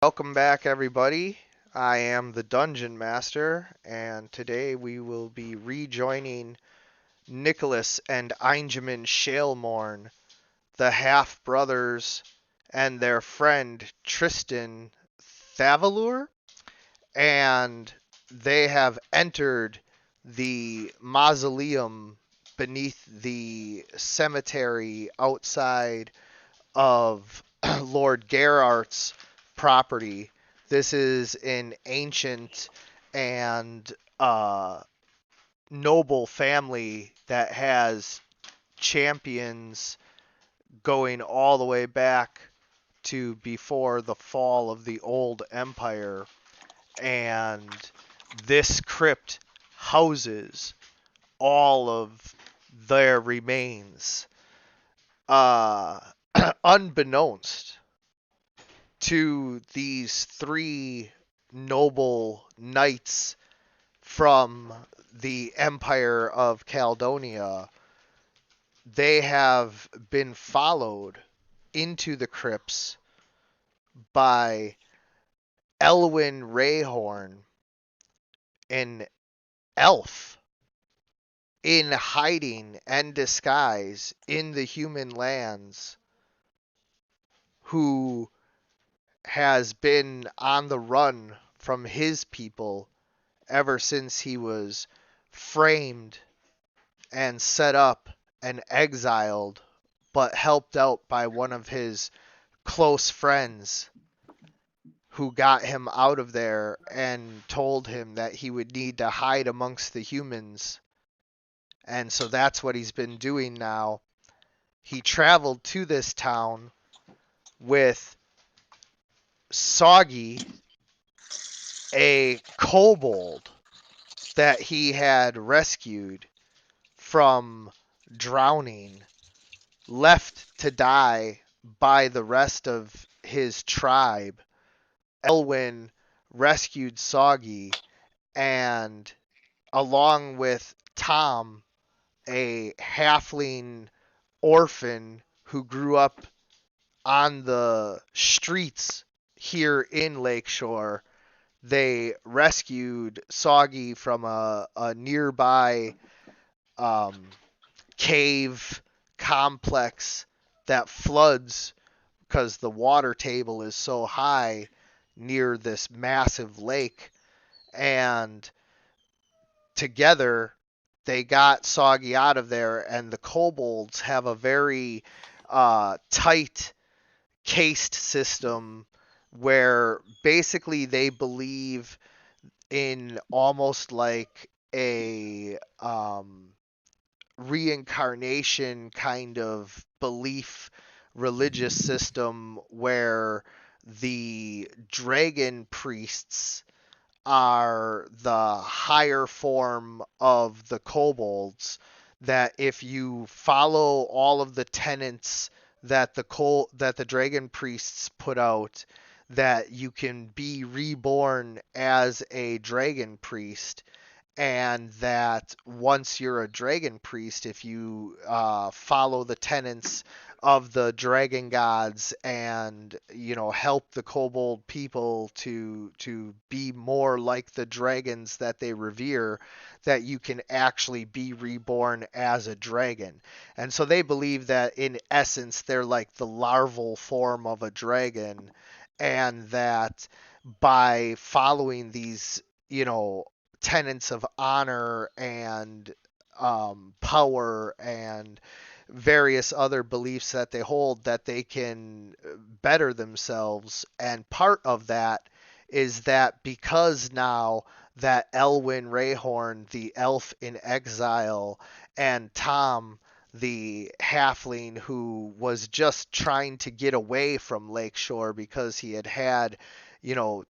Welcome back, everybody. I am the Dungeon Master, and today we will be rejoining Nicholas and Einjamin Shalemorn, the half brothers, and their friend Tristan Thavalur, and they have entered the mausoleum beneath the cemetery outside of Lord Guerart's property. This is an ancient and noble family that has champions going all the way back to before the fall of the old empire. And this crypt houses all of their remains. Uh, Unbeknownst to these three noble knights from the Empire of Caledonia, they have been followed into the crypts by Elwyn Rayhorn, an elf in hiding and disguise in the human lands, who has been on the run from his people ever since he was framed and set up and exiled, but helped out by one of his close friends who got him out of there and told him that he would need to hide amongst the humans. And so that's what he's been doing now. He traveled to this town with Soggy, a kobold that he had rescued from drowning, left to die by the rest of his tribe. Elwyn rescued Soggy, and along with Tom, a halfling orphan who grew up on the streets here in Lakeshore, they rescued Soggy from a nearby um, cave complex that floods because the water table is so high near this massive lake. And together they got Soggy out of there, and the kobolds have a very tight caste system where basically they believe in almost like a reincarnation kind of belief religious system where the dragon priests are the higher form of the kobolds, that if you follow all of the tenets that the dragon priests put out, that you can be reborn as a dragon priest, and that once you're a dragon priest, if you follow the tenets of the dragon gods and help the kobold people to be more like the dragons that they revere, that you can actually be reborn as a dragon. And so they believe that in essence they're like the larval form of a dragon, and that by following these tenets of honor and power and various other beliefs that they hold, that they can better themselves. And part of that is that because now that Elwyn Rayhorn, the elf in exile, and Tom, the halfling who was just trying to get away from Lakeshore because he had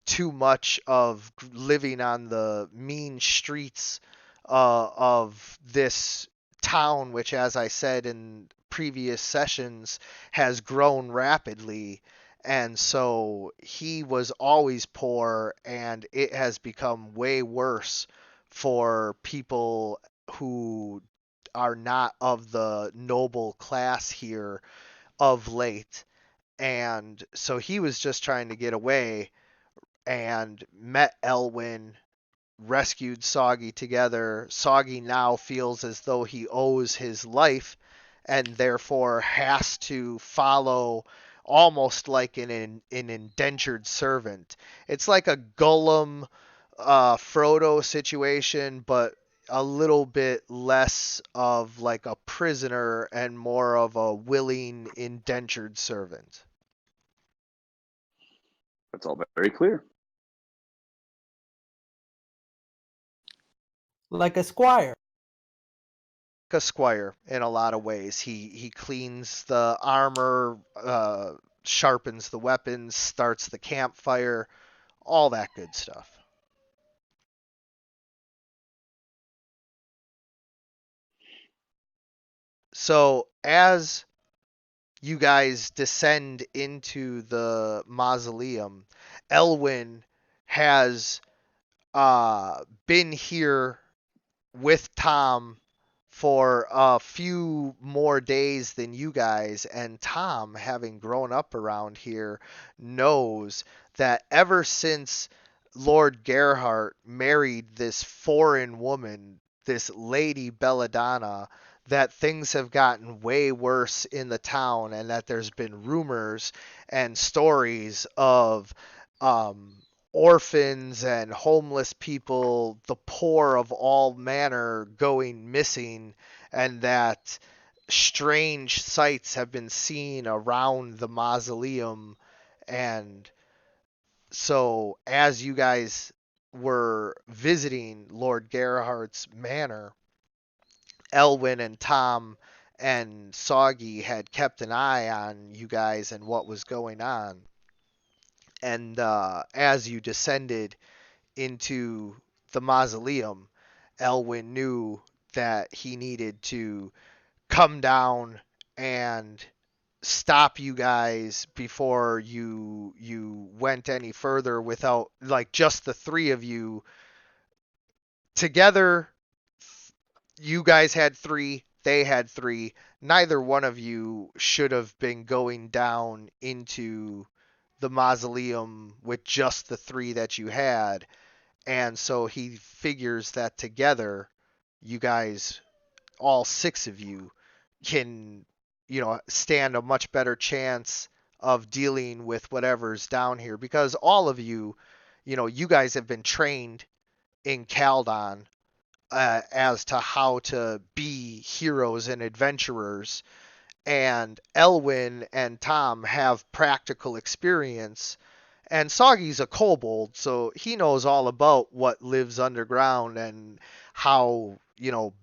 too much of living on the mean streets of this town, which, as I said in previous sessions, has grown rapidly. And so he was always poor, and it has become way worse for people who are not of the noble class here of late. And so he was just trying to get away and met Elwyn, rescued Soggy together. Soggy now feels as though he owes his life and therefore has to follow almost like an indentured servant. It's like a Gollum Frodo situation, but a little bit less of like a prisoner and more of a willing indentured servant. That's all very clear. Like a squire. A squire in a lot of ways. He cleans the armor, sharpens the weapons, starts the campfire, all that good stuff. So as you guys descend into the mausoleum, Elwyn has been here with Tom for a few more days than you guys, and Tom, having grown up around here, knows that ever since Lord Guerart married this foreign woman, this Lady Belladonna, that things have gotten way worse in the town, and that there's been rumors and stories of um, orphans and homeless people, the poor of all manner, going missing, and that strange sights have been seen around the mausoleum. And so, as you guys were visiting Lord Gerhardt's manor, Elwyn and Tom and Soggy had kept an eye on you guys and what was going on. And as you descended into the mausoleum, Elwyn knew that he needed to come down and stop you guys before you went any further without, like, just the three of you together. You guys had three, they had three. Neither one of you should have been going down into the mausoleum with just the three that you had. And so he figures that together, you guys, all six of you, can, stand a much better chance of dealing with whatever's down here. Because all of you, you guys have been trained in Caldon as to how to be heroes and adventurers. And Elwyn and Tom have practical experience, and Soggy's a kobold, so he knows all about what lives underground and how,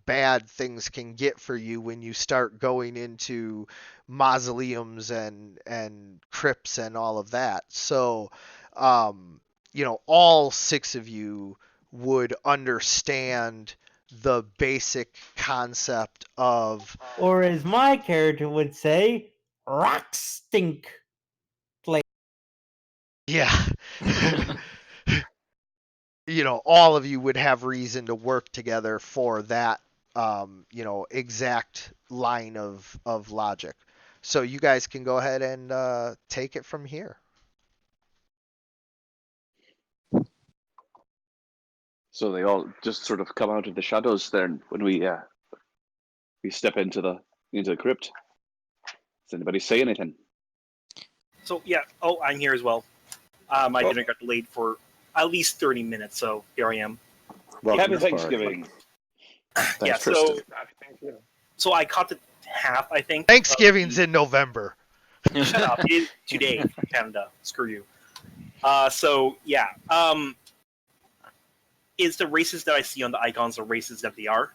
bad things can get for you when you start going into mausoleums and crypts and all of that. So, all six of you would understand the basic concept of, Or as my character would say, rock stink. yeah. All of you would have reason to work together for that, exact line of logic. So you guys can go ahead and take it from here. So they all just sort of come out of the shadows then when we step into the crypt. Does anybody say anything? So yeah, I'm here as well. My dinner got delayed for at least 30 minutes, so here I am. Happy Thanksgiving. Yeah, Tristan. so I caught the half, I think. Thanksgiving's in November. Shut up! It is today for Canada. Screw you. So yeah, is the races that I see on the icons the races that they are?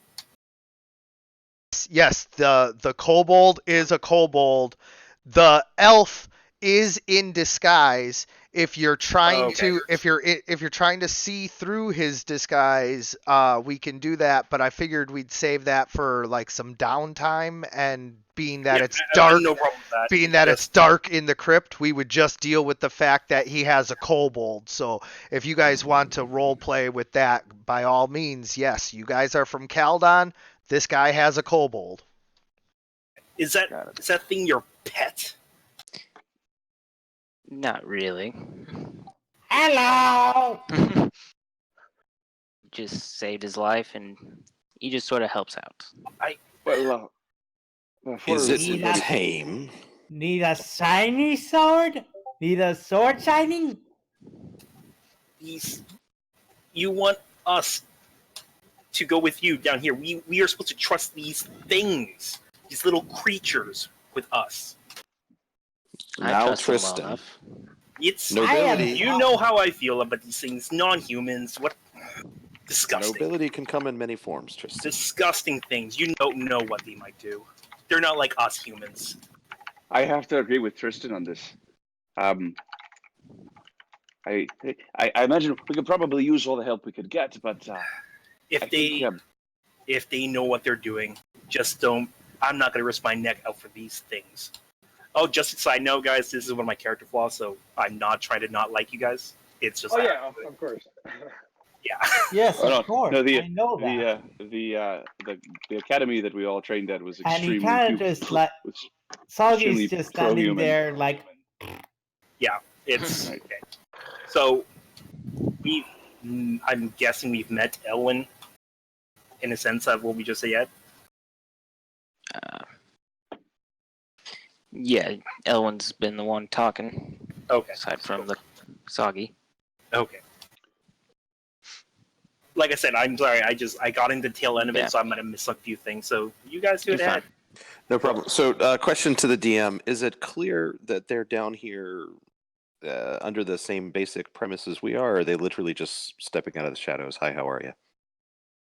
Yes, the kobold is a kobold. The elf is in disguise. If you're trying to if you're trying to see through his disguise, we can do that, but I figured we'd save that for like some downtime, and being that it's dark, no problem with that. being that it's dark in the crypt, we would just deal with the fact that he has a kobold. So if you guys want to role play with that, by all means, yes, you guys are from Caldon. This guy has a kobold. Is that thing your pet? Not really. Hello. Just saved his life, and he just sort of helps out. Well, Is it Need a- tame? Need a shiny sword? Need a sword shining? You want us to go with you down here. We are supposed to trust these things, these little creatures with us. I Now, trust him well Tristan. enough. It's Nobility. you know how I feel about these things, non-humans. What disgusting, Nobility can come in many forms, Tristan. disgusting things. You don't know what they might do. They're not like us humans. I have to agree with Tristan on this. I imagine we could probably use all the help we could get, but If I they think, if they know what they're doing, just don't. I'm not going to risk my neck out for these things. Oh, just a side note, guys. This is one of my character flaws, so I'm not trying to not like you guys. It's just of course. yeah. Yes, Oh, of course. no, I know that. the academy that we all trained at was And he extremely kind of just like Soggy's extremely just standing pro-human. there like, Yeah, it's Right. okay. So I'm guessing we've met Elwyn in a sense of what we just said. Yeah, Elwyn's been the one talking, Okay. aside from the Soggy. Okay. Like I said, I'm sorry. I got into the tail end of Yeah. it, so I'm gonna miss a few things. So you guys do it You're ahead. fine. No problem. So, question to the DM: is it clear that they're down here under the same basic premises we are? Or are they literally just stepping out of the shadows? Hi, how are you?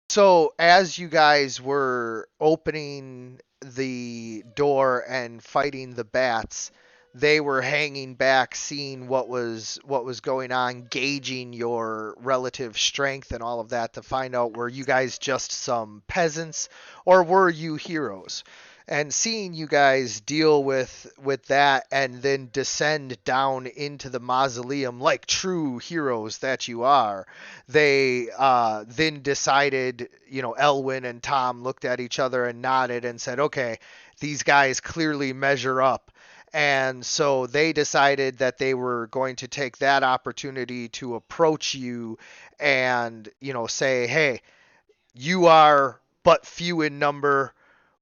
So as you guys were opening the door and fighting the bats, they were hanging back, seeing what was going on, gauging your relative strength and all of that to find out, were you guys just some peasants or were you heroes? And seeing you guys deal with that and then descend down into the mausoleum like true heroes that you are, they then decided, Elwyn and Tom looked at each other and nodded and said, okay, these guys clearly measure up. And so they decided that they were going to take that opportunity to approach you and, say, hey, you are but few in number.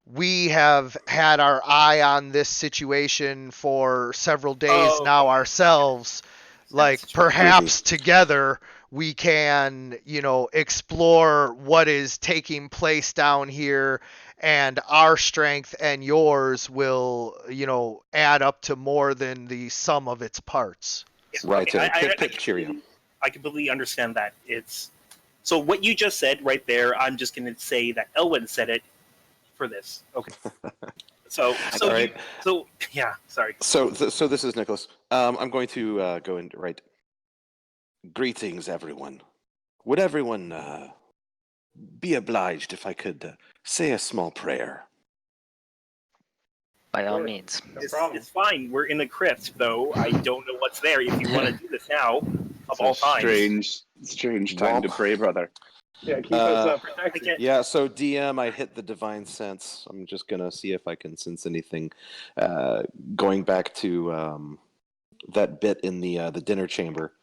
We have had our eye on this situation for several days now ourselves. Like perhaps together we can, explore what is taking place down here, and our strength and yours will, add up to more than the sum of its parts. Right. Okay, Pip, pip, cheerio. I completely understand that. It's so what you just said right there. I'm just going to say that Elwyn said it for this. Okay. So All right. yeah. Sorry. So this is Nicholas. I'm going to go and write. Greetings, everyone. Would everyone be obliged if I could say a small prayer? By all means. It's fine. We're in the crypt, though. I don't know what's there. If you want to do this now, of all times. Strange time to Womp. pray, brother. Yeah, keep us protected. Yeah, so DM, I hit the divine sense. I'm just gonna see if I can sense anything. Going back to that bit in the dinner chamber,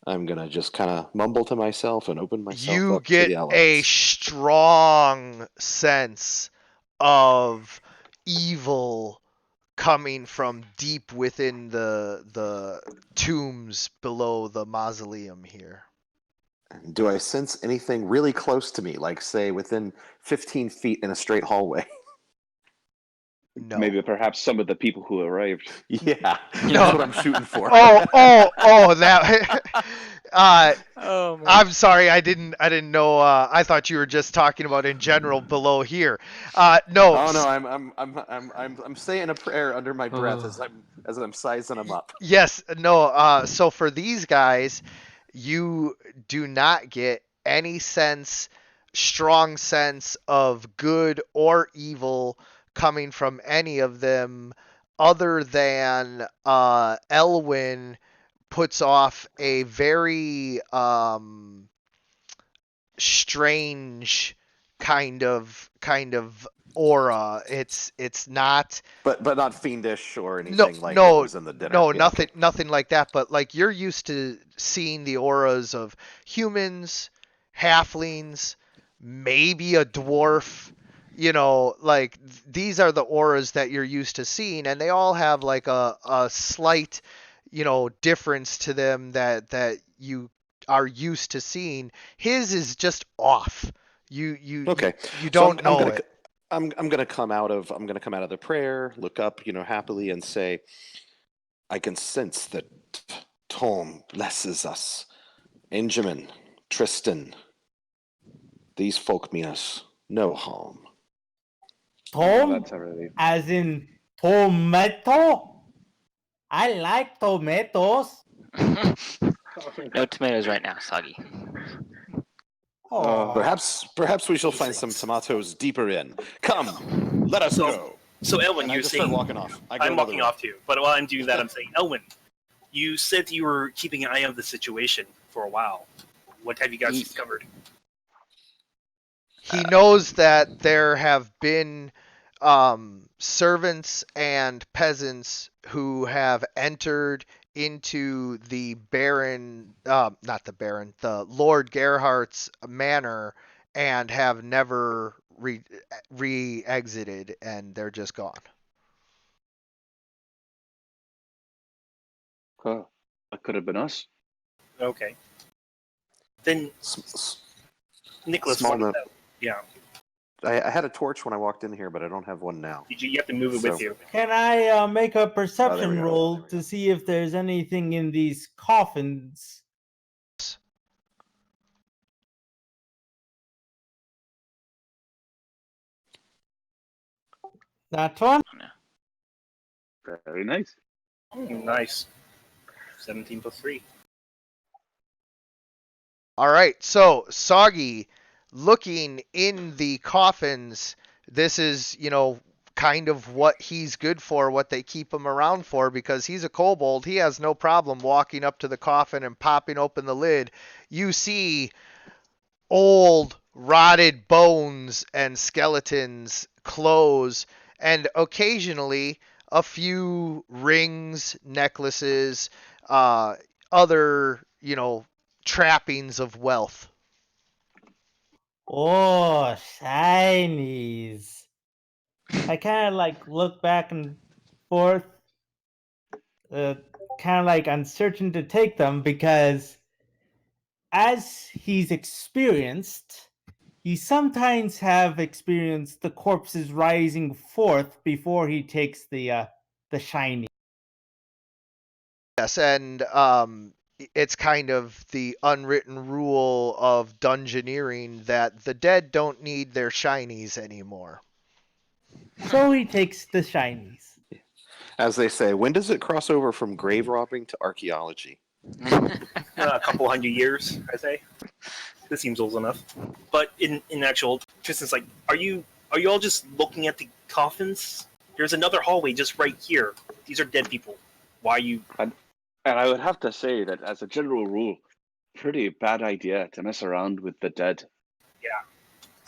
I'm gonna just kind of mumble to myself and open myself You up to get the a elements. strong sense of evil coming from deep within the tombs below the mausoleum here. Do I sense anything really close to me, like say within 15 feet in a straight hallway? No. Maybe perhaps some of the people who arrived. Yeah, No. that's what I'm shooting for. That. Oh man. I'm sorry, I didn't know. I thought you were just talking about in general below here. No. Oh no, I'm saying a prayer under my breath as I'm sizing them up. Yes, no. So for these guys, you do not get any strong sense of good or evil coming from any of them, other than Elwyn puts off a very strange kind of aura. It's not But not fiendish or no anything like what no was in the dinner. no Yeah, okay. nothing like that. But like you're used to seeing the auras of humans, halflings, maybe a dwarf. Like these are the auras that you're used to seeing, and they all have like a slight, difference to them that you are used to seeing. His is just off. Okay. You So don't know it. I'm gonna come out of the prayer, look up, happily, and say, I can sense that Tom blesses us. Benjamin, Tristan, these folk mean us no harm. Oh, Tom, that's a relief. as in tomato. I like tomatoes. No tomatoes right now, Soggy. Oh, Perhaps we shall find some Things. tomatoes deeper in. Come, let us So, go. so Elwin, And I you're just start saying walking off. I go I'm another walking way. off too. But while I'm doing that, I'm saying, Elwin, you said you were keeping an eye on the situation for a while. What have you guys Ye- discovered? He knows that there have been servants and peasants who have entered into the Baron, not the Baron, the Lord Gerhardt's manor and have never re-exited, and they're just gone. Huh. That could have been us. Okay. Then, Nicholas, Small what note. about? Yeah. I had a torch when I walked in here, but I don't have one now. You have to move it with you. can I make a we perception go. roll to see if there's anything in these coffins? That one? Very nice. Nice. 17 plus 3. All right, so Soggy, looking in the coffins, this is, kind of what he's good for, what they keep him around for, because he's a kobold. He has no problem walking up to the coffin and popping open the lid. You see old, rotted bones and skeletons, clothes, and occasionally a few rings, necklaces, uh, other, trappings of wealth. Oh, shinies. I kind of like look back and forth, kind of like uncertain to take them because as he's experienced, he sometimes have experienced the corpses rising forth before he takes the shiny. Yes, and it's kind of the unwritten rule of dungeoneering that the dead don't need their shinies anymore. So he takes the shinies. As they say, when does it cross over from grave robbing to archaeology? A couple hundred years, I say. This seems old enough. But in actual, Tristan's like, are you all just looking at the coffins? There's another hallway just right here. These are dead people. Why are you? And I would have to say that, as a general rule, pretty bad idea to mess around with the dead. Yeah.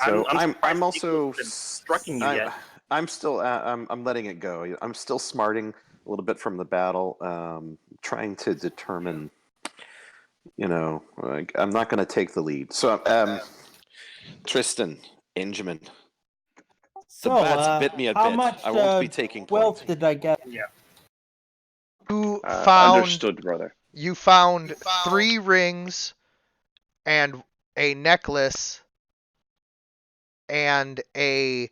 So I'm I'm surprised also Nicholas hasn't struck you yet. I'm still I'm letting it go. I'm still smarting a little bit from the battle, trying to determine. Like, I'm not going to take the lead. So Tristan, Benjamin, the So, bats bit me a how bit. much I won't be taking wealth point. did I get? Yeah. You found Understood, brother. you found 3 rings and a necklace and a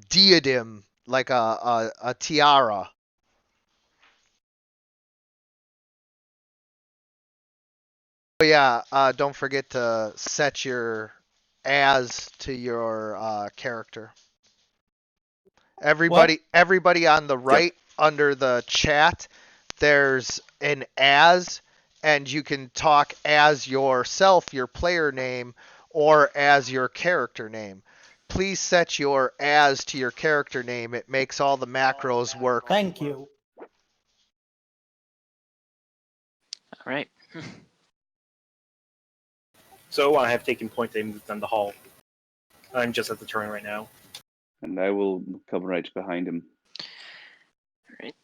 diadem, like a tiara. Oh yeah, don't forget to set your as to your character. What? Everybody on the Yep. right under the chat, there's an as, and you can talk as yourself, your player name, or as your character name. Please set your as to your character name. It makes all the macros work. Thank you. All right. So I have taken point. They moved down the hall. I'm just at the turn right now. And I will come right behind him. Right.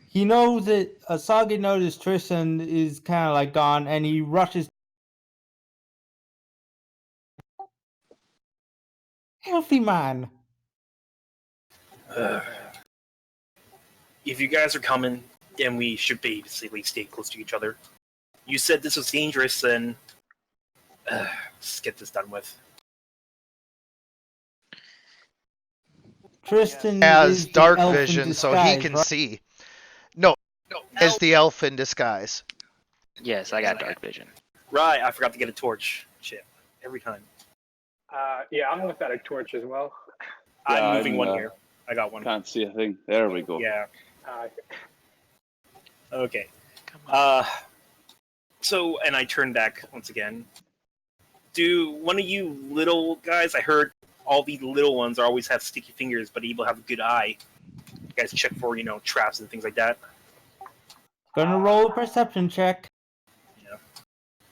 He knows that Asagi noticed Tristan is kind of like gone, and he rushes. Healthy man. If you guys are coming, then we should basically stay close to each other. You said this was dangerous, then let's get this done with. Tristan As is the dark elf in vision, so he disguise, can right? see. No, as the elf in disguise. Yes, I got dark vision. Right, I forgot to get a torch. Shit, every time. Yeah, I'm with that a torch as well. Yeah, I'm moving I'm, one here. I got one. Can't see a thing. There we go. Yeah. Uh, Okay. Come on. So, and I turn back once again. Do one of you little guys? I heard all the little ones always have sticky fingers, but able have a good eye. You guys check for traps and things like that. Gonna roll a perception check. Yeah.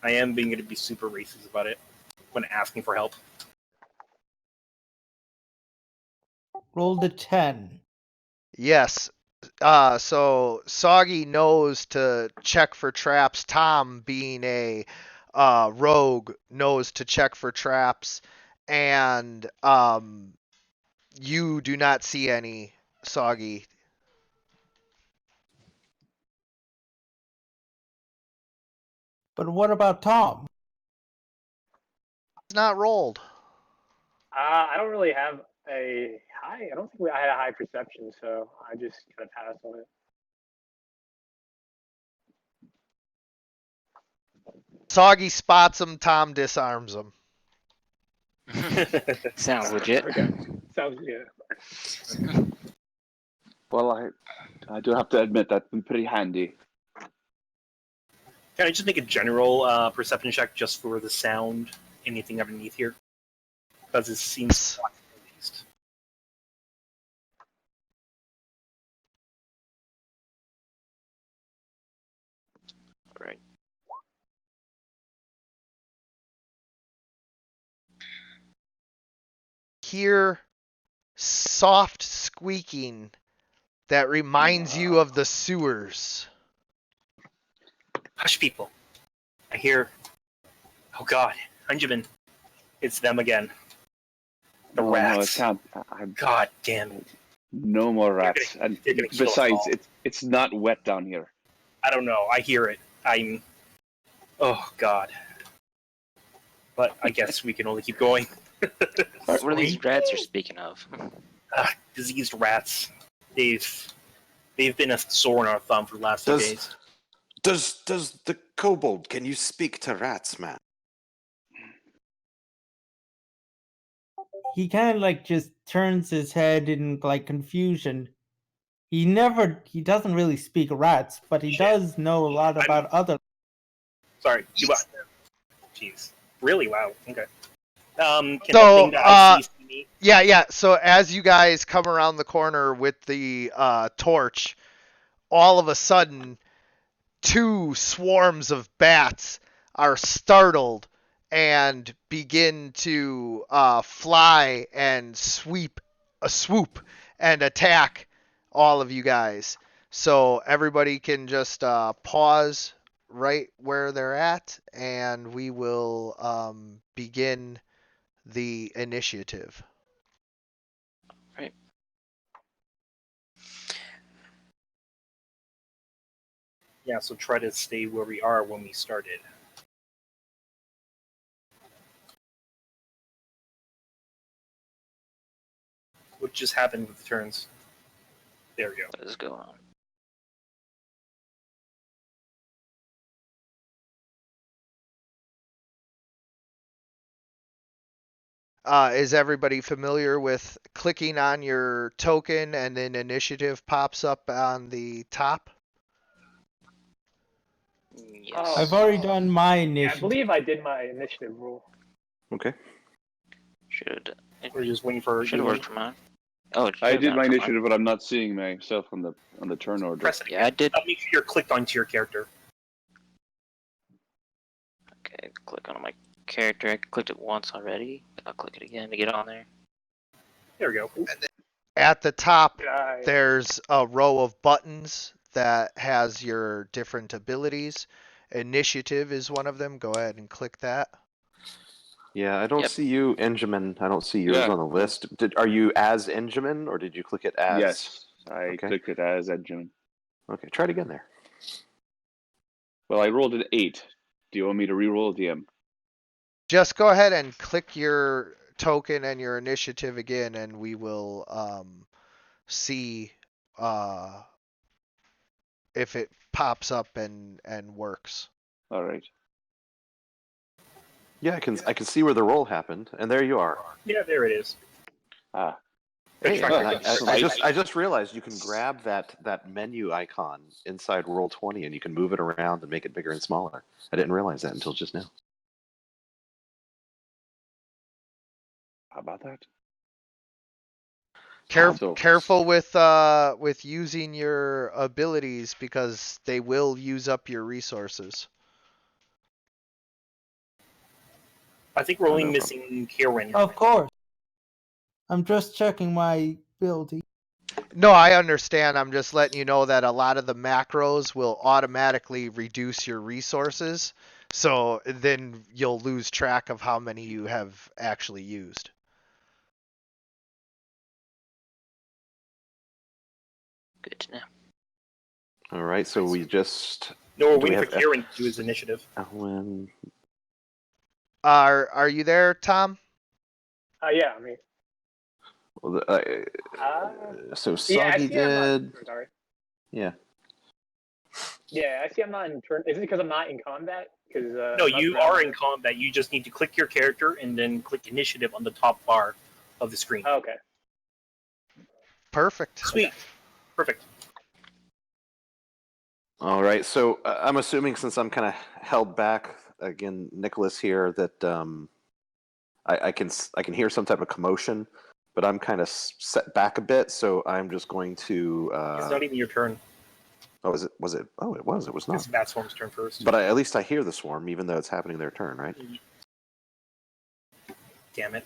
I am being going to be super racist about it when asking for help. Roll the 10. Yes. So Soggy knows to check for traps. Tom, being a rogue, knows to check for traps, and you do not see any, Soggy. But what about Tom? It's not rolled. I don't really have a high. I don't think I had a high perception, so I just kind of passed on it. Soggy spots him. Tom disarms him. Sounds legit. Okay, sounds good. Well, I do have to admit that's been pretty handy. Can I just make a general perception check just for the sound? Anything underneath here? Because it seems at least. All right. Hear soft squeaking that reminds you of the sewers. Hush, people. I hear. Oh God, Benjamin. It's them again. The No, rats. I can't. God damn it. No more rats. And they're gonna kill us besides, all. it's not wet down here. I don't know. I hear it. Oh God. But I guess we can only keep going. What are these rats you're speaking of? Diseased rats. They've been a sore on our thumb for the last few days. Does the kobold? Can you speak to rats, man? He kind of like just turns his head in like confusion. He doesn't really speak rats, but he does know a lot about other. Sorry. Jeez. Really? Wow. Okay. Can So, the thing that I see me? Yeah. So as you guys come around the corner with the torch, all of a sudden, 2 swarms of bats are startled and begin to fly and swoop and attack all of you guys. So everybody can just pause right where they're at, and we will begin the initiative. Right. Yeah. So try to stay where we are when we started. What just happened with the turns? There we go. What is going on? Is everybody familiar with clicking on your token and then initiative pops up on the top? Yes. I've already done my Yeah, I initiative. believe I did my initiative roll. Okay. Should We're just waiting for. should have worked for mine. Oh, it I should've did done my it for mine. initiative, but I'm not seeing myself on the turn order. Press it. Yeah, I did. Make sure you're clicked onto your character. Okay, click on my character. I clicked it once already. I'll click it again to get on there. There we go. At the top, I, there's a row of buttons that has your different abilities. Initiative is one of them. Go ahead and click that. Yeah, I don't Yep. see you, Enjamin. I don't see yours Yeah. on the list. Are you as Enjamin, or did you click it as? Yes, I Okay. clicked it as Edgin. Okay, try it again there. Well, I rolled an 8. Do you want me to re-roll, DM? Just go ahead and click your token and your initiative again, and we will see if it pops up and works. All right. Yeah, I can see where the roll happened, and there you are. Yeah, there it is. Ah, Hey, Try and to I just realized you can grab that menu icon inside Roll20, and you can move it around and make it bigger and smaller. I didn't realize that until just now. how about that? So- Careful with using your abilities because they will use up your resources. I think we're only no missing Kieran. Of course. I'm just checking my ability. No, I understand. I'm just letting you know that a lot of the macros will automatically reduce your resources. So then you'll lose track of how many you have actually used. Good to know. All right, so we just No, we're do we waiting for have Kieran to do his initiative. Ellen. Are you there, Tom? yeah, I mean, Well, so yeah, I Soggy see I'm not, did. sorry. Yeah. Yeah, I see I'm not in turn. Is it because I'm not in combat? Because No, you are in combat. You just need to click your character and then click initiative on the top bar of the screen. Oh, okay. Perfect. Sweet. Perfect. All right, so I'm assuming since I'm kind of held back again, Nicholas here, that I can hear some type of commotion, but I'm kind of set back a bit, so I'm just going to. It's not even your turn. Oh, is it? Was it? Oh, it was. It was not. It's Bat Swarm's turn first. But at least I hear the swarm, even though it's happening their turn, right? Damn it.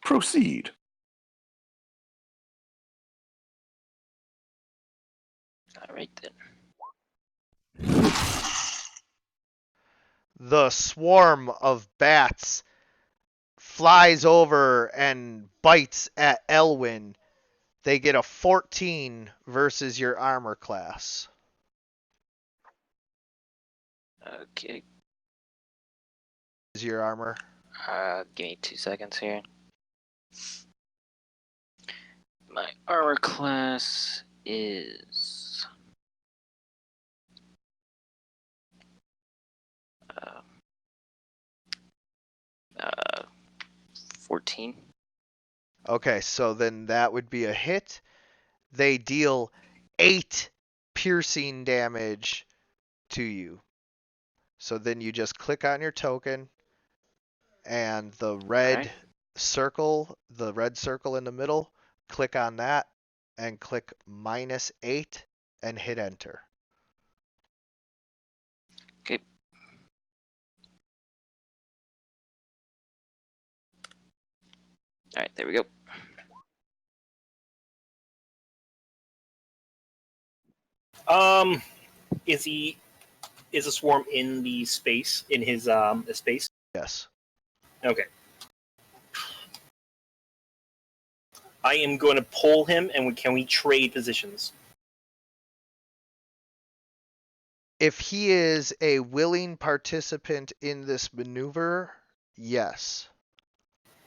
Proceed. All right then. The swarm of bats flies over and bites at Elwyn. They get a 14 versus your armor class. Okay. Is your armor? Give me 2 seconds here. My armor class is 14. Okay, so then that would be a hit. They deal 8 piercing damage to you. So then you just click on your token and the red circle in the middle, click on that and click -8 and hit enter. Okay. All right, there we go. Is a swarm in the space in his space? Yes. Okay. I am going to pull him, and can we trade positions? If he is a willing participant in this maneuver, yes.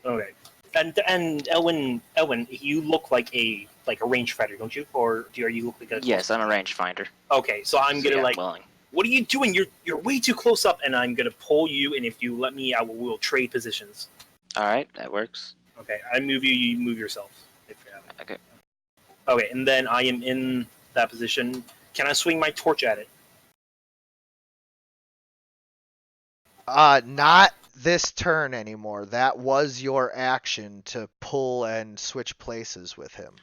Okay. And Elwyn, you look like a rangefighter, don't you? Or are you look like a? Yes, I'm a rangefinder. Okay, so I'm gonna I'm willing. what are you doing? You're way too close up, and I'm gonna pull you. And if you let me, we'll trade positions. All right, that works. Okay, I move you. You move yourself. Okay. Okay, and then I am in that position. Can I swing my torch at it? Not this turn anymore. That was your action to pull and switch places with him.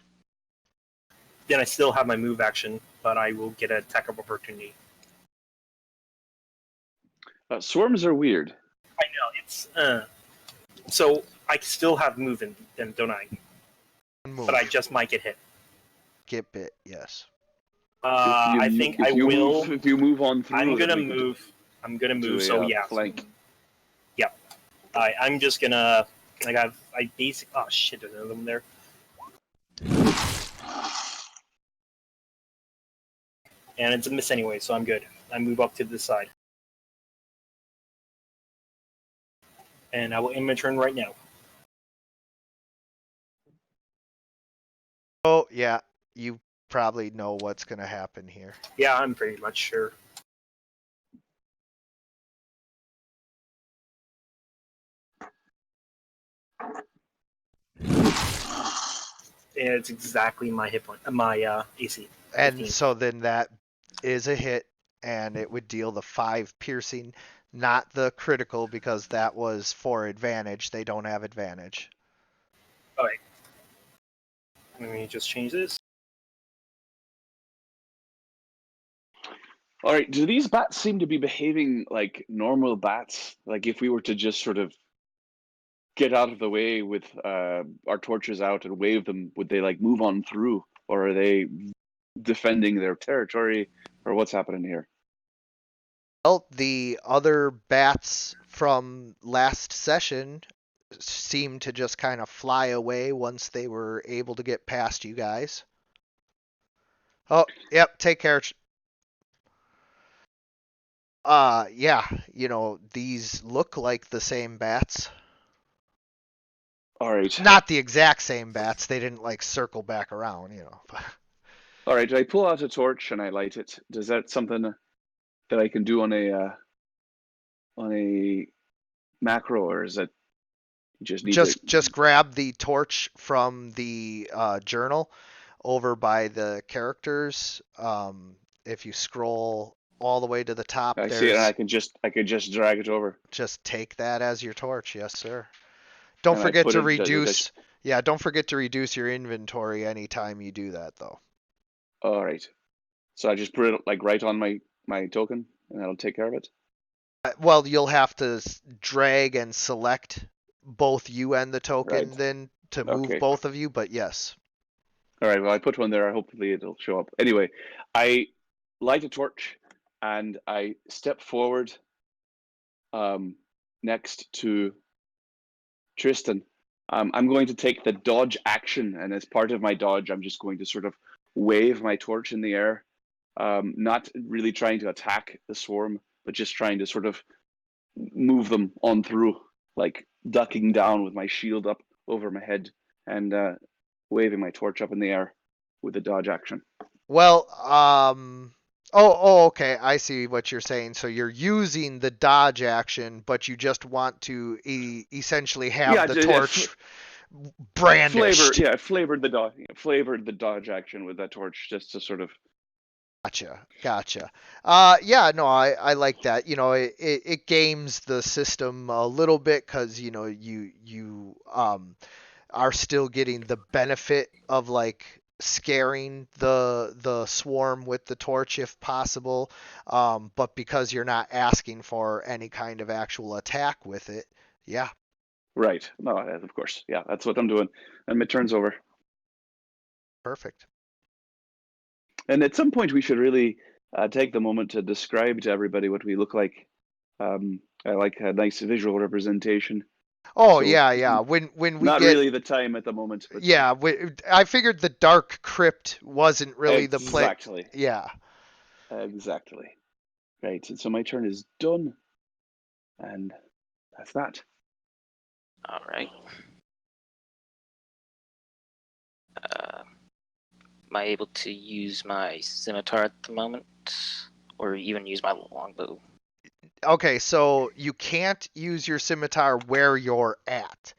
Then I still have my move action, but I will get an attack of opportunity. Swarms are weird. I know it's so I still have move in them, don't I? Move. But I just might get hit. Get bit, yes. I think I you will. Move, if you move on through, I'm gonna then we could move. I'm gonna do move. a, So yeah, flank. I'm just gonna. I basic. Oh shit! There's another one there. And it's a miss anyway, so I'm good. I move up to this side. And I will end my turn right now. Oh, yeah, you probably know what's going to happen here. Yeah, I'm pretty much sure. And it's exactly my hit point, my AC. And 15. so then that is a hit, and it would deal the 5 piercing, not the critical, because that was for advantage. They don't have advantage. Alright. Let me just change this. All right. Do these bats seem to be behaving like normal bats? Like if we were to just sort of get out of the way with our torches out and wave them, would they like move on through, or are they defending their territory, or what's happening here? Well, the other bats from last session seemed to just kind of fly away once they were able to get past you guys. Oh, yep, take care. Yeah, these look like the same bats. All right. Not the exact same bats. They didn't like circle back around. All right. I pull out a torch and I light it. Does that something that I can do on a macro, or is that you just need to? Just grab the torch from the journal over by the characters. If you scroll all the way to the top, I see it, and there's I could just drag it over. just take that as your torch. Yes, sir. Don't And I forget put to it. reduce. Yeah, don't forget to reduce your inventory anytime you do that, though. All right. So I just put it like right on my token, and that'll take care of it. Well, you'll have to drag and select both you and the token Right. then to move Okay. both of you, but yes. All right. Well, I put one there. Hopefully, it'll show up. Anyway, I light a torch, and I step forward. Next to Tristan, I'm going to take the dodge action, and as part of my dodge, I'm just going to sort of wave my torch in the air, not really trying to attack the swarm, but just trying to sort of move them on through, like ducking down with my shield up over my head and waving my torch up in the air with the dodge action. Well, okay, I see what you're saying. So you're using the dodge action, but you just want to essentially have the torch brandished. Flavored the dodge action with that torch just to sort of. Gotcha. Yeah, no, I like that. It games the system a little bit because you are still getting the benefit of like scaring the swarm with the torch if possible, but because you're not asking for any kind of actual attack with it. Yeah. Right. No, of course. Yeah, that's what I'm doing. And my turn's over. Perfect. And at some point, we should really take the moment to describe to everybody what we look like. I like a nice visual representation. Oh, So, yeah. When we not get really the time at the moment, but yeah, I figured the dark crypt wasn't really the play. exactly. Yeah. Exactly. Right. And so my turn is done, and that's that. All right. Am I able to use my scimitar at the moment, or even use my longbow? Okay, so you can't use your scimitar where you're at.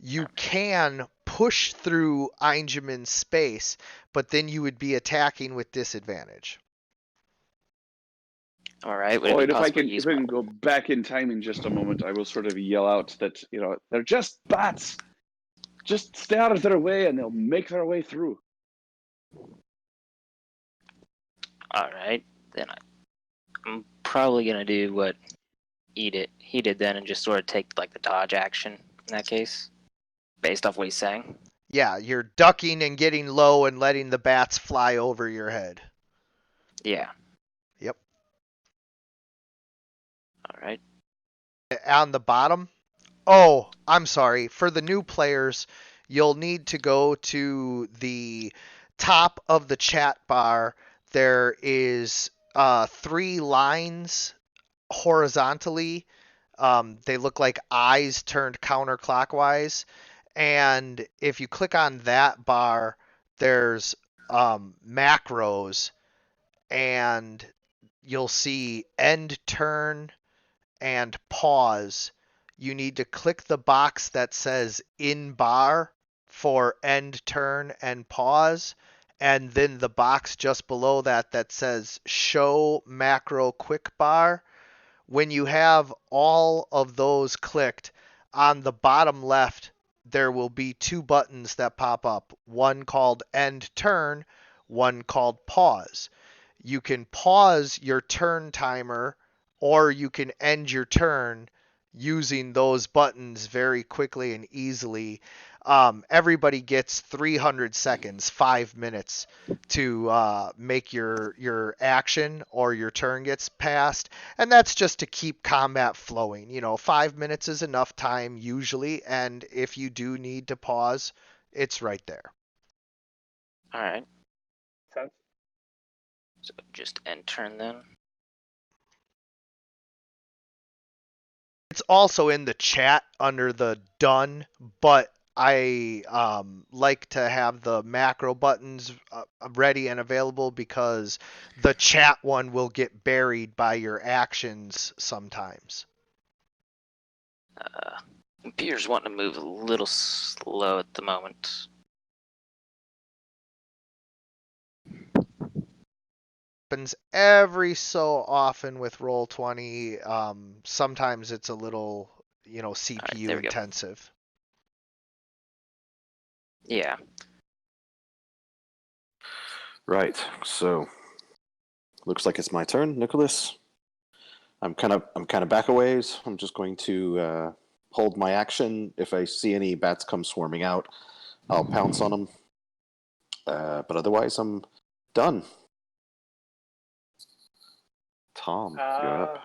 You can push through Einjamin's space, but then you would be attacking with disadvantage. All right. Oh, and if I can go back in time in just a moment, I will sort of yell out that they're just bats. Just stay out of their way, and they'll make their way through. All right, then I'm probably gonna do what eat it heated then and just sort of take like the dodge action in that case, based off what he's saying. Yeah, you're ducking and getting low and letting the bats fly over your head. Yeah. Yep. All right. On the bottom. Oh, I'm sorry. For the new players, you'll need to go to the top of the chat bar. There is 3 lines horizontally. They look like eyes turned counterclockwise. And if you click on that bar, there's macros, and you'll see end turn and pause. You need to click the box that says in bar for end turn and pause, and then the box just below that that says show macro quick bar. When you have all of those clicked, on the bottom left, there will be 2 buttons that pop up, one called end turn, one called pause. You can pause your turn timer or you can end your turn using those buttons very quickly and easily. Everybody gets 300 seconds, 5 minutes to make your action or your turn gets passed, and that's just to keep combat flowing. 5 minutes is enough time usually, and if you do need to pause, it's right there. All right. Sense. So just end turn then. It's also in the chat under the done, but I like to have the macro buttons ready and available because the chat one will get buried by your actions sometimes. Computer's wanting to move a little slow at the moment. Happens every so often with Roll20. Sometimes it's a little, CPU there we go. intensive. Yeah. Right. So looks like it's my turn, Nicholas. I'm kind of back a ways. I'm just going to hold my action. If I see any bats come swarming out, I'll pounce on them. But otherwise, I'm done. Tom, you're up.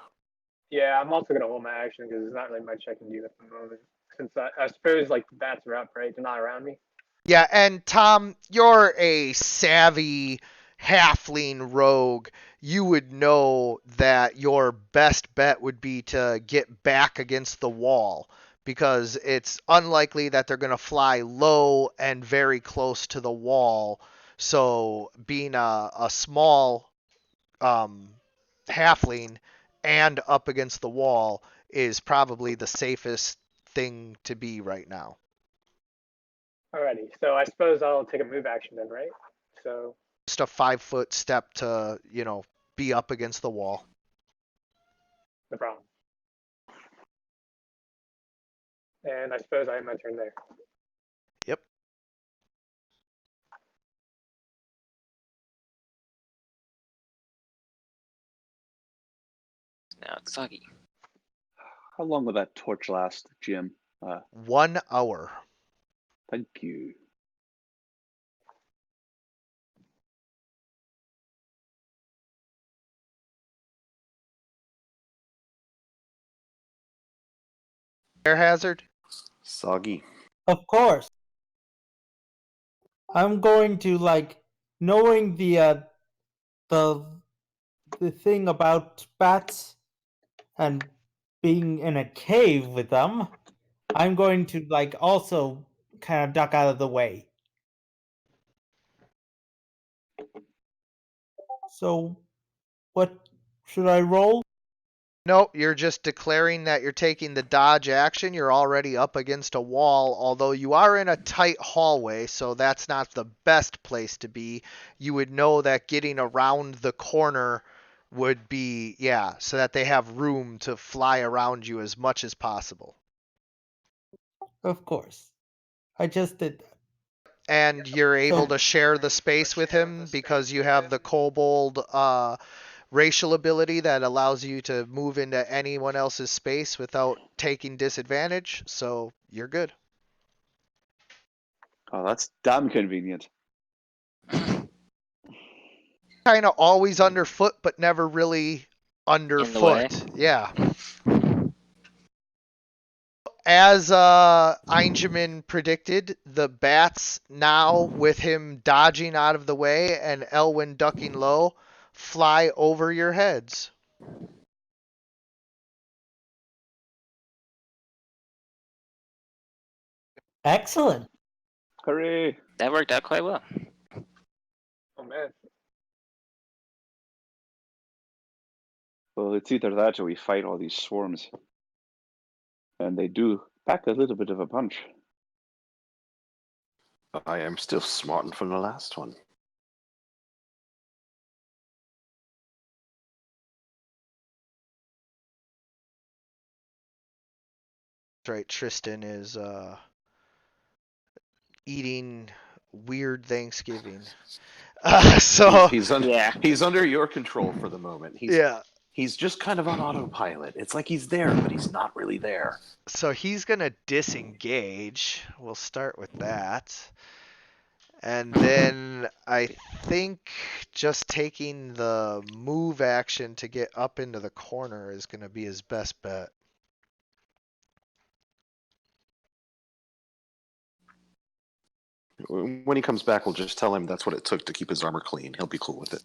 Yeah, I'm also gonna hold my action because there's not really much I can do at the moment. Since I suppose like the bats are up, right? They're not around me. Yeah, and Tom, you're a savvy halfling rogue. You would know that your best bet would be to get back against the wall because it's unlikely that they're going to fly low and very close to the wall. So being a small halfling and up against the wall is probably the safest thing to be right now. Alrighty, so I suppose I'll take a move action then, right? So Just a 5-foot step to, be up against the wall. no problem. And I suppose I have my turn there. Yep. Now it's Soggy. How long will that torch last, Jim? 1 hour. Thank you. Air hazard? Soggy. Of course. I'm going to knowing the thing about bats and being in a cave with them. I'm going to also kind of duck out of the way. So, what should I roll? Nope, you're just declaring that you're taking the dodge action. You're already up against a wall, although you are in a tight hallway, so that's not the best place to be. You would know that getting around the corner would be, so that they have room to fly around you as much as possible. Of course. I just did that. And you're able to share the space with him because you have the kobold racial ability that allows you to move into anyone else's space without taking disadvantage, so you're good. Oh, that's damn convenient. Kind of always underfoot, but never really In the way. underfoot. Yeah. As Einjamin predicted, the bats now, with him dodging out of the way and Elwyn ducking low, fly over your heads. Excellent. Hooray! That worked out quite well. Oh man. Well, it's either that or we fight all these swarms. And they do pack a little bit of a punch. I am still smarting from the last one. That's right, Tristan is eating weird Thanksgiving. So Yeah. He's under your control for the moment. yeah, He's just kind of on autopilot. It's like he's there, but he's not really there. so he's gonna disengage. We'll start with that. And then I think just taking the move action to get up into the corner is going to be his best bet. When he comes back, we'll just tell him that's what it took to keep his armor clean. He'll be cool with it.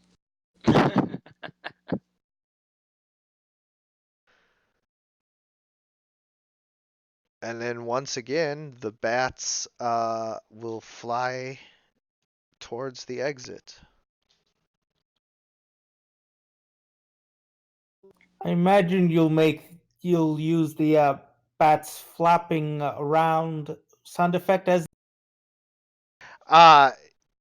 And then once again, the bats will fly towards the exit. I imagine you'll use the bats flapping around sound effect as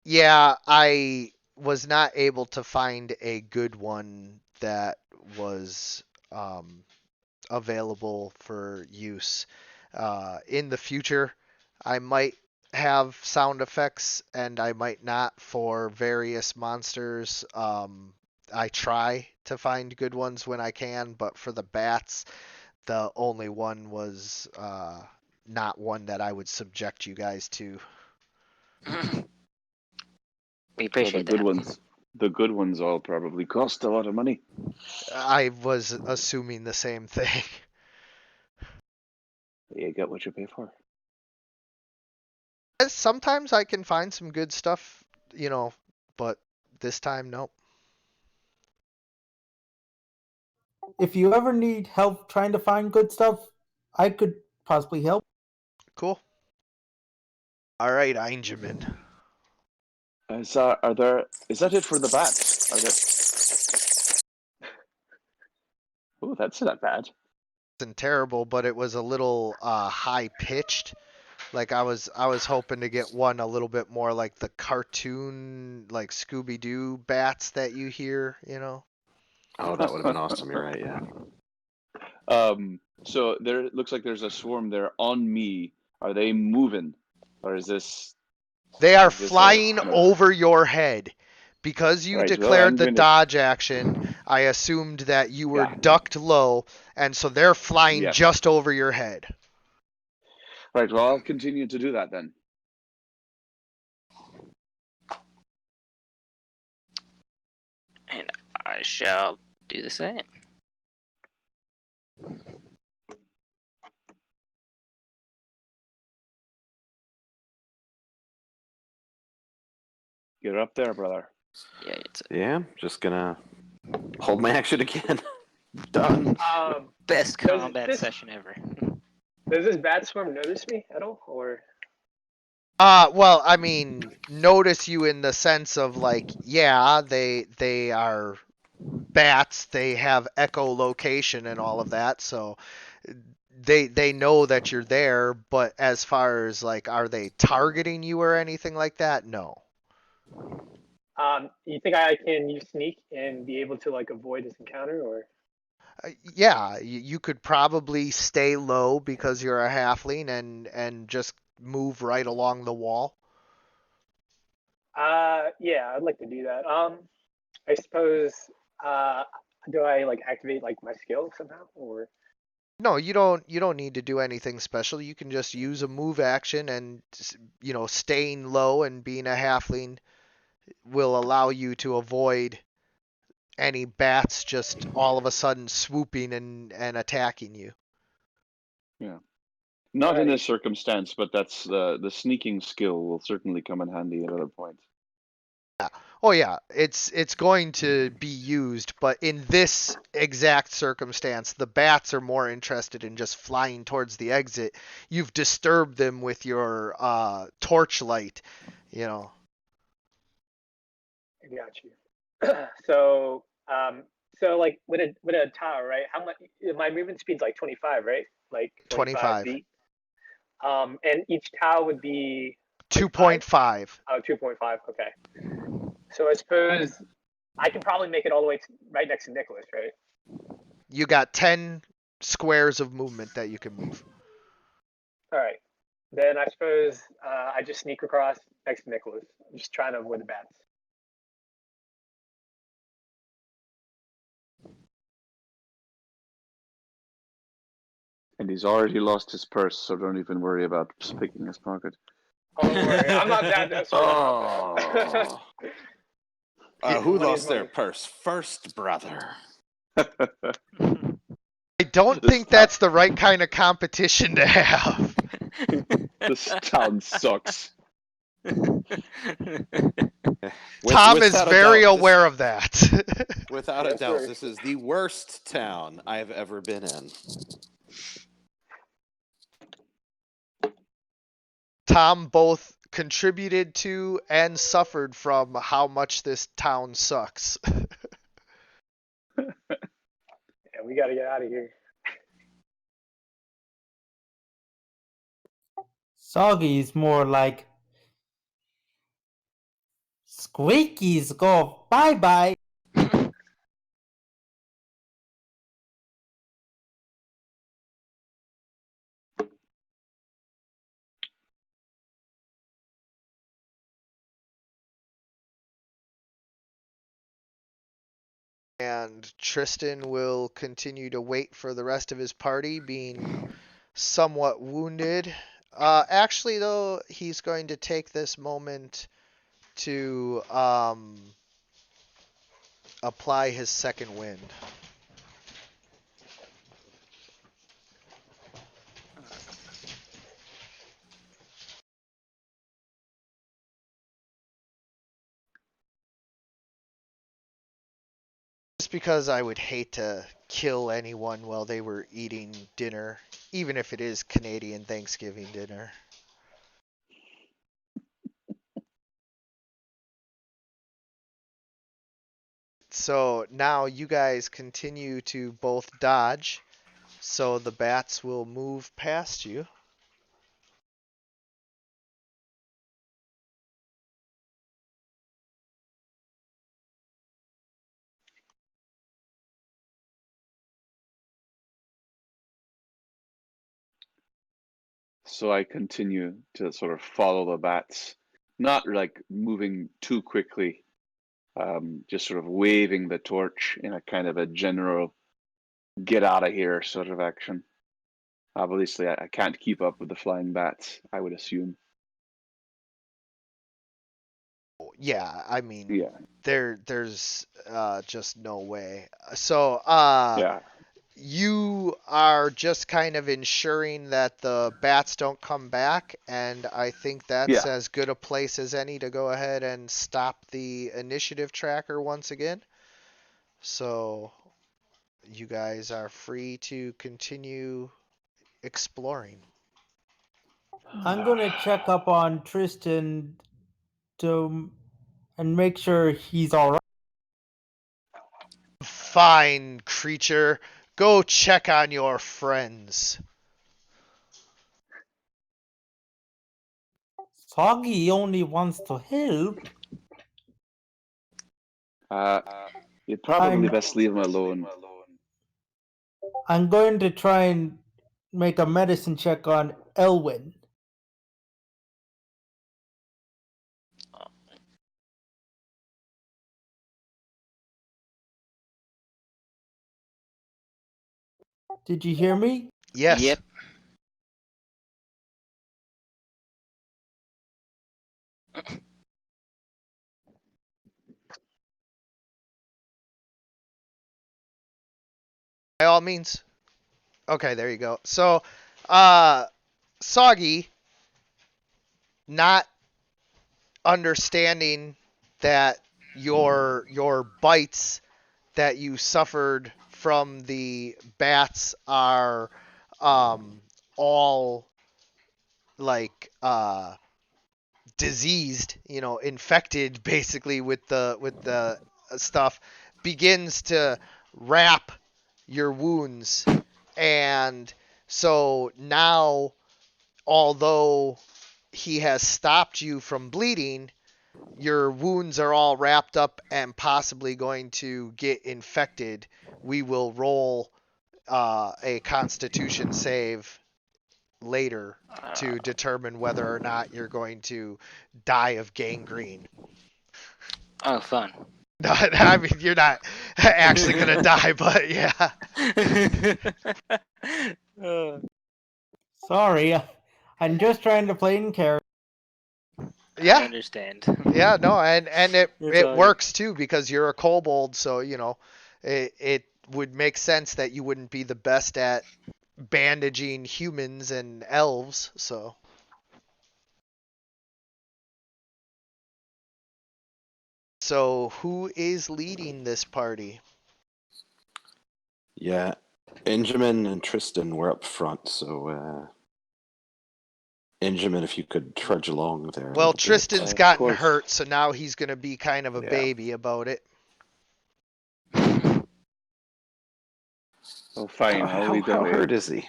Yeah, I was not able to find a good one that was available for use. In the future, I might have sound effects and I might not for various monsters. I try to find good ones when I can, but for the bats, the only one was not one that I would subject you guys to. We So appreciate that. the good ones all probably cost a lot of money. I was assuming the same thing. You get what you pay for. Sometimes I can find some good stuff, but this time, nope. if you ever need help trying to find good stuff, I could possibly help. Cool. All right, Einjamin. Is that it for the bats? Oh, that's not bad. Wasn't terrible, but it was a little high pitched. Like I was hoping to get one a little bit more like the cartoon, like Scooby Doo bats that you hear. Oh, that would have been awesome. You're right, yeah. So there looks like there's a swarm there on me. Are they moving, or is this? They are Is this flying over your head. Because you Right. Well, declared I'm the going to. dodge action, I assumed that you were Yeah. ducked low, and so they're flying Yes. just over your head. Right. Well, I'll continue to do that then. And I shall do the same. You're up there, brother. Yeah, it's Yeah, just gonna hold my action again. Done. best Does combat this- session ever. Does this bat swarm notice me at all, or? Well, I mean, notice you in the sense of like, yeah, they are bats, they have echolocation and all of that, so they know that you're there, but as far as like, are they targeting you or anything like that? No. You think I can use sneak and be able to like avoid this encounter, or? Yeah, you could probably stay low because you're a halfling and just move right along the wall. Yeah, I'd like to do that. I suppose do I like activate like my skill somehow, or? No, you don't need to do anything special. You can just use a move action, and staying low and being a halfling will allow you to avoid any bats just all of a sudden swooping and attacking you. Yeah. Not in Alright. this circumstance, but that's the sneaking skill will certainly come in handy at other points. Oh yeah, it's going to be used, but in this exact circumstance, the bats are more interested in just flying towards the exit. You've disturbed them with your torchlight, you know. I got you. So like with a tower, right? How much? My movement speed's like 25, right? Like 25 25. feet. And each tower would be like 2.5. Oh, 2.5. Okay. So I suppose I can probably make it all the way right next to Nicholas, right? You got 10 squares of movement that you can move. All right. Then I suppose I just sneak across next to Nicholas. I'm just trying to avoid the bats. And he's already lost his purse, so don't even worry about picking his pocket. Oh, don't worry. I'm not that desperate. Oh. Yeah, Who money is lost their money. purse first, brother? I don't This think that's the right kind of competition to have. This town sucks. Tom is Without a very doubt, aware of that. without a Yes, doubt, sir. this is the worst town I have ever been in. Tom both contributed to and suffered from how much this town sucks. Yeah, we got to get out of here. Soggy is more like Squeakies go bye bye. And Tristan will continue to wait for the rest of his party, being somewhat wounded. Actually, though, he's going to take this moment to apply his second wind. Just because I would hate to kill anyone while they were eating dinner, even if it is Canadian Thanksgiving dinner. So now you guys continue to both dodge, so the bats will move past you. So I continue to sort of follow the bats, not like moving too quickly, just sort of waving the torch in a kind of a general get out of here sort of action. Obviously, I can't keep up with the flying bats, I would assume. Yeah, I mean, Yeah, there's just no way. So, yeah, you are just kind of ensuring that the bats don't come back, and I think that's yeah. as good a place as any to go ahead and stop the initiative tracker once again. So, you guys are free to continue exploring. I'm gonna check up on Tristan to and make sure he's alright. Fine, creature. Go check on your friends. Soggy only wants to help. You'd probably best leave him alone. I'm going to try and make a medicine check on Elwin. Did you hear me? Yes. Yep. By all means. Okay, there you go. So, Soggy, not understanding that your bites that you suffered from the bats are all like diseased, infected basically with the stuff, begins to wrap your wounds. And so now, although he has stopped you from bleeding, your wounds are all wrapped up and possibly going to get infected. We will roll a Constitution save later to determine whether or not you're going to die of gangrene. Oh, fun. No, I mean, you're not actually going to die, but yeah. Uh, Sorry, I'm just trying to play in character. I Yeah. understand. Yeah, no, and It's it all works too because you're a kobold, so it would make sense that you wouldn't be the best at bandaging humans and elves. So who is leading this party? Yeah, Benjamin and Tristan were up front, so Benjamin, if you could trudge along there. Well, Bit. Tristan's Of gotten course. hurt, so now he's going to be kind of a Yeah. baby about it. Oh, fine. I'll lead the How way. hurt is he?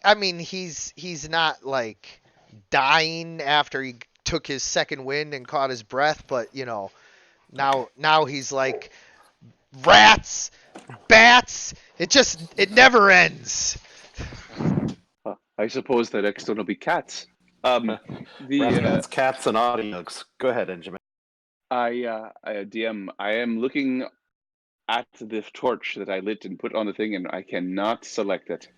I mean, he's not like dying after he took his second wind and caught his breath, but now he's like rats, bats. It never ends. I suppose the next one will be cats. Rats, The bats, cats, and audios. Go ahead, Benjamin. DM, I am looking at the torch that I lit and put on the thing, and I cannot select it.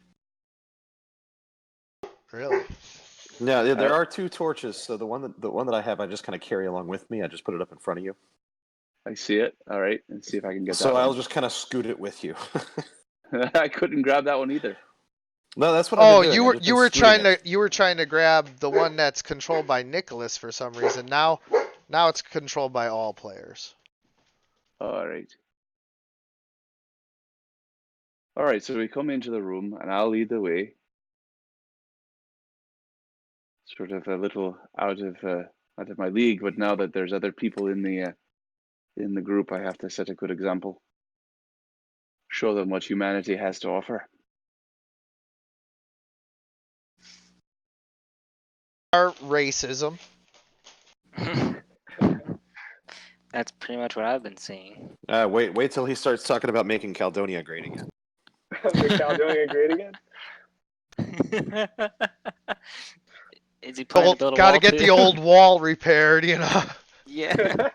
Really? No, there are two torches. So the one that I have, I just kind of carry along with me. I just put it up in front of you. I see it. All right, let's see if I can get So that I'll one. just kind of scoot it with you. I couldn't grab that one either. No, that's what I've Oh, been doing. you I've were just you been were scooting trying it. to you were trying to grab the one that's controlled by Nicholas for some reason. Now it's controlled by all players. All right. All right, so we come into the room, and I'll lead the way. Sort of a little out of my league, but now that there's other people in the group, I have to set a good example. Show them what humanity has to offer. Our racism. That's pretty much what I've been seeing. Wait till he starts talking about making Caldonia great again. Make Caledonia great again. Is he planning to build a Got to wall get too? the old wall repaired, Yeah.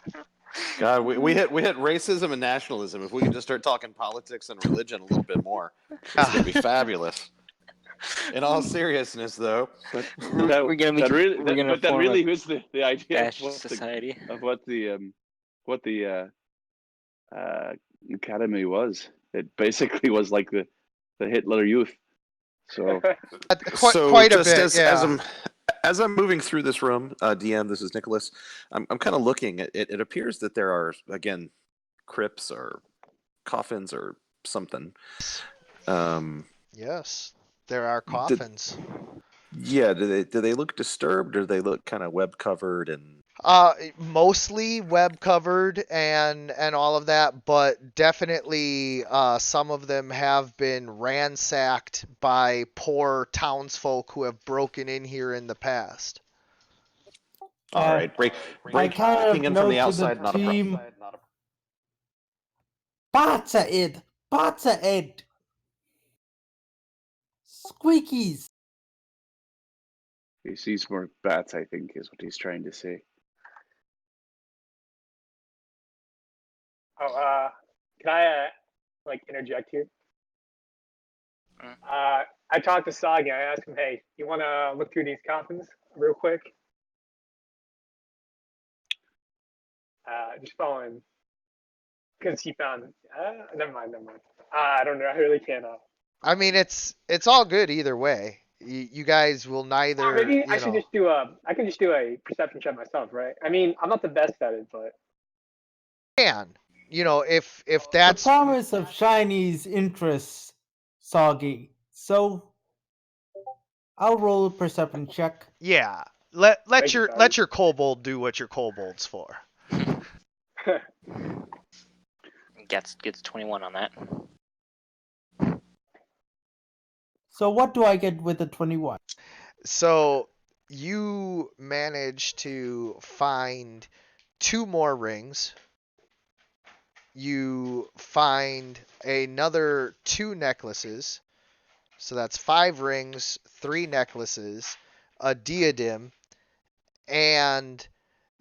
God, we hit racism and nationalism. If we can just start talking politics and religion a little bit more, it's gonna be fabulous. In all seriousness, though, But We're gonna that really, we're gonna that form really a was the idea of fascist society. what the academy was. It basically was like the Hitler Youth. So Quite a just bit, yeah. as I'm moving through this room, DM, this is Nicholas. I'm kind of looking. It appears that there are again crypts or coffins or something. Yes, there are Did, coffins. yeah, do they look disturbed or do they look kind of web covered and? Mostly web covered and all of that, but definitely some of them have been ransacked by poor townsfolk who have broken in here in the past. All right, I breaking kind in of from the know to outside, the not a problem. team. Pizza Ed! Pizza Ed! Squeakies! he sees more bats, I think, is what he's trying to say. Oh, can I like interject here? I talked to Sagi. I asked him, "Hey, you want to look through these coffins real quick?" Just following, because he found. Never mind. I don't know. I really can't. I mean, it's all good either way. You guys will neither, Maybe I you should know. just do a. I can just do a perception check myself, right? I mean, I'm not the best at it, but Can, you know, if The that's promise of Shiny's interests, Soggy. So I'll roll a perception check. yeah. Let thank you, let Sagi. your kobold do what your kobold's for. Gets 21 on that. So what do I get with the 21? So you manage to find 2 more rings. You find another 2 necklaces. So that's 5 rings, 3 necklaces, a diadem, and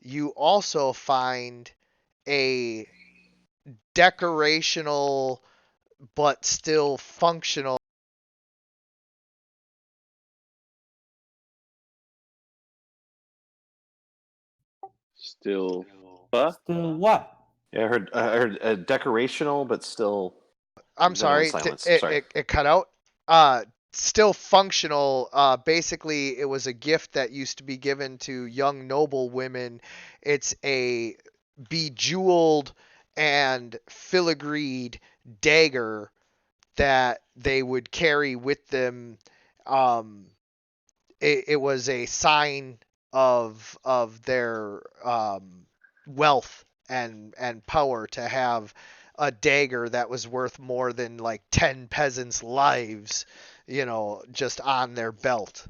you also find a decorational but still functional Still, Still what? Yeah, I heard decorational, but still. I'm Then it went sorry, silence. it, Sorry. it cut out. Still functional. Basically, it was a gift that used to be given to young noble women. It's a bejeweled and filigreed dagger that they would carry with them. Um, it was a sign of their wealth and power to have a dagger that was worth more than like 10 peasants' lives, you know, just on their belt.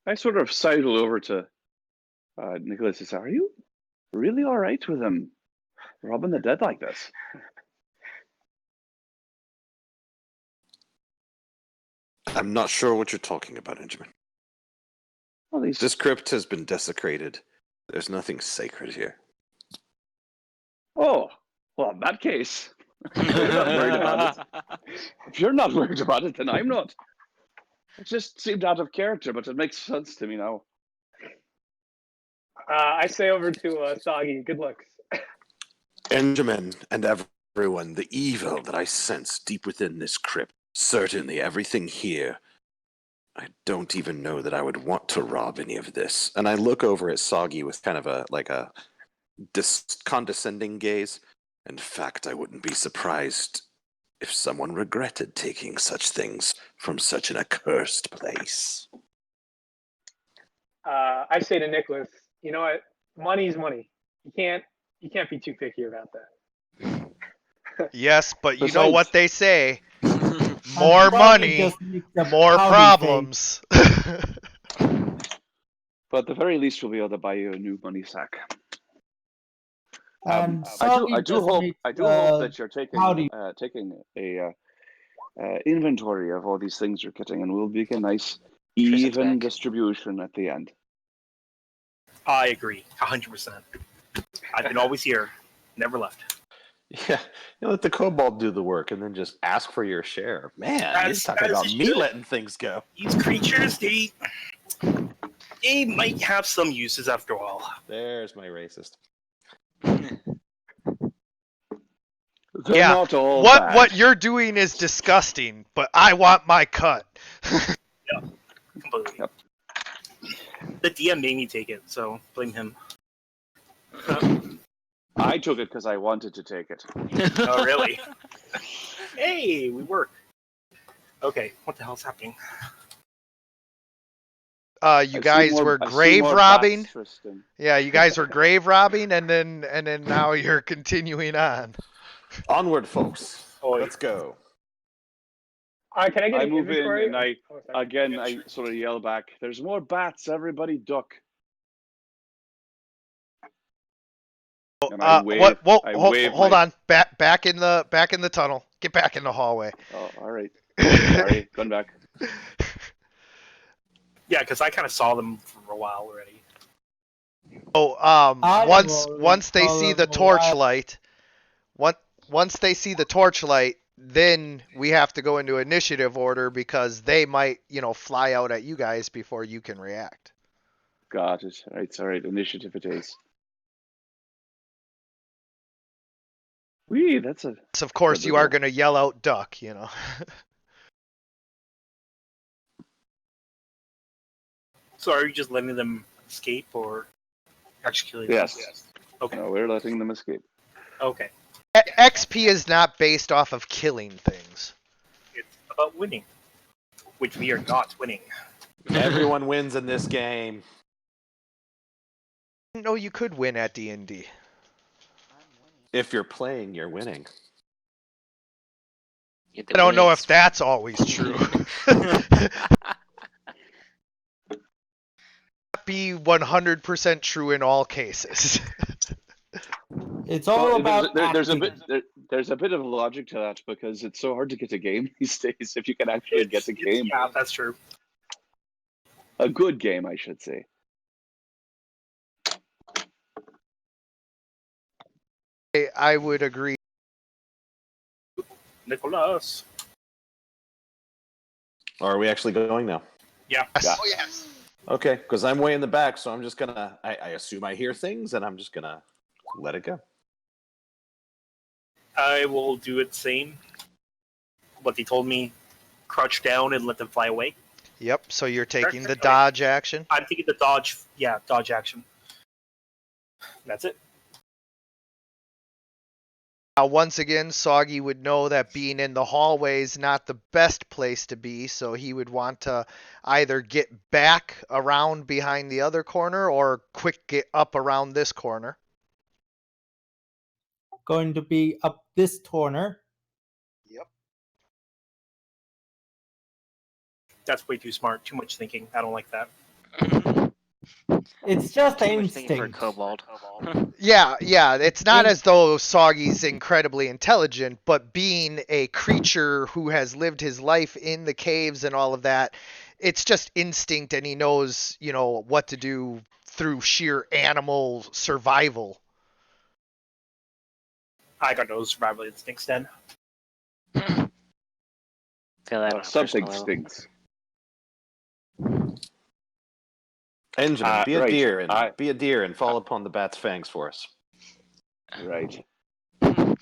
I sort of sidle over to Nicholas and say, "Are you really all right with him robbing the dead like this?" I'm not sure what you're talking about, Benjamin. Well, he's This crypt has been desecrated. There's nothing sacred here. Oh, well, in that case, if you're not worried about it, if you're not worried about it, then I'm not. It just seemed out of character, but it makes sense to me now. I say over to Sagi. Good looks. Benjamin and everyone, the evil that I sense deep within this crypt. Certainly everything here. I don't even know that I would want to rob any of this. And I look over at Soggy with kind of a condescending gaze. In fact, I wouldn't be surprised if someone regretted taking such things from such an accursed place. I say to Nicholas, you know what? Money's money. You can't be too picky about that. Yes, but you know Besides, what they say, And more Soggy money, just makes a more pouty face. problems. but at the very least, we'll be able to buy you a new money sack. And I Soggy do just hope makes that you're pouty. taking a inventory of all these things you're getting, and we'll make a nice Tristan's even back. distribution at the end. I agree, 100%. I've been always here, never left. Yeah, you let the kobold do the work and then just ask for your share. Man, you're As talking about it me should. letting things go. These creatures, they might have some uses after all. There's my racist. They're Yeah, not all what bad. you're doing is disgusting, but I want my cut. Completely. Yep. The DM made me take it, so blame him. I took it because I wanted to take it. Oh, really? Hey, we work. Okay, what the hell's happening? You I see guys were I see grave more robbing. bats, Tristan. Yeah, you guys were grave robbing, and then now you're continuing on. Onward, folks. Oi. Let's go. Can I get I an move in inventory? and I sorry. sort of yell back, "There's more bats! Everybody duck!" And I wave. What? Whoa, I wave hold my. on. Back in the tunnel. Get back in the hallway. Oh, all right. Sorry, going back. Yeah, because I kind of saw them for a while already. Oh, I once will once they call see them the a while. torchlight, once they see the torchlight, then we have to go into initiative order because they might, fly out at you guys before you can react. Got it. All right. Initiative it is. Wee, that's a. So of course, you are going to yell out duck, So are you just letting them escape or actually killing them? Yes. Okay. No, we're letting them escape. Okay. XP is not based off of killing things. It's about winning, which we are not winning. Everyone wins in this game. No, you could win at D&D. If you're playing, you're winning. Yeah, I don't know if that's always true. Be 100% true in all cases. It's all about there's a acting. bit there's a bit of logic to that because it's so hard to get a game these days. If you can actually get a game, Yeah, that's true. a good game, I should say. I would agree. Nicholas. Or are we actually going now? Yeah. Yeah. Oh, yes. Okay, because I'm way in the back, so I'm just gonna. I assume I hear things, and I'm just gonna let it go. I will do it same. What they told me, crouch down and let them fly away. Yep, so you're taking the Okay. dodge action. I'm taking the dodge. Yeah, dodge action. That's it. Once again, Soggy would know that being in the hallway is not the best place to be, so he would want to either get back around behind the other corner or quick get up around this corner. Going to be up this corner. Yep. That's way too smart. Too much thinking. I don't like that. It's just Too much thinking for a instinct. kobold. Yeah, it's not as though Soggy's incredibly intelligent, but being a creature who has lived his life in the caves and all of that, it's just instinct, and he knows, what to do through sheer animal survival. I got no survival instincts then. Feel that on a Something personal level. stinks. Benjamin, be a right. deer and fall upon the bat's fangs for us. Right. Why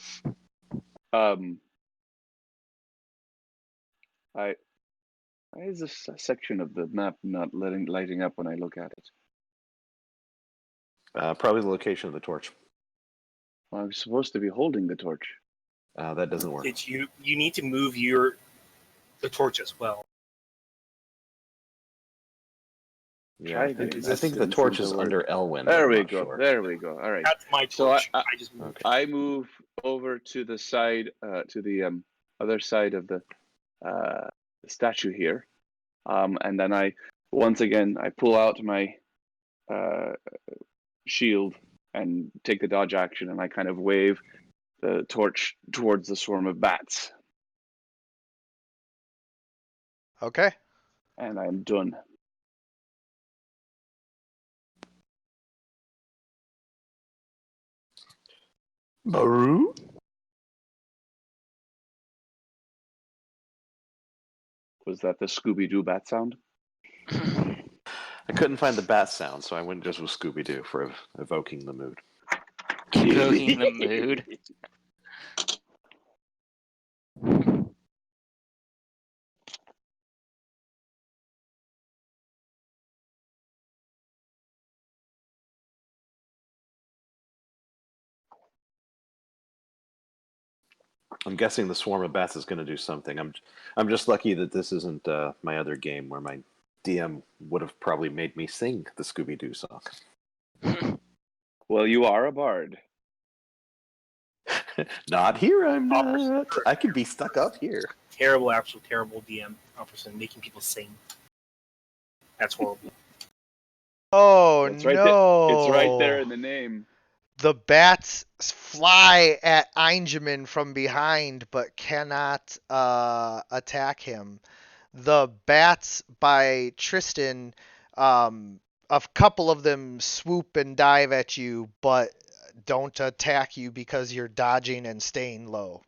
is this section of the map not lighting up when I look at it? Probably the location of the torch. Well, I'm supposed to be holding the torch. That doesn't work. It's you need to move the torch as well. Yeah, I think the torch is under Elwyn. There we go. Sure. There we go. All right. That's my torch. So I just moved. Okay. I move over to the side, to the other side of the statue here, and then I pull out my shield and take the dodge action, and I kind of wave the torch towards the swarm of bats. Okay. And I'm done. Baru? Was that the Scooby-Doo bat sound? I couldn't find the bat sound, so I went just with Scooby-Doo for evoking the mood. Evoking the mood. I'm guessing the swarm of bats is going to do something. I'm just lucky that this isn't my other game where my DM would have probably made me sing the Scooby-Doo song. Well, you are a bard. Not here, I'm not. I could be stuck up here. Terrible, absolute terrible DM officer making people sing. That's horrible. Oh, It's right no. It's right there in the name. The bats fly at Einjamin from behind, but cannot attack him. The bats by Tristan, a couple of them swoop and dive at you, but don't attack you because you're dodging and staying low.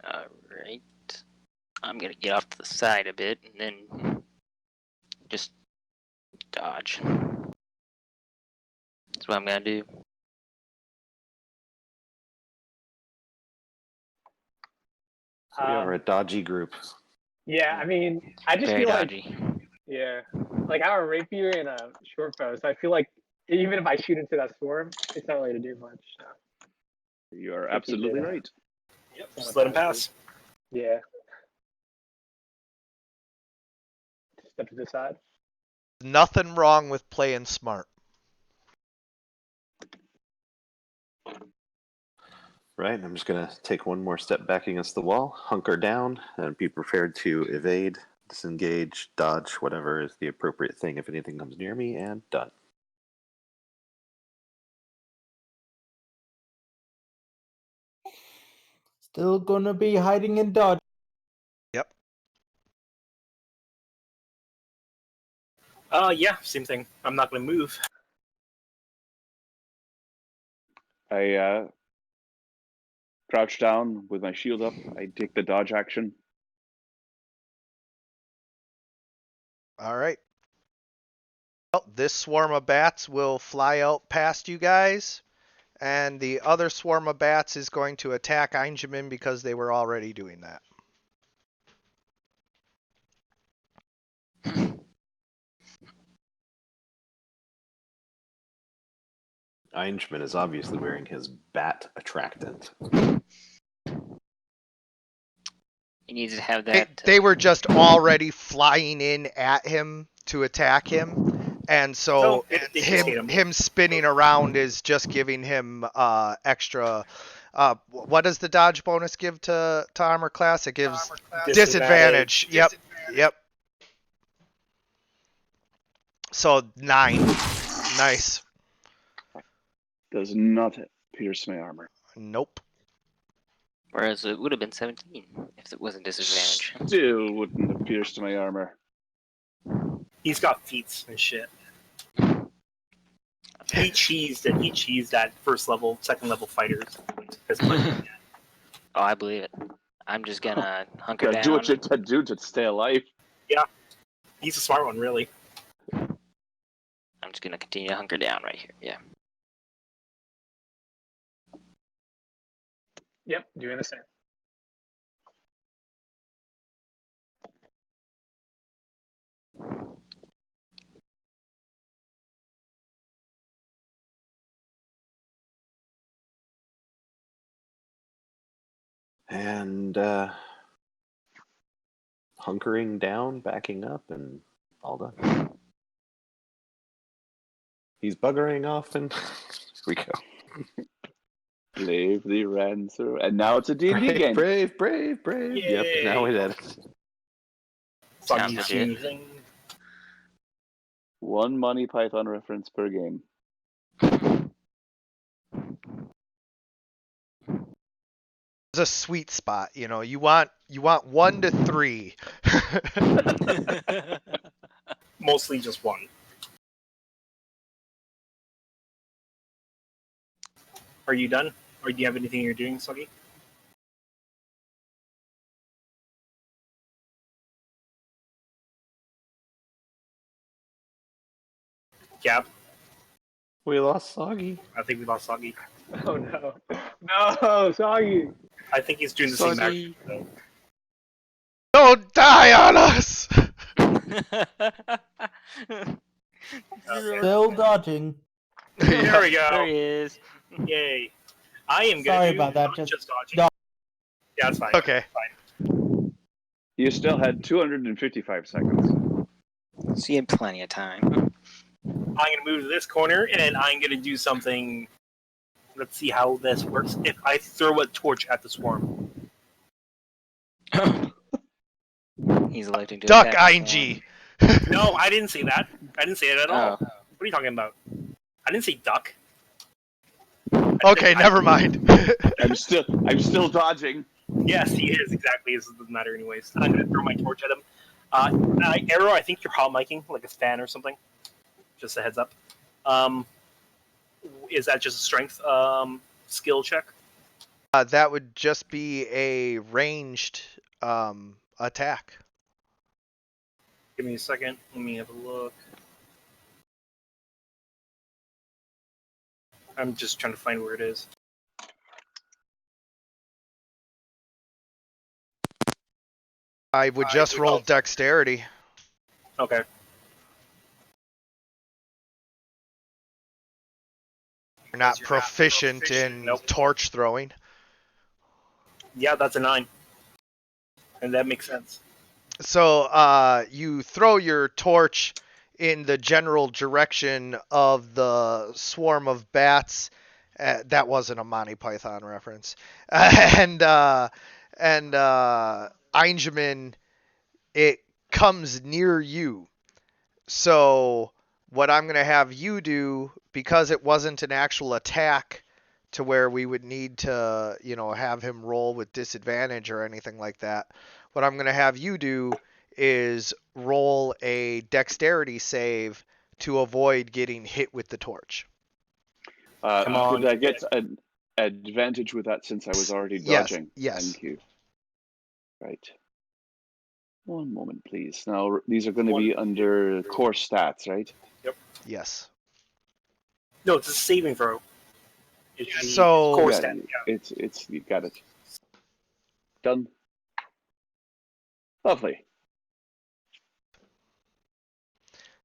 Alright. I'm gonna get off to the side a bit and then just dodge. That's what I'm gonna do. So we are a dodgy group. Yeah, I mean, I just Very feel like, dodgy. yeah, like I have a rapier and a short bow, so I feel like even if I shoot into that swarm, it's not really to do much. So. You are absolutely right. Yep, just let him pass. Yeah. Step to the side. Nothing wrong with playing smart. Right, I'm just gonna take one more step back against the wall, hunker down, and be prepared to evade, disengage, dodge, whatever is the appropriate thing if anything comes near me, and done. Still gonna be hiding and dodging. Yep. Yeah, same thing. I'm not gonna move. I crouch down with my shield up. I take the dodge action. All right. Well, this swarm of bats will fly out past you guys, and the other swarm of bats is going to attack Einjamin because they were already doing that. Einschman is obviously wearing his bat attractant. He needs to have They, that. they were just already flying in at him to attack him, and so they just hate him. him spinning around is just giving him extra. What does the dodge bonus give to armor class? It gives disadvantage. Yep. So 9. Nice. Does not pierce my armor. Nope. Whereas it would have been 17 if it wasn't disadvantage. Still wouldn't have pierced my armor. He's got feats and shit. He cheesed that first level, second level fighters. Oh, I believe it. I'm just gonna hunker Gotta down. do what you gotta do to stay alive. He's a smart one, really. I'm just gonna continue to hunker down right here. Yeah. Yep, doing the same. And hunkering down, backing up, and all done. He's buggering off, and here we go. Bravely ran through, and now it's a D&D game. Brave. Yay. Yep, now we did. Sounds He's legit. choosing. One Monty Python reference per game. It's a sweet spot, you know. You want 1 to 3. Mostly just one. Are you done? Or do you have anything you're doing, Soggy? Gab? We lost Soggy. I think we lost Soggy. Oh no. No, Soggy. I think he's doing the same action. So. Don't die on us. Still dodging. There we go. There he is. Yay. I am going Sorry to do about that, not just- just dodging. No. Yeah, it's fine. Okay. Fine. You still had 255 seconds. So you had plenty of time. I'm going to move to this corner, and I'm going to do something. Let's see how this works. If I throw a torch at the swarm. He's electing to Duck attack ING. No, I didn't say that. I didn't say it at all. Oh. What are you talking about? I didn't say duck. Okay, never mind. I'm still dodging. Yes, he is exactly. This doesn't matter anyways. I'm going to throw my torch at him. Arrow, I think you're hot miking, like a fan or something. Just a heads up. Is that just a strength skill check? That would just be a ranged attack. Give me a second. Let me have a look. I'm just trying to find where it is. I would just roll dexterity. Okay. You're not proficient in Nope. torch throwing. Yeah, that's a 9. And that makes sense. So you throw your torch in the general direction of the swarm of bats. That wasn't a Monty Python reference. And Einjamin, it comes near you. So what I'm going to have you do, because it wasn't an actual attack to where we would need to, have him roll with disadvantage or anything like that, what I'm going to have you do is roll a dexterity save to avoid getting hit with the torch. Come on. Could I get an advantage with that since I was already Yes, dodging? yes. Thank you. Right. One moment, please. Now, these are going to be under core stats, right? Yes. No, it's a saving throw. It's the So- core Yeah, stat. Yeah. It's you got it. Done. Lovely.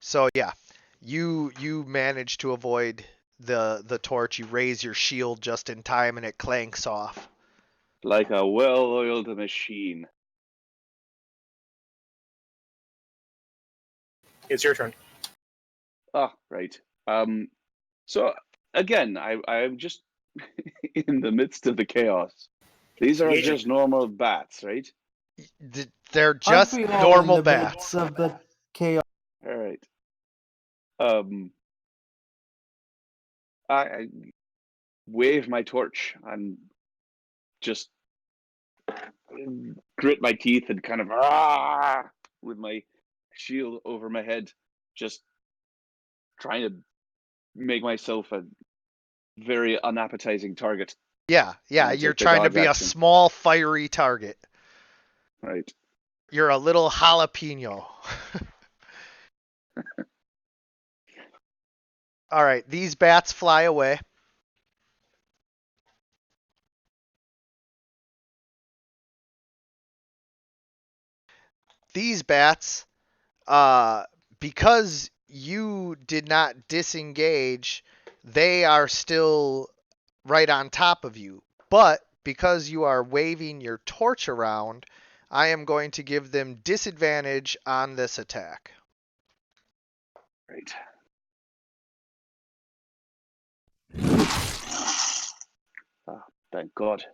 So yeah, you manage to avoid the torch. You raise your shield just in time, and it clanks off. Like a well-oiled machine. It's your turn. Ah, right. So again, I'm just in the midst of the chaos. These are Engaging. just normal bats, right? They're just Aren't we all normal in the midst bats. of the chaos? All right. I wave my torch and just grit my teeth and kind of with my shield over my head, just trying to make myself a very unappetizing target. Yeah, I you're take the trying to dodge be a action. small, fiery target. Right. You're a little jalapeno. All right, these bats fly away. These bats, because you did not disengage, they are still right on top of you. But because you are waving your torch around, I am going to give them disadvantage on this attack. Right. Ah, thank God.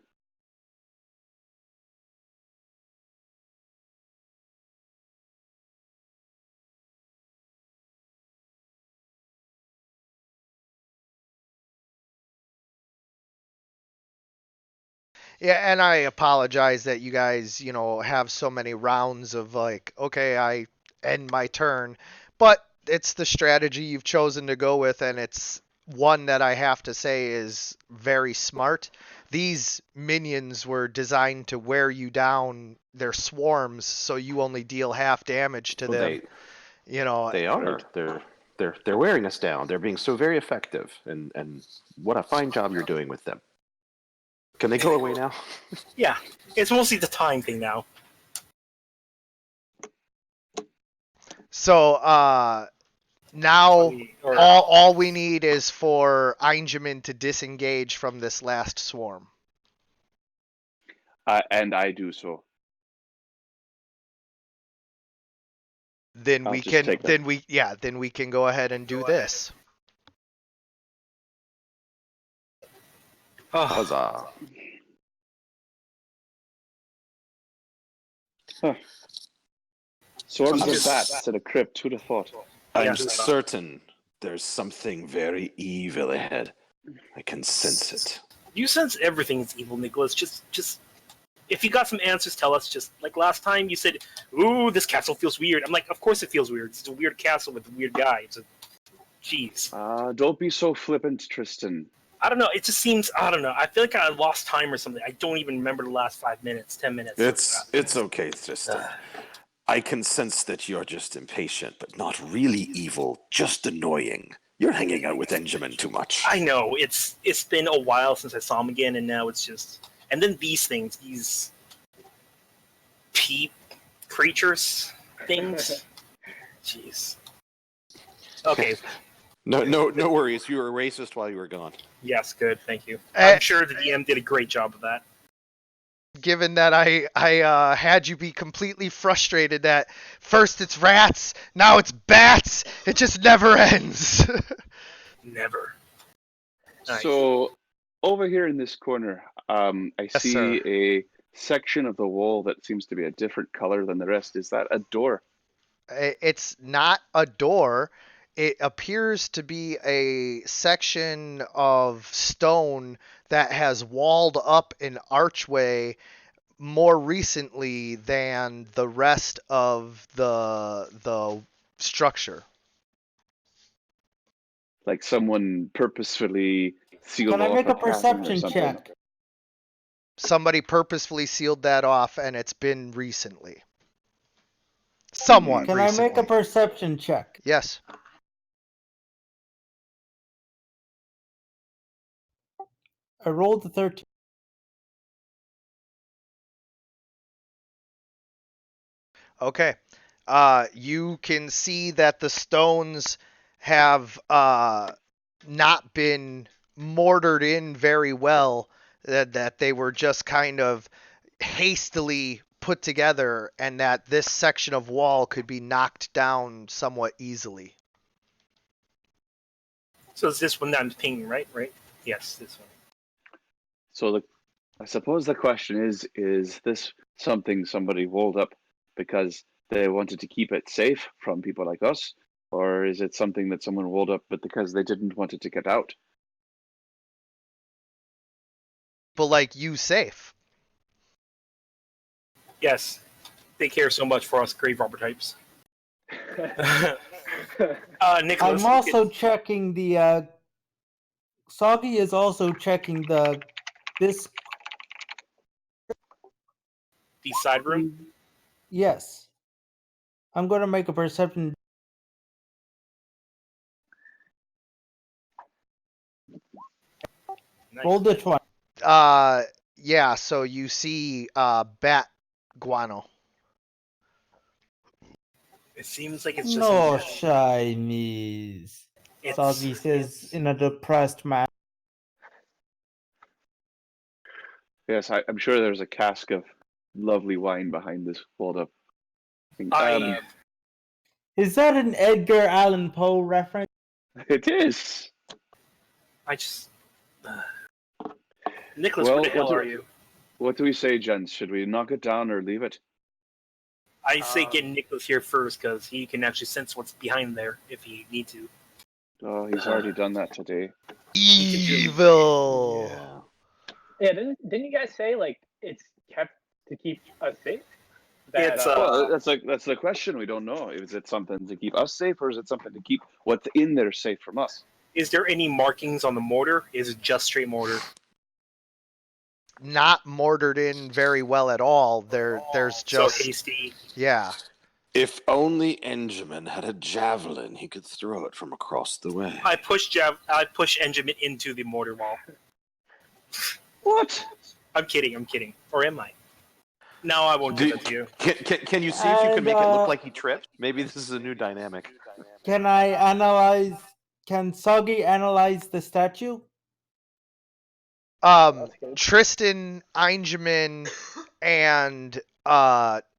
Yeah, and I apologize that you guys, have so many rounds of like, okay, I end my turn, but it's the strategy you've chosen to go with, and it's one that I have to say is very smart. These minions were designed to wear you down. They're swarms, so you only deal half damage to Well, them. they are. Right. They're wearing us down. They're being so very effective, and what a fine job you're doing with them. Can they go away now? Yeah, it's mostly the time thing now. So now Or- all we need is for Einjamin to disengage from this last swarm. And I do so. Then I'll we just can take them. then we can go ahead and do this. Oh, Huzzah! Swarms I'm of just- bats at a crypt. Who'd have thought? I'm Yeah. certain there's something very evil ahead. I can sense it. you sense everything's evil, Nicholas. Just if you got some answers, tell us. Just like last time, you said, "Ooh, this castle feels weird." I'm like, "Of course it feels weird. It's a weird castle with a weird guy." It's a, jeez. Don't be so flippant, Tristan. I don't know. It just seems, I don't know. I feel like I lost time or something. I don't even remember the last 5 minutes, 10 minutes. It's okay, Tristan. I can sense that you're just impatient, but not really evil, just annoying. You're hanging out with Benjamin too much. I know. It's been a while since I saw him again, and now it's just... And then these things, these peep creatures things. Jeez. Okay. No worries. You were racist while you were gone. Yes, good. Thank you. I'm sure the DM did a great job of that. Given that I had you be completely frustrated that first it's rats, now it's bats, it just never ends. Never. Nice. So, over here in this corner, I Yes, see sir. a section of the wall that seems to be a different color than the rest. Is that a door? It's not a door. It appears to be a section of stone that has walled up an archway more recently than the rest of the structure. Like someone purposefully sealed Can I off make a a cavern or perception something? check? Somebody purposefully sealed that off, and it's been recently. Somewhat Can recently. I make a perception check? Yes. I rolled a 13. Okay. You can see that the stones have not been mortared in very well, that they were just kind of hastily put together, and that this section of wall could be knocked down somewhat easily. So it's this one that I'm pinging, right? Right? Yes, this one. So I suppose the question is this something somebody walled up because they wanted to keep it safe from people like us? Or is it something that someone walled up but because they didn't want it to get out? But like you safe. Yes. They care so much for us grave robber types. Nicholas. I'm also checking the. Soggy is also checking this. The side room? Yes. I'm going to make a perception. Nice. Roll the 20. Yeah, so you see bat guano. It seems like it's just... No shinies. It's- Soggy says in a depressed manner. Yes, I'm sure there's a cask of lovely wine behind this walled up thing. Is that an Edgar Allan Poe reference? It is. I just... Nicholas, Well, where the hell what do- are you? What do we say, gents? Should we knock it down or leave it? I say get Nicholas here first, because he can actually sense what's behind there if he need to. Oh, he's already done that today. Evil. Yeah, didn't you guys say like it's kept to keep us safe? That, It's, Well, that's the question. We don't know. Is it something to keep us safe, or is it something to keep what's in there safe from us? Is there any markings on the mortar? Is it just straight mortar? Not mortared in very well at all. There's just So hasty. yeah. If only Enjamin had a javelin, he could throw it from across the way. I push Benjamin into the mortar wall. What? I'm kidding. Or am I? No, I won't do that to you. Can you see if you can make it look like he tripped? Maybe this is a new dynamic. Can I analyze? Can Soggy analyze the statue? That's good. Tristan, Einjamin, and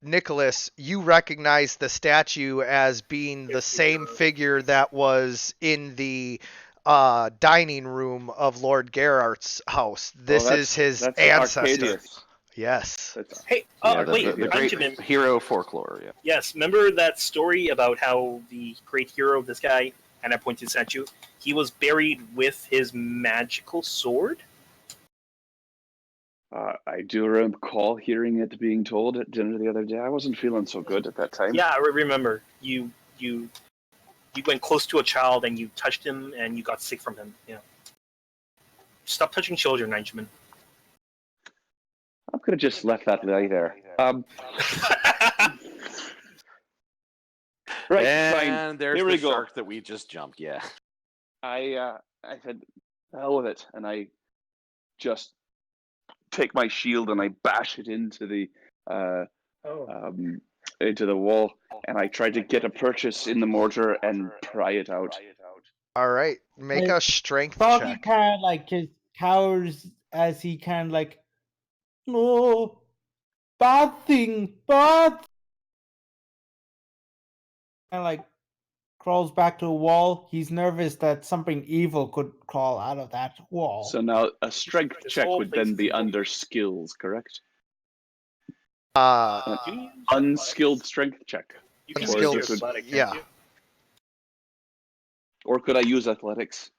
Nicholas, you recognize the statue as being the same figure that was in the dining room of Lord Guerart's house. This is his ancestor. Arcadius. Yes. Hey, Yeah, wait, the great Benjamin. hero folklore. Yeah. Yes, remember that story about how the great hero, this guy, and I pointed at you, he was buried with his magical sword? I do recall hearing it being told at dinner the other day. I wasn't feeling so good at that time. Yeah, I remember. You went close to a child and you touched him and you got sick from him. Yeah. Stop touching children, Benjamin. I could have just left that lie there. Right, and fine. there's Here the we go. shark that we just jumped. Yeah. I said, hell with it, and I just take my shield and I bash it into the wall, and I try to get a purchase in the mortar and pry it out. All right, make Like, a strength Froggy check. kind of like just cowers as he kind of like, no, bad thing, bad. And like crawls back to a wall. He's nervous that something evil could crawl out of that wall. So now a strength This check whole would place then is be evil. under skills, correct? Uh, Do you use Unskilled strength check. You can Unskilled, use your athletic, yeah. can't you? Or could I use athletics?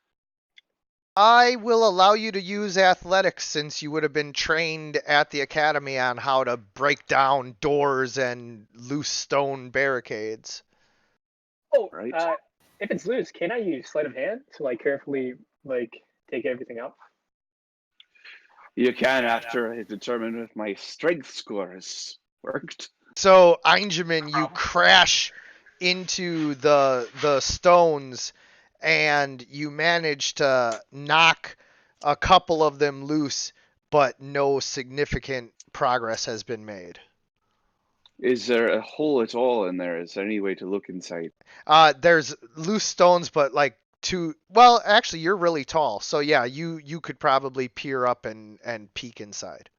I will allow you to use athletics since you would have been trained at the academy on how to break down doors and loose stone barricades. Oh, Right. If it's loose, can I use sleight of hand to like carefully like take everything out? You can after I determine if my strength score has worked. So, Einjamin, you crash into the stones and you manage to knock a couple of them loose, but no significant progress has been made. Is there a hole at all in there? Is there any way to look inside? There's loose stones, but like well, actually, you're really tall, so yeah, you could probably peer up and peek inside.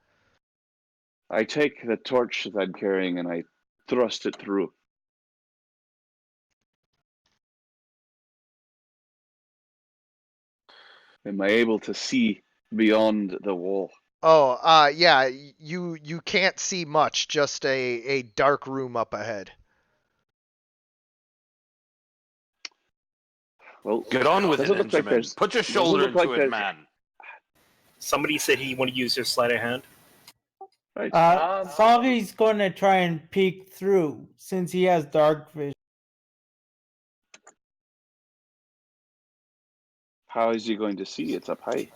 I take the torch that I'm carrying and I thrust it through. Am I able to see beyond the wall? Oh, yeah, you can't see much, just a dark room up ahead. Well, Get on with it, doesn't look like Benjamin. there's- Put your doesn't shoulder look like into it, there's- man. Somebody said he wanted to use their sleight of hand. Right. Soggy's going to try and peek through since he has dark vision. How is he going to see? It's up high.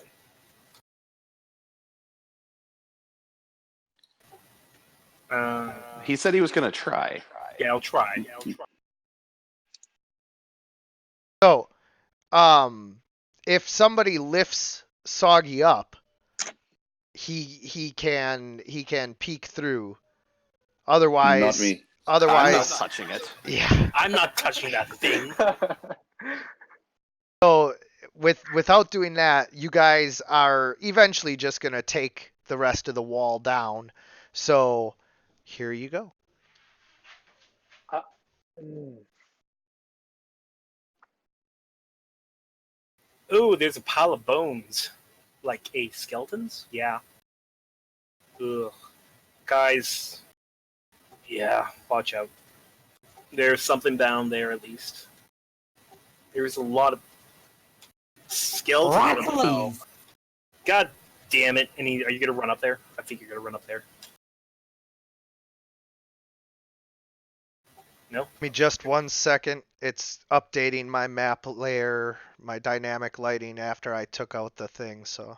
He said he was going to try. Yeah, I'll try. So, if somebody lifts Soggy up, he can peek through. Otherwise, Not me. I'm not otherwise, touching it. yeah. I'm not touching that thing. So without doing that, you guys are eventually just gonna take the rest of the wall down. So here you go. Ooh, there's a pile of bones. Like a skeletons? Yeah. Ugh. Guys. Yeah, watch out. There's something down there at least. There's a lot of skeletons. Rattling. God damn it. Are you gonna run up there? I think you're gonna run up there. No? Give me just 1 second. It's updating my map layer, my dynamic lighting after I took out the thing, so.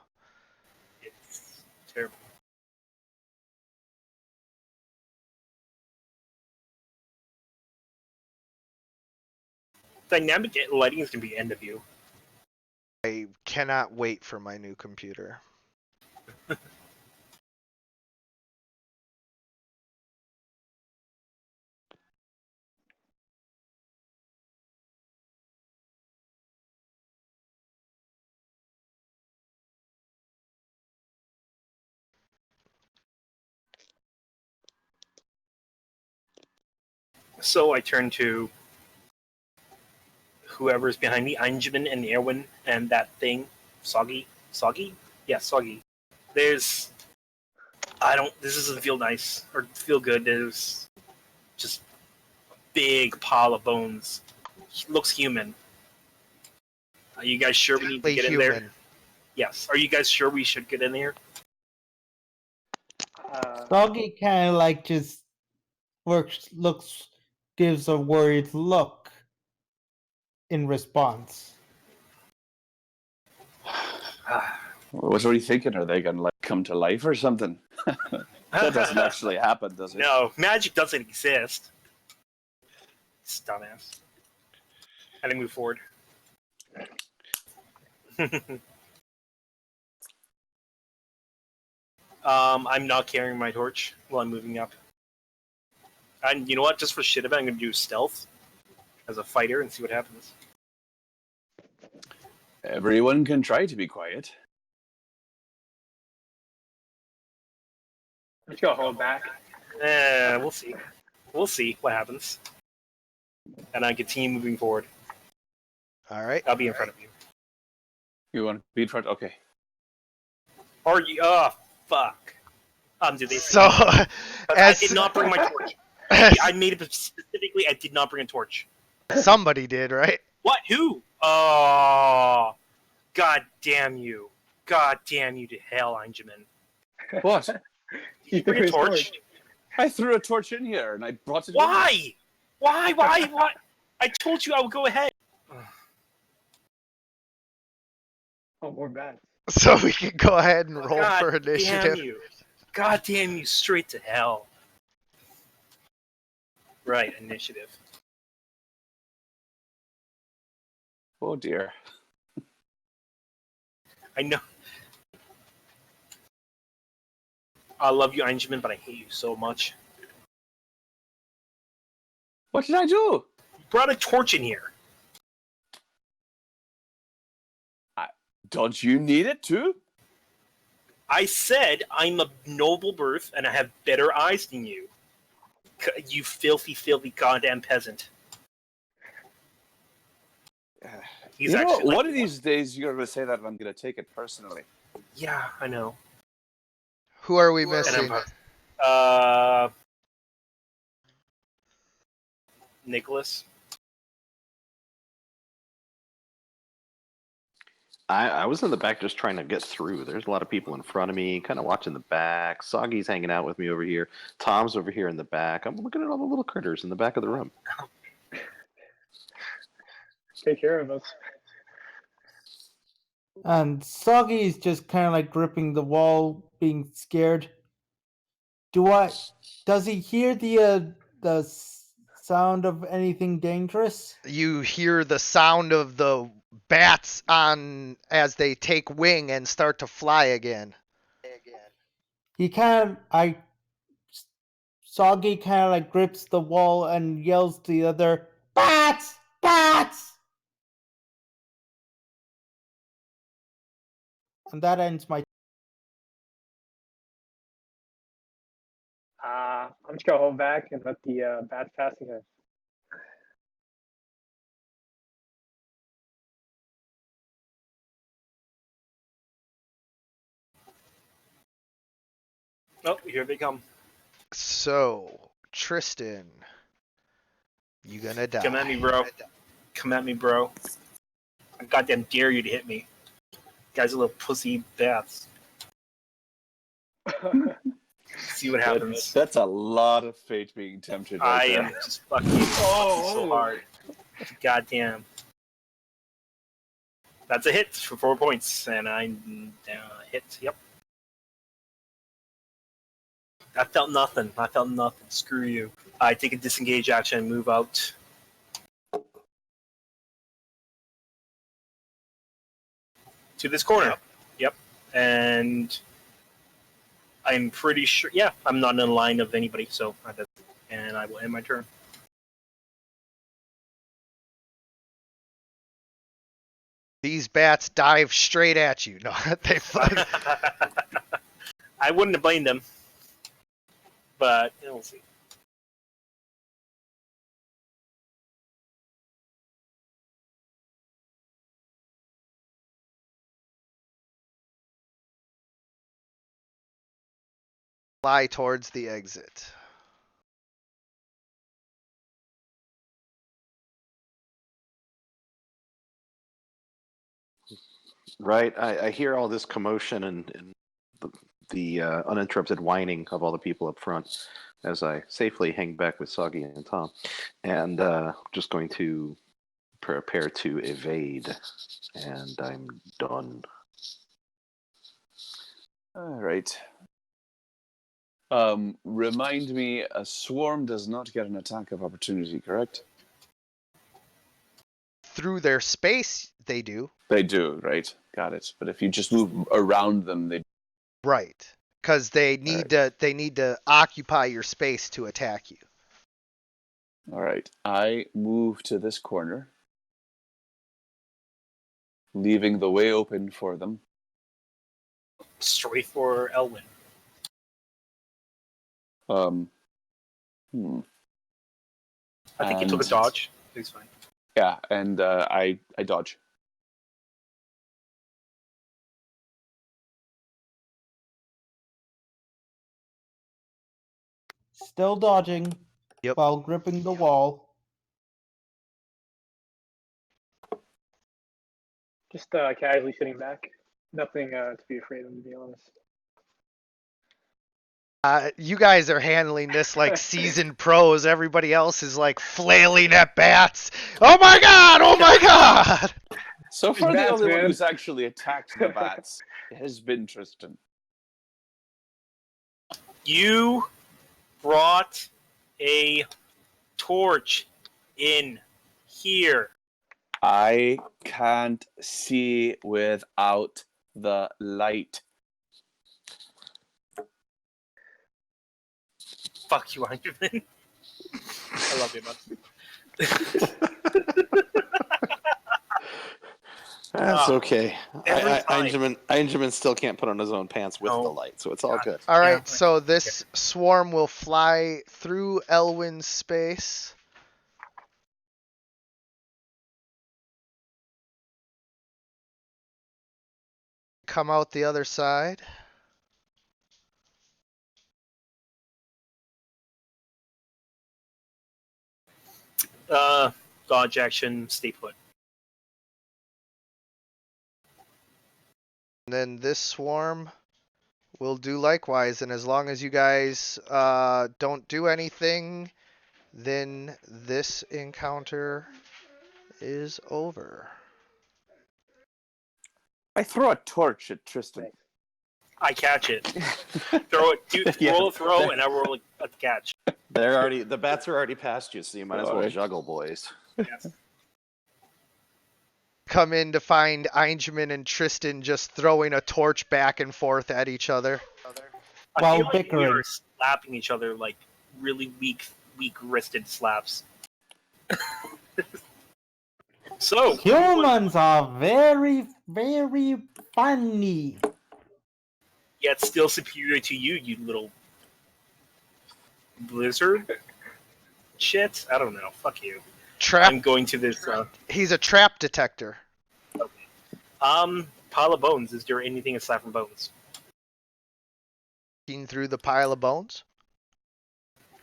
It's terrible. Dynamic lighting is gonna be end of you. I cannot wait for my new computer. So I turn to whoever's behind me, Einjamin and Erwin, and that thing, Soggy? Soggy? Yeah, Soggy. This doesn't feel nice, or feel good. There's just a big pile of bones. Looks human. Are you guys sure we need to get in there? Human. Yes. Are you guys sure we should get in there? Soggy kind of like just gives a worried look in response. What are you thinking? Are they gonna come to life or something? That doesn't actually happen, does it? No, magic doesn't exist. It's dumbass. And I move forward. I'm not carrying my torch while I'm moving up. And you know what? Just for shit of it, I'm going to do stealth as a fighter and see what happens. Everyone can try to be quiet. I'm just gonna hold back. We'll see. We'll see what happens. And I continue moving forward. All right. I'll be in front of you. You want to be in front? Okay. Or you? Oh, fuck. Did they? So, I as did not bring my torch. I made it specifically. I did not bring a torch. somebody did, right? What? Who? Oh, god damn you! God damn you to hell, Einjamin. What? Did you bring a torch? I threw a torch in here and I brought it. Why? Why? I told you I would go ahead. Oh, more bats. So we can go ahead and roll God for damn initiative. you! God damn you! Straight to hell. Right, initiative. Oh dear. I know. I love you, Einjamin, but I hate you so much. What did I do? You brought a torch in here. Don't you need it too? I said I'm of noble birth and I have better eyes than you. You filthy, filthy goddamn peasant. He's actually like, one of these days you're going to say that and I'm going to take it personally. yeah, I know. Who are we And missing? Nicholas. I was in the back just trying to get through. There's a lot of people in front of me, kind of watching the back. Soggy's hanging out with me over here. Tom's over here in the back. I'm looking at all the little critters in the back of the room. Take care of us. And Soggy is just kind of like gripping the wall, being scared. Does he hear the sound of anything dangerous? You hear the sound of the bats on as they take wing and start to fly again. Soggy kind of like grips the wall and yells to the other, "Bats! Bats!" And that ends my. I'm just gonna hold back and let the bats pass again. Oh, here they come. So, Tristan, you gonna die. Come at me, bro. Come at me, bro. I goddamn dare you to hit me. You guys are little pussy bats. See what happens. That's a lot of fate being tempted. I Right am just fucking so hard. Goddamn. That's a hit for 4 points, and I hit. Yep. I felt nothing. Screw you. I take a disengage action and move out. To this corner. Yep. And I'm pretty sure. Yeah, I'm not in the line of anybody, so and I will end my turn. These bats dive straight at you. No, they fly. I wouldn't have blamed them, but we'll see. Fly towards the exit. Right, I hear all this commotion and the uninterrupted whining of all the people up front as I safely hang back with Soggy and Tom, and just going to prepare to evade, and I'm done. All right. Remind me, a swarm does not get an attack of opportunity, correct? Through their space, they do. They do, right? Got it. But if you just move around them, they Right. Because they need to occupy your space to attack you. All right. I move to this corner, leaving the way open for them. Straight for Elwyn. I think he took a And- dodge. He's fine. Yeah, and I dodge. Still dodging Yep. while gripping the wall. Just casually sitting back. Nothing to be afraid of, to be honest. You guys are handling this like seasoned pros. Everybody else is like flailing at bats. Oh my god! Oh my god! So far, the Bats, only one man. who's actually attacked the bats has been Tristan. You brought a torch in here. I can't see without the light. Fuck you, Ivan. I love you, man. That's okay. every time. Einjamin still can't put on his own pants with No. the light, so it's all good. All right, Yeah. so this swarm will fly through Elwyn's space. Come out the other side. Dodge action, stay put. And then this swarm will do likewise. And as long as you guys don't do anything, then this encounter is over. I throw a torch at Tristan. I catch it. Throw it. Yeah. Roll a throw, and I roll a catch. The bats are already past you, so you might as well Alright. juggle, boys. Yes. Come in to find Einjamin and Tristan just throwing a torch back and forth at each other. I While feel like bickering. we are slapping each other like really weak-wristed slaps. So Humans are very, very funny. yet still superior to you, you little blizzard shit. I don't know. Fuck you. Trap. I'm going to this. He's a trap detector. Pile of bones. Is there anything aside from bones? Looking through the pile of bones.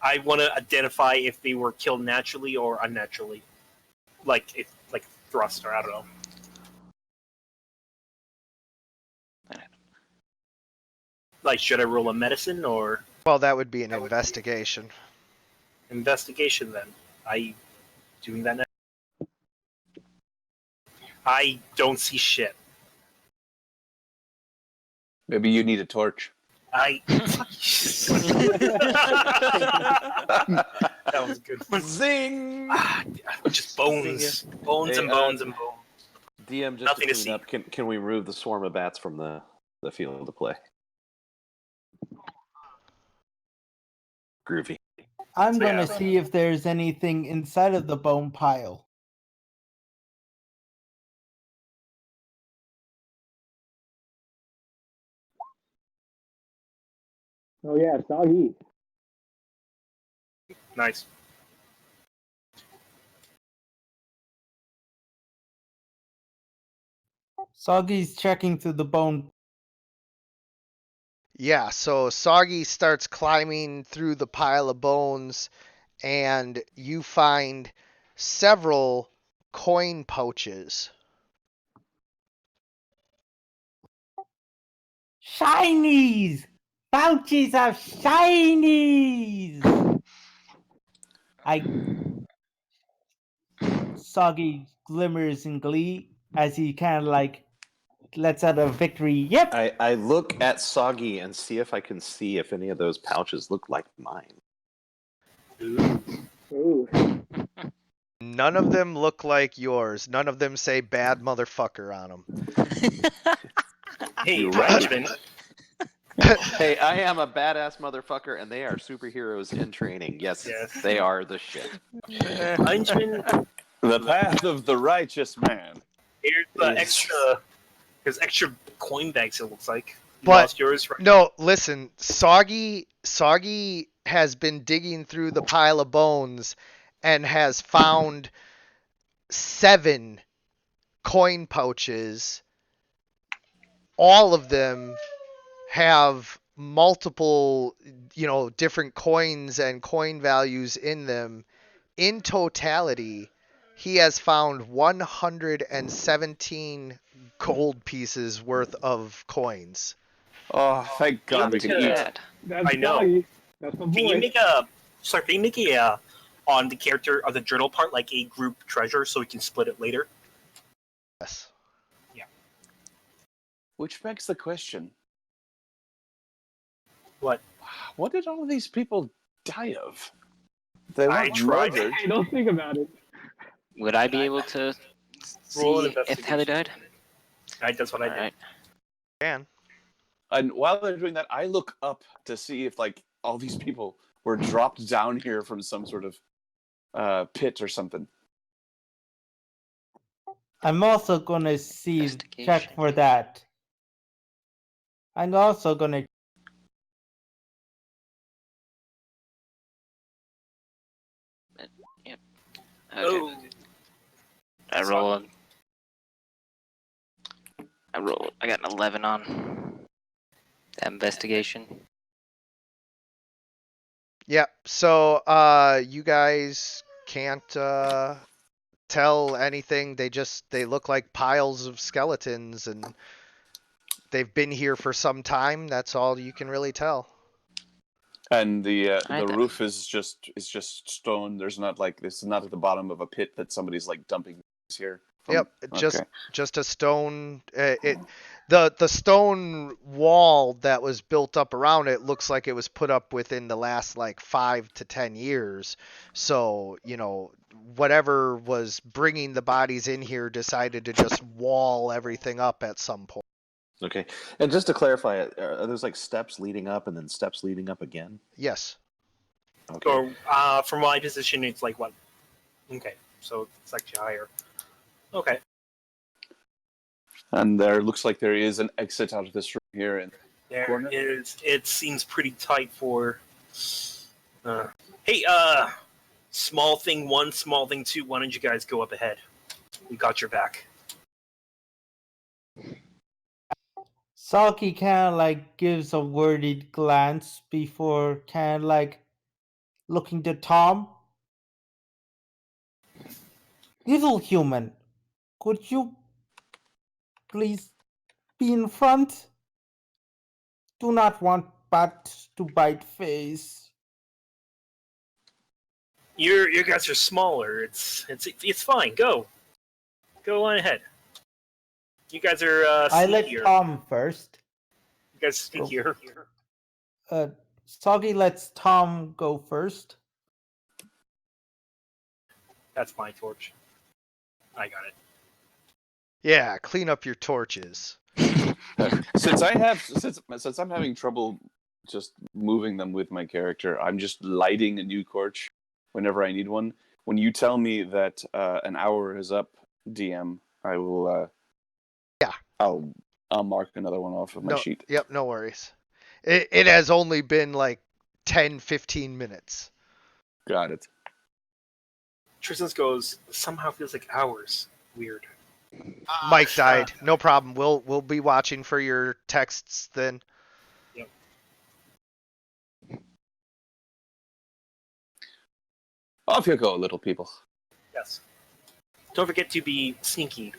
I want to identify if they were killed naturally or unnaturally, like thrust or I don't know. Like, should I roll a medicine or Well, that would be an investigation. investigation? Then I doing that now. I don't see shit. Maybe you need a torch. I. That was a good one. Zing! Just bones, bones Hey, and bones and bones. DM, just Nothing to to clean up, can we remove the swarm of bats from the field of play? Groovy. I'm So, gonna yeah. see if there's anything inside of the bone pile. Oh yeah, soggy. Nice. Soggy's checking through the bone. Yeah, so Soggy starts climbing through the pile of bones, and you find several coin pouches. Shinies! Pouches of shinies! Soggy glimmers in glee as he kind of like lets out a victory. Yep. I look at Soggy and see if I can see if any of those pouches look like mine. Ooh. None of them look like yours. None of them say bad motherfucker on them. Hey, You're right. henchman. Hey, I am a badass motherfucker, and they are superheroes in training. Yes, Yes. they are the shit. Henchman, The path of the righteous man. here's the Yes. extra. There's extra coin bags. It looks like. You But- lost yours, right? No, listen, Soggy has been digging through the pile of bones and has found 7 coin pouches. All of them have multiple, different coins and coin values in them. In totality, he has found 117 gold pieces worth of coins. Oh, thank God we Look can at eat. that. That's I know. Doggy. That's my Can you boy. make a? Sorry, can you make a on the character of the journal part like a group treasure so we can split it later? Yes. Which begs the question: What? what did all of these people die of? They I weren't tried. murdered. Hey, don't think about it. Would I be able to Roll an see if how they investigation. died? That's what I did. Alright. Can. And while they're doing that, I look up to see if like all these people were dropped down here from some sort of pit or something. I'm also gonna see Investigation. check for that. I'm also gonna. Okay. Oh, I roll. I got an 11 on that investigation. Yeah. So, you guys can't tell anything. They look like piles of skeletons, and they've been here for some time. That's all you can really tell. And the Alright then. roof is just stone. There's not like this is not at the bottom of a pit that somebody's like dumping things here. Yep, Okay. just a stone. The stone wall that was built up around it looks like it was put up within the last like 5 to 10 years. So whatever was bringing the bodies in here decided to just wall everything up at some point. Okay, and just to clarify, are those like steps leading up and then steps leading up again? Yes. Okay. or from my position, it's like what? Okay, so it's actually higher. Okay. And there looks like there is an exit out of this room here. And There Corner? is. It seems pretty tight for. Hey, small thing one, small thing two. Why don't you guys go up ahead? We got your back. Saki kind of like gives a worried glance before kind of like looking to Tom. Little human, could you please be in front? Do not want bat to bite face. Your guys are smaller. It's fine. Go on ahead. You guys are I let sneakier. Tom first. You guys are sneakier. Soggy lets Tom go first. That's my torch. I got it. Yeah, clean up your torches. since I'm having trouble just moving them with my character, I'm just lighting a new torch whenever I need one. When you tell me that an hour is up, DM, I will. Yeah. I'll mark another one off of my sheet. Yep, no worries. It has only been like 10, 15 minutes. Got it. Tristan's goes somehow feels like hours. Weird. Mike died. No problem. We'll be watching for your texts then. Yep. Off you go, little people. Yes. Don't forget to be sneaky.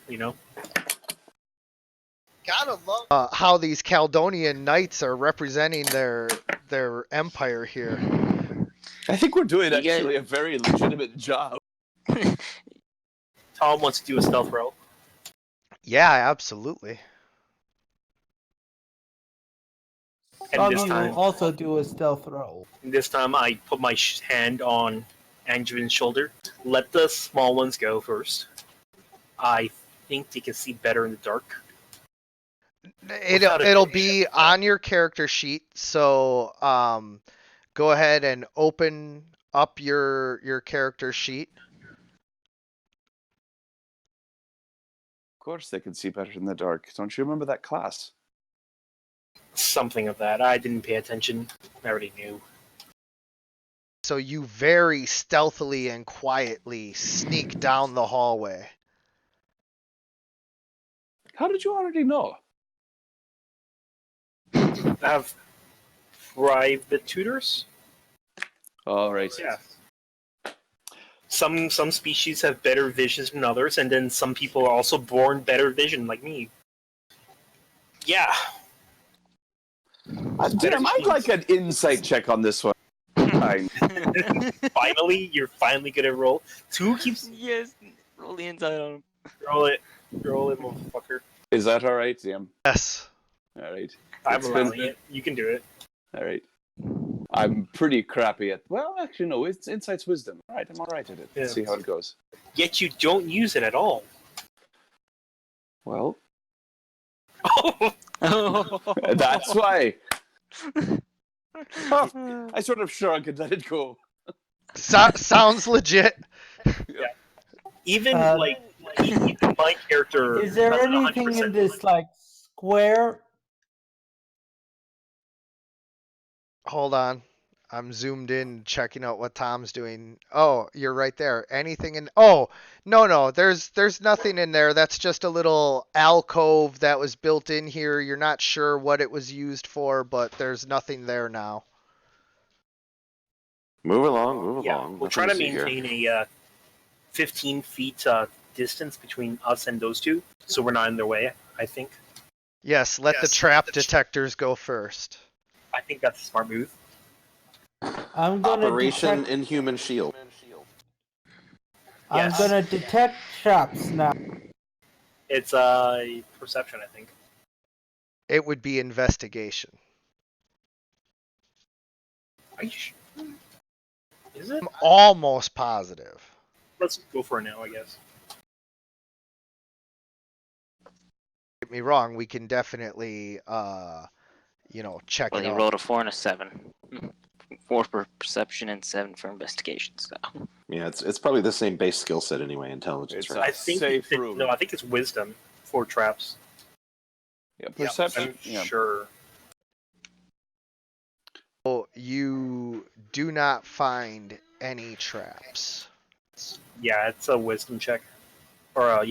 Gotta love. How these Caledonian knights are representing their empire here. I think we're doing You guys- actually a very legitimate job. Tom wants to do a stealth roll. Yeah, absolutely. And this Soggy time, will also do a stealth roll. I put my hand on Angelin's shoulder. Let the small ones go first. I think they can see better in the dark. It'll be on your character sheet. So go ahead and open up your character sheet. Of course, they can see better in the dark. Don't you remember that class? Something of that. I didn't pay attention. I already knew. So you very stealthily and quietly sneak down the hallway. How did you already know? I have private tutors. All right. Yeah. Some species have better visions than others, and then some people are also born better vision, like me. Yeah. Damn, I'd like an insight check on this one. Fine. Finally, you're finally gonna roll. Two keeps Yes, roll the inside on him. roll it, motherfucker. Is that all right, Sam? Yes. All right. I'm It's allowing been- it. You can do it. All right. I'm pretty crappy at. Well, actually, no. It's insight's wisdom. All right, I'm all right at it. Let's see how it goes. Yet you don't use it at all. Well, that's why. Oh, I sort of shrug and let it go. Sounds legit. Even Uh, even my character. Is there doesn't anything 100% in this like square? Hold on. I'm zoomed in, checking out what Tom's doing. Oh, you're right there. Anything in? Oh, no. There's nothing in there. That's just a little alcove that was built in here. You're not sure what it was used for, but there's nothing there now. Move along. Yeah, Nothing we'll try to see here. maintain a 15 feet distance between us and those two, so we're not in their way. I think. Yes, let the trap detectors go first. I think that's a smart move. I'm gonna Operation detect. Inhuman Shield. I'm Yes. gonna detect traps now. It's a perception, I think. It would be investigation. Are you Is it? I'm almost positive. Let's go for it now, I guess. Get me wrong, we can definitely check Well, it he out. rolled a 4 and a 7. 4 for perception and 7 for investigation. So Yeah, it's probably the same base skill set anyway. Intelligence, It's right? I think safe room. no, I think it's wisdom for traps. Yeah, perception. I'm Yeah. sure. So you do not find any traps. Yeah, it's a wisdom check, or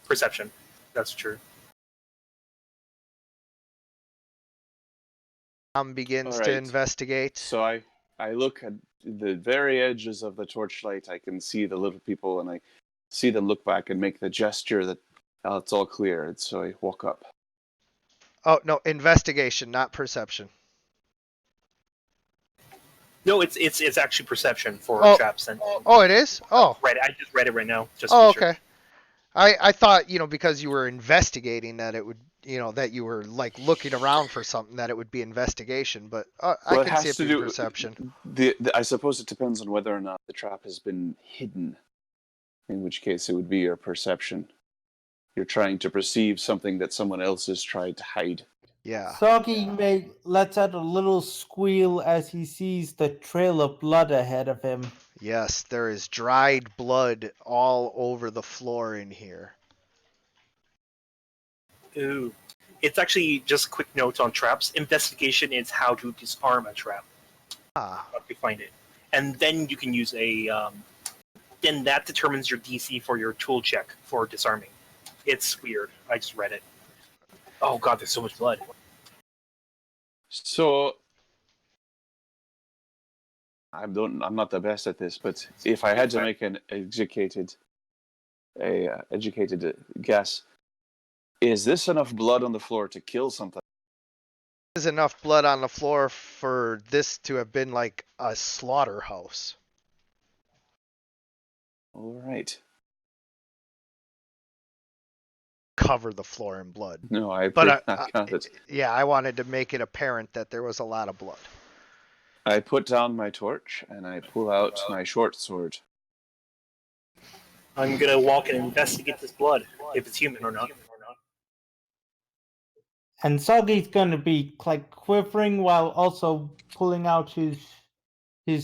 perception. That's true. Tom begins All to right. investigate. So I look at the very edges of the torchlight. I can see the little people, and I see them look back and make the gesture that it's all clear. And so I walk up. Oh, no, investigation, not perception. No, it's actually perception for Oh. traps. And Oh, it is? Oh. right, I just read it right now. Just to Oh, be sure. okay. I thought, because you were investigating that it would, that you were like looking around for something that it would be investigation, but I Well, it can has see it to being do- perception. I suppose it depends on whether or not the trap has been hidden. In which case, it would be your perception. You're trying to perceive something that someone else has tried to hide. Yeah. Soggy lets out a little squeal as he sees the trail of blood ahead of him. Yes, there is dried blood all over the floor in here. Ooh. It's actually just a quick note on traps. Investigation is how to disarm a trap. Ah, How to find it, and then you can use a. Then that determines your DC for your tool check for disarming. It's weird. I just read it. Oh god, there's so much blood. So I'm not the best at this, but if I had to make an educated guess, is this enough blood on the floor to kill something? there's enough blood on the floor for this to have been like a slaughterhouse. All right. cover the floor in blood. No, I But not counted. yeah, I wanted to make it apparent that there was a lot of blood. I put down my torch and I pull out my short sword. I'm gonna walk and investigate this blood, if it's human or not. And Soggy's gonna be like quivering while also pulling out his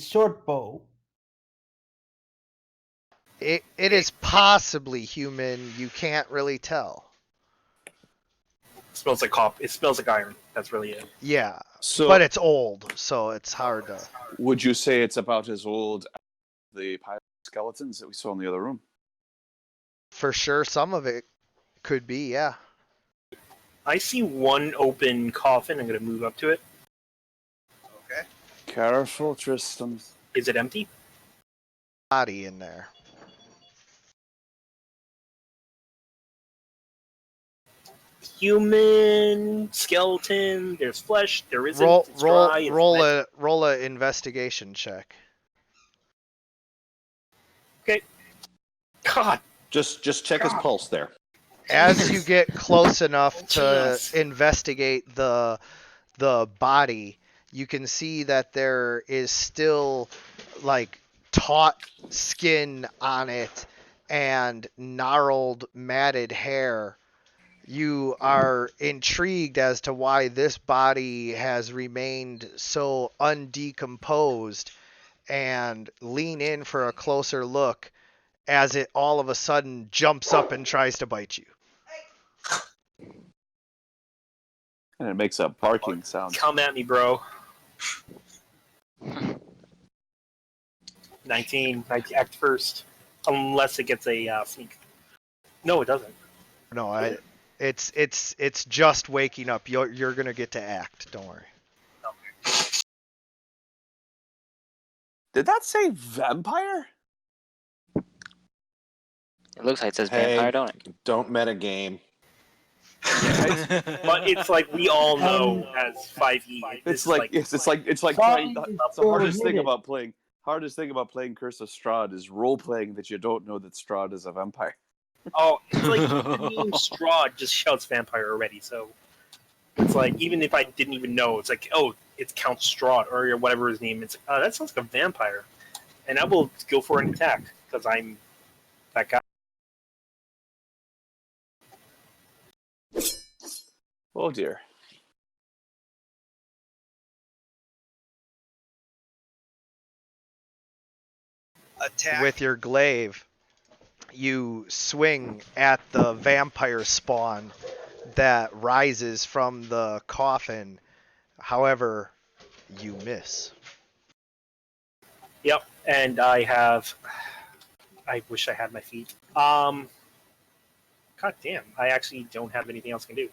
short bow. It is possibly human. You can't really tell. It smells like cop. It smells like iron. That's really it. Yeah, So, but it's old, so it's hard to. would you say it's about as old as the pirate skeletons that we saw in the other room? For sure, some of it could be. Yeah. I see one open coffin. I'm gonna move up to it. Okay. Careful, Tristan. Is it empty? Body in there. Human skeleton. There's flesh. There isn't. It's Roll dry. It's roll wet. roll a investigation check. Okay. God. Just check his pulse there. As you get close enough to Jesus. investigate the body, you can see that there is still like taut skin on it and gnarled, matted hair. You are intrigued as to why this body has remained so undecomposed and lean in for a closer look as it all of a sudden jumps up and tries to bite you. And it makes a barking sound. Come at me, bro. 19. Act first. Unless it gets a sneak. No, it doesn't. No, it's just waking up. You're gonna get to act. Don't worry. Did that say vampire? It looks like it says Hey. vampire, don't it? Don't metagame. But it's like we all know as 5e. It's like playing, the hardest thing about playing. Hardest thing about playing Curse of Strahd is role playing that you don't know that Strahd is a vampire. Oh, it's like the name Strahd just shouts vampire already. So it's like even if I didn't even know, it's like it's Count Strahd or whatever his name is. That sounds like a vampire, and I will go for an attack because I'm that guy. Oh dear. Attack. With your glaive, you swing at the vampire spawn that rises from the coffin. However, you miss. Yep, and I have. I wish I had my feet. God damn! I actually don't have anything else I can do.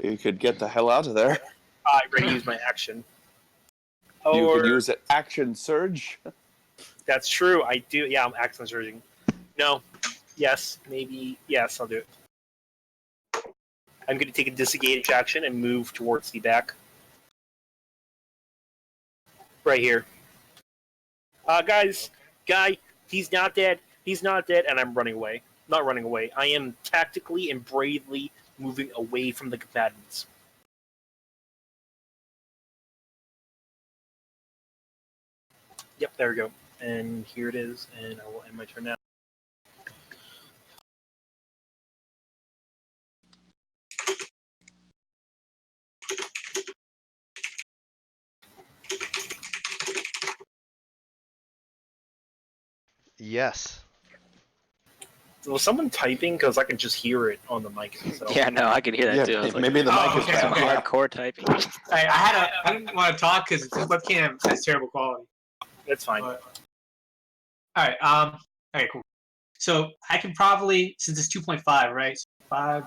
You could get the hell out of there. I already used my action. You could use an action surge. That's true. I do. Yeah, I'm action surging. No. Yes. Maybe. Yes, I'll do it. I'm going to take a disengage action and move towards the back. Right here. Guy, he's not dead. He's not dead, and I'm running away. Not running away. I am tactically and bravely moving away from the combatants. Yep, there we go. And here it is, and I will end my turn now. Yes. Was someone typing? Because I can just hear it on the mic. So. Yeah, no, I could hear that too. I was maybe the mic is bad. hardcore typing. I didn't want to talk because this webcam has terrible quality. That's fine. But, all right. Okay, cool. So I can probably, since it's 2.5, right? So 5.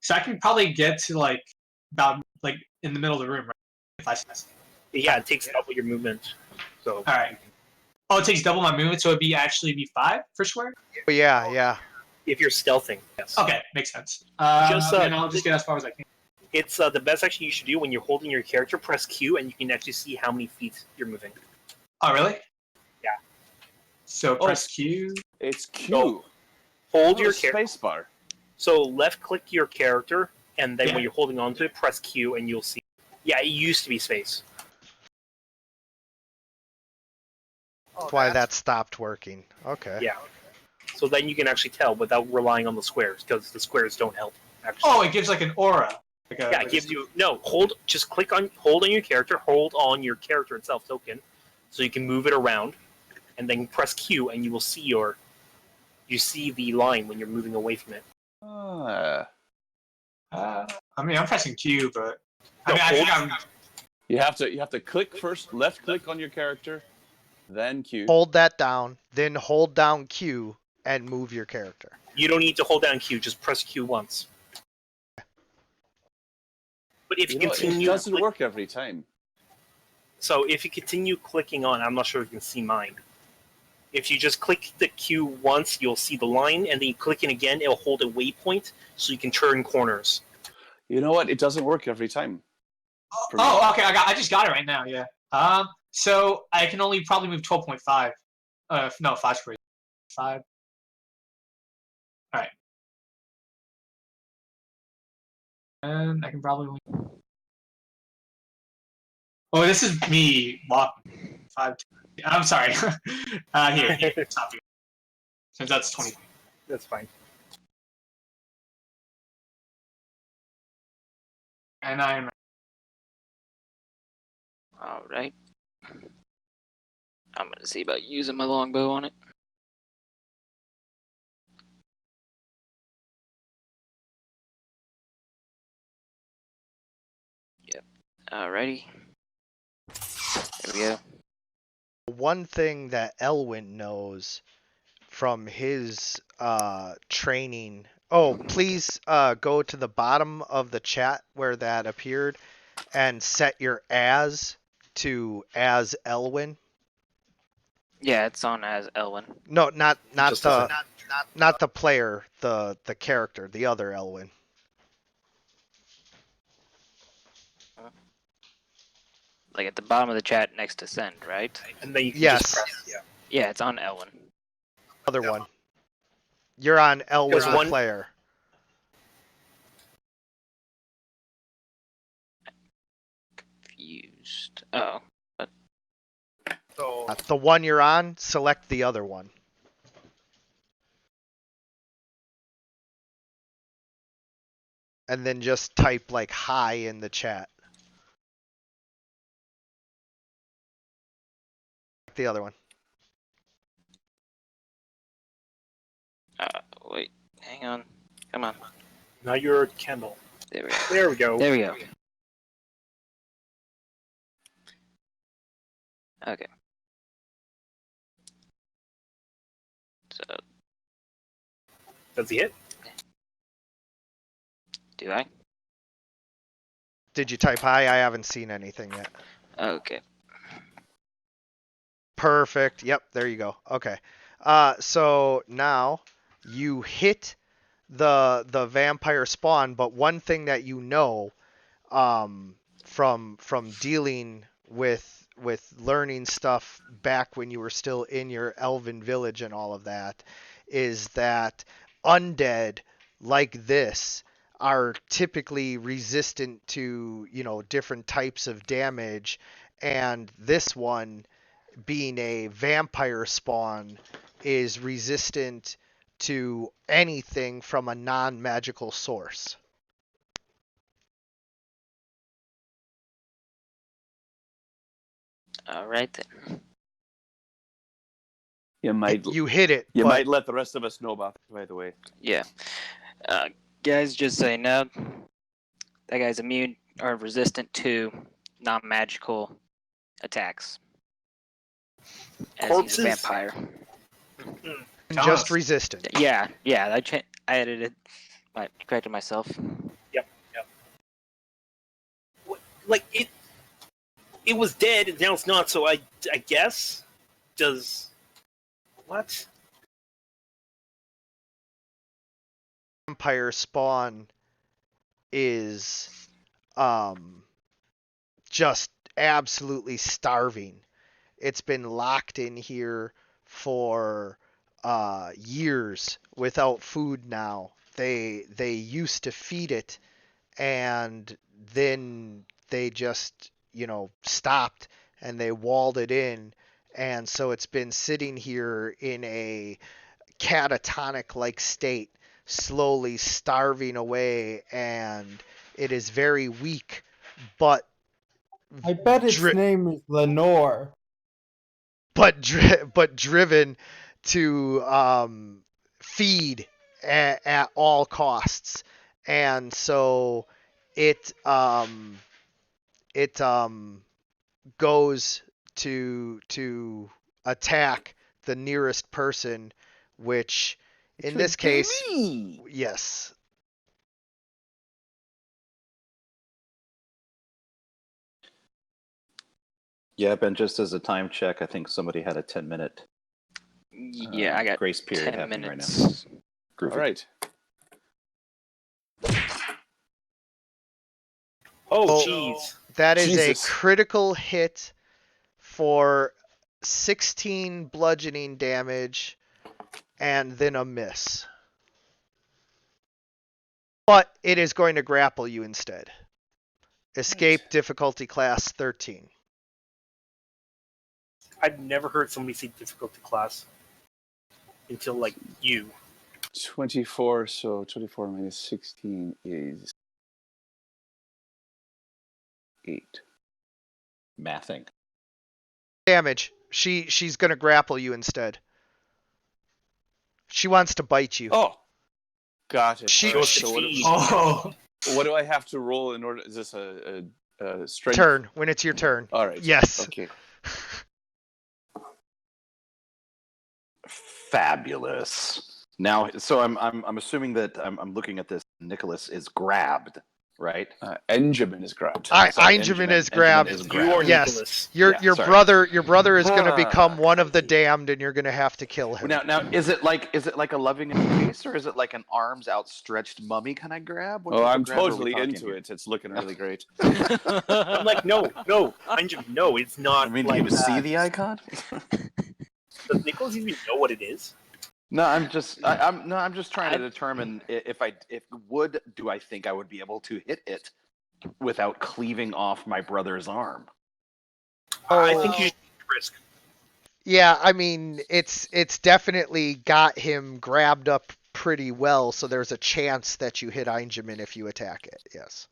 So I can probably get to about in the middle of the room, right? If I. Yeah, it takes double your movement. So. All right. Oh, it takes double my movement, so it'd be 5 for square? Yeah. If you're stealthing, yes. Okay, makes sense. And I'll just get as far as I can. It's the best action you should do when you're holding your character. Press Q, and you can actually see how many feet you're moving. Oh, really? Yeah. So Oh, press Q. It's Q. No. Hold your space bar. So left click your character, and then Yeah. when you're holding on to it, press Q, and you'll see. Yeah, it used to be space. That's why that stopped working. Okay. Yeah. So then you can actually tell without relying on the squares, because the squares don't help. Actually. Oh, it gives like an aura. Yeah, it gives you hold. Just hold on your character. Hold on your character itself token, so you can move it around, and then press Q, and you will see you see the line when you're moving away from it. I mean, I'm pressing Q, but No, I think I'm. You have to click first, left click on your character, then Q. Hold that down, then hold down Q and move your character. You don't need to hold down Q. Just press Q once. But if you continue, it doesn't work every time. So if you continue clicking on, I'm not sure if you can see mine. If you just click the Q once, you'll see the line, and then you click it again, it'll hold a waypoint, so you can turn corners. You know what? It doesn't work every time. Oh, okay. I just got it right now. Yeah. So I can only probably move 12.5. No, 5 squares. 5. All right. And I can probably only. Oh, this is me walking. 5. I'm sorry. Here, top here. Since that's 20. That's fine. And I'm. All right. I'm gonna see about using my longbow on it. Yep. Alrighty. There we go. One thing that Elwin knows from his training. Oh, please go to the bottom of the chat where that appeared and set your as to as Elwin. Yeah, it's on as Elwin. No, not Just the not the player, the character, the other Elwin. Like at the bottom of the chat next to send, right? And then you can Yes. just press. Yeah. Yeah, it's on Elwin. Other one. You're on Elwin Because the one- player. Confused. Oh. So The one you're on, select the other one. And then just type like hi in the chat. The other one. Wait. Hang on. Come on. now you're Kendall. There we go. There we go. There we go. Okay. So, Does he hit? do I? Did you type hi? I haven't seen anything yet. Okay. Perfect. Yep, there you go. Okay. So now you hit the vampire spawn, but one thing that you know from dealing with learning stuff back when you were still in your elven village and all of that is that undead like this are typically resistant to, different types of damage, and this one being a vampire spawn is resistant to anything from a non-magical source. All right then. You might You hit it, you but might let the rest of us know about it, by the way. Yeah. Guys, just so you know, that guy's immune or resistant to non-magical attacks. As Corpses? he's a vampire. just resistant. Yeah. I edited. I corrected myself. Yep. Like it was dead, and now it's not. So I guess does what? Vampire spawn is just absolutely starving. It's been locked in here for years without food now. They used to feed it, and then they just, stopped, and they walled it in, and so it's been sitting here in a catatonic like state, slowly starving away, and it is very weak, but I bet its name is Lenore. but driven to feed at all costs, and so it goes to attack the nearest person, which in this case, yes. Yeah, Ben, just as a time check, I think somebody had a 10-minute Yeah, I got grace period 10 happening minutes. right now. All Groovy. right. Oh, jeez. That is Jesus. a critical hit for 16 bludgeoning damage and then a miss. But it is going to grapple you instead. Escape difficulty class 13. I've never heard somebody say difficulty class until, like, you. 24, so 24 minus 16 is 8. Mathing. Damage. She's going to grapple you instead. She wants to bite you. Oh, got it. She- All right, she- so Oh, what do I have to roll in order? Is this a strength? Turn. When it's your turn. All right. Yes. Okay. Fabulous. Now, so I'm assuming that I'm looking at this. Nicholas is grabbed, right? Benjamin is grabbed. Einjamin is grabbed. You are Yes. Nicholas. Your sorry. brother is going to become one of the damned, and you're going to have to kill him. Now, is it like a loving embrace, or is it like an arms outstretched mummy kind of grab? What Oh, type of I'm grab are we totally talking into here? it. It's looking really great. I'm like, no, Benjamin, no, it's not. I mean, do like you see that. the icon? Does Nicholas even know what it is? No, I'm just trying to determine if I think I would be able to hit it without cleaving off my brother's arm. I think you should risk. Yeah, I mean, it's definitely got him grabbed up pretty well, so there's a chance that you hit Einjamin if you attack it. Yes.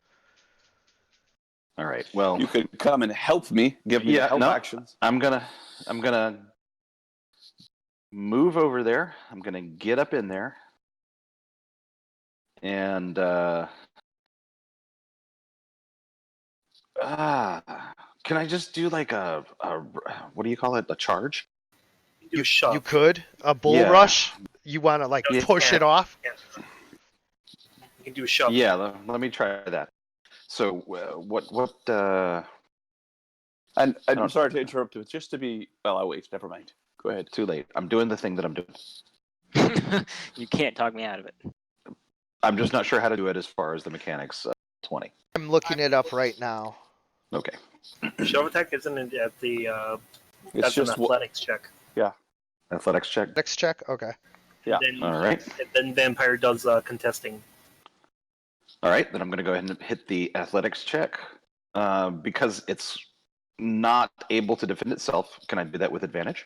All right. Well, You could come and help me. Give me help actions. I'm gonna move over there. I'm gonna get up in there, and can I just do like a what do you call it? A charge? You shove. You could a bull Yeah. rush. You want to like Yeah. push it off? Yeah. You can do a shove. Yeah. Let me try that. So what? And I'm sorry to interrupt you. Just to be I'll wait. Never mind. Go ahead. Too late. I'm doing the thing that I'm doing. You can't talk me out of it. I'm just not sure how to do it as far as the mechanics. 20. I'm looking it up right now. Okay. Shove attack isn't it at the. It's That's an just athletics check. Athletics check. Next check. Okay. Yeah. Then, All right. and then Vampire does contesting. All right. Then I'm going to go ahead and hit the athletics check because it's not able to defend itself. Can I do that with advantage?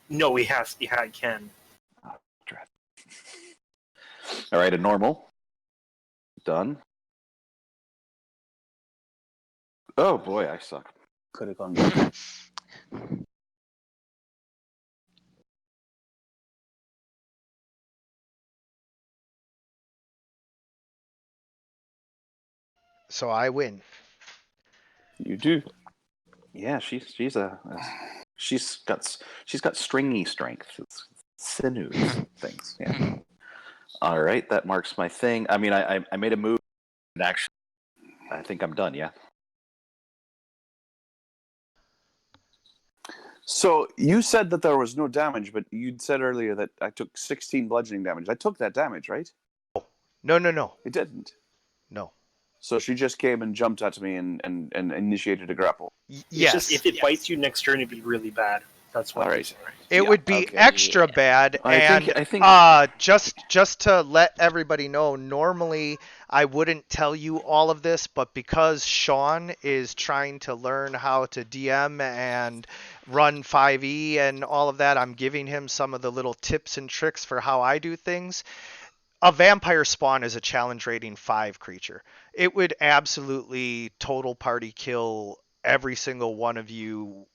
No, he has. He can. Dread. All right. A normal. Done. Oh boy, I suck. Could have gone better. So I win. You do. Yeah, she's got stringy strength. It's sinews things. Yeah. All right, that marks my thing. I mean, I made a move. And actually, I think I'm done. Yeah. So you said that there was no damage, but you'd said earlier that I took 16 bludgeoning damage. I took that damage, right? No. It didn't. No. So she just came and jumped at me and initiated a grapple. It's Yes. just, if it bites you next turn, it'd be really bad. That's what. All right. It Yeah, would be okay. extra bad, I and think just to let everybody know, normally I wouldn't tell you all of this, but because Sean is trying to learn how to DM and run 5e and all of that, I'm giving him some of the little tips and tricks for how I do things. A vampire spawn is a challenge rating 5 creature. It would absolutely total party kill every single one of you,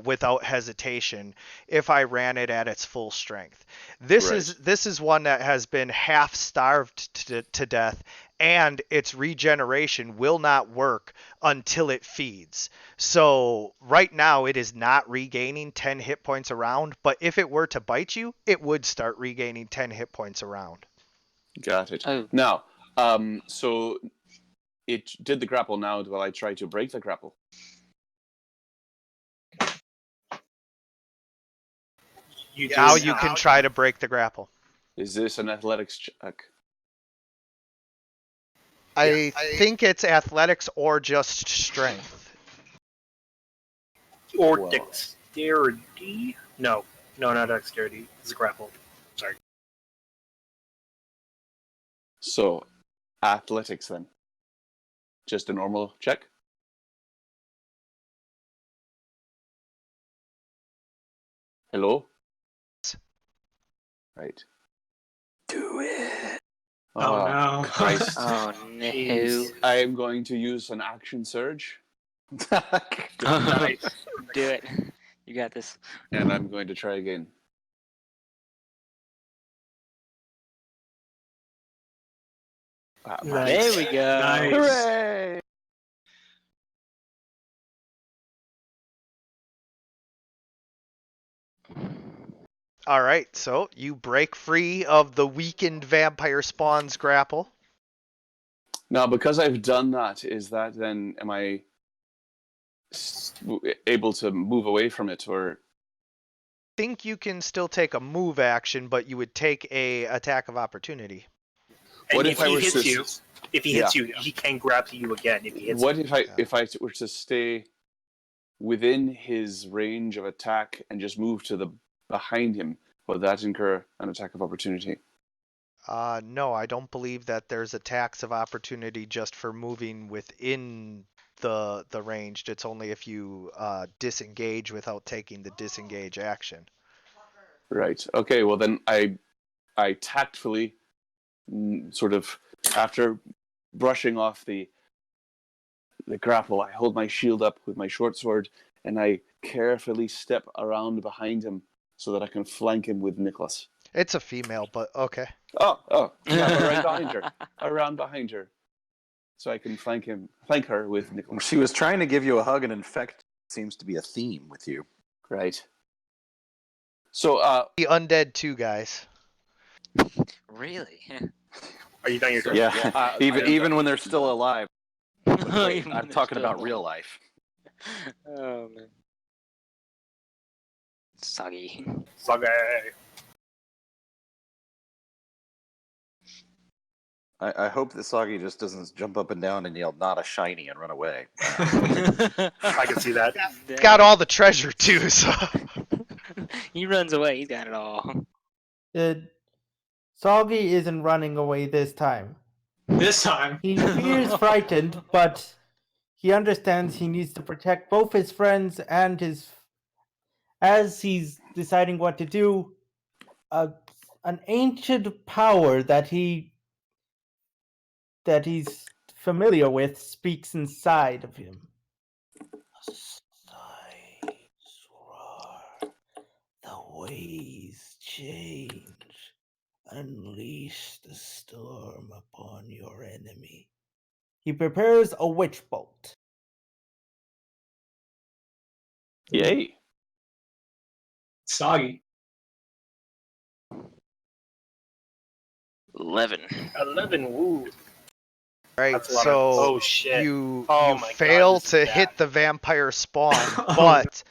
without hesitation if I ran it at its full strength. This is one that has been half starved to death, and its regeneration will not work until it feeds. So right now it is not regaining 10 hit points a round, but if it were to bite you, it would start regaining 10 hit points a round. Got it. Oh. Now, so it did the grapple. Now, will I try to break the grapple? Now you can try to break the grapple. Is this an athletics check? I think it's athletics or just strength. Or Well. dexterity? No, not dexterity. It's a grapple. Sorry. So, athletics then. Just a normal check? Hello? Right. do it. Oh, no. Christ. Oh no. Jeez. I am going to use an action surge, Nice. Do it. You got this. and I'm going to try again. Nice. There we go. Nice. Hooray! All right, so you break free of the weakened vampire spawn's grapple. Now, because I've done that, is that then, am I able to move away from it, or? Think you can still take a move action, but you would take a attack of opportunity. And What if if I he were hits to- you, he can grab you again. If he hits What you. if I were to stay within his range of attack and just move to the behind him? Would that incur an attack of opportunity? No, I don't believe that there's attacks of opportunity just for moving within the ranged. It's only if you disengage without taking the disengage action. Right. Okay. Well, then I tactfully, sort of, after brushing off the grapple, I hold my shield up with my short sword, and I carefully step around behind him so that I can flank him with Nicholas. It's a female, but okay. Oh, yeah, but right behind her, around behind her, so I can flank her with Nicholas. She was trying to give you a hug and infect. Seems to be a theme with you. Right. So, The undead 2 guys. Really? Are you done your turn? Yeah, even when they're still alive. Wait, Even I'm when talking they're about still real life. Oh man. Soggy. Soggy. I hope that Soggy just doesn't jump up and down and yell, "Not a shiny," and run away. I can see that. It's got all the treasure too, so. He runs away. He's got it all. Soggy isn't running away this time. This time. He feels frightened, but he understands he needs to protect both his friends and his. As he's deciding what to do, an ancient power that he's familiar with speaks inside of him. The ways change. Unleash the storm upon your enemy. He prepares a witch bolt. yay! Soggy. 11. 11. Woo. Right, That's a lot so oh shit. you Oh you my God, fail this is to bad. hit the vampire spawn, Oh, but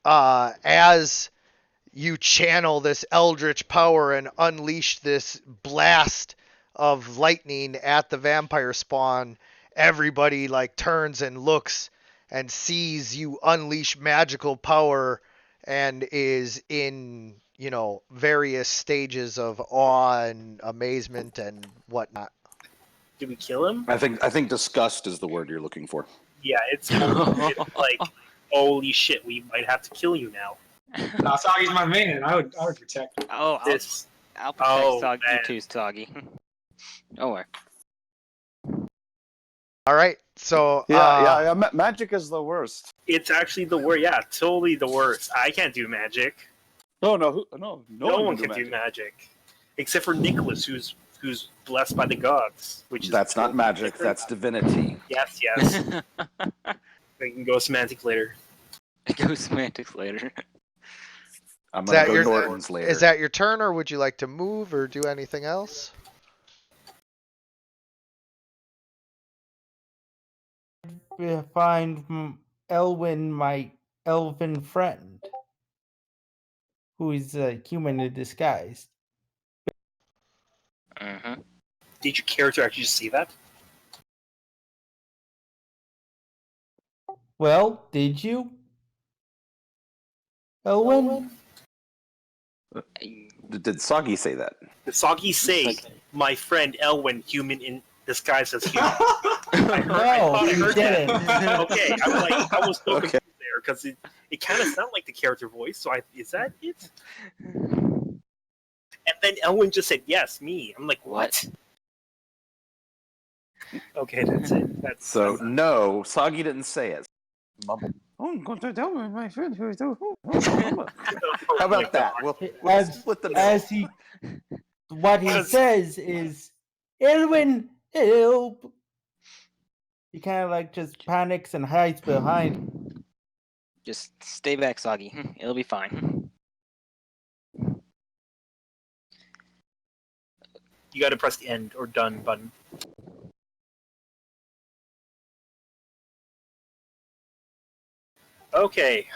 as you channel this eldritch power and unleash this blast of lightning at the vampire spawn, everybody like turns and looks and sees you unleash magical power and is in, various stages of awe and amazement and whatnot. Did we kill him? I think disgust is the word you're looking for. Yeah, it's like, holy shit, we might have to kill you now. Sagi's my man. I would protect him. Oh, This. I'll protect Oh, you man. too, Soggy. Don't worry. All right, so Yeah, magic is the worst. It's actually the worst. Yeah, totally the worst. I can't do magic. No one can do magic, except for Nicholas, who's blessed by the gods. Which is That's not magic. different. That's divinity. Yes. We can go semantic later. Go semantics later. I'm Is gonna that go your- Norton's later. is that your turn, or would you like to move or do anything else? Find Elwin, my elven friend, who is a human in disguise. Mm-hmm. Did your character actually see that? Well, did you, Elwin? Did Soggy say that? Did Soggy say, "My friend Elwin, human in disguise as human"? I thought I you heard didn't. that. Okay, I was so Okay. confused there because it kind of sounded like the character voice. So is that it? And then Elwin just said, "Yes, me." I'm like, "What?" Okay, that's it. That's So no, Soggy didn't say it. Mumble. Oh, I'm going to tell my friend who's How about that? We'll split the As he, what he says is, Elwin, help! He kind of like just panics and hides behind. Just stay back, Soggy. It'll be fine. You got to press the end or done button. Okay.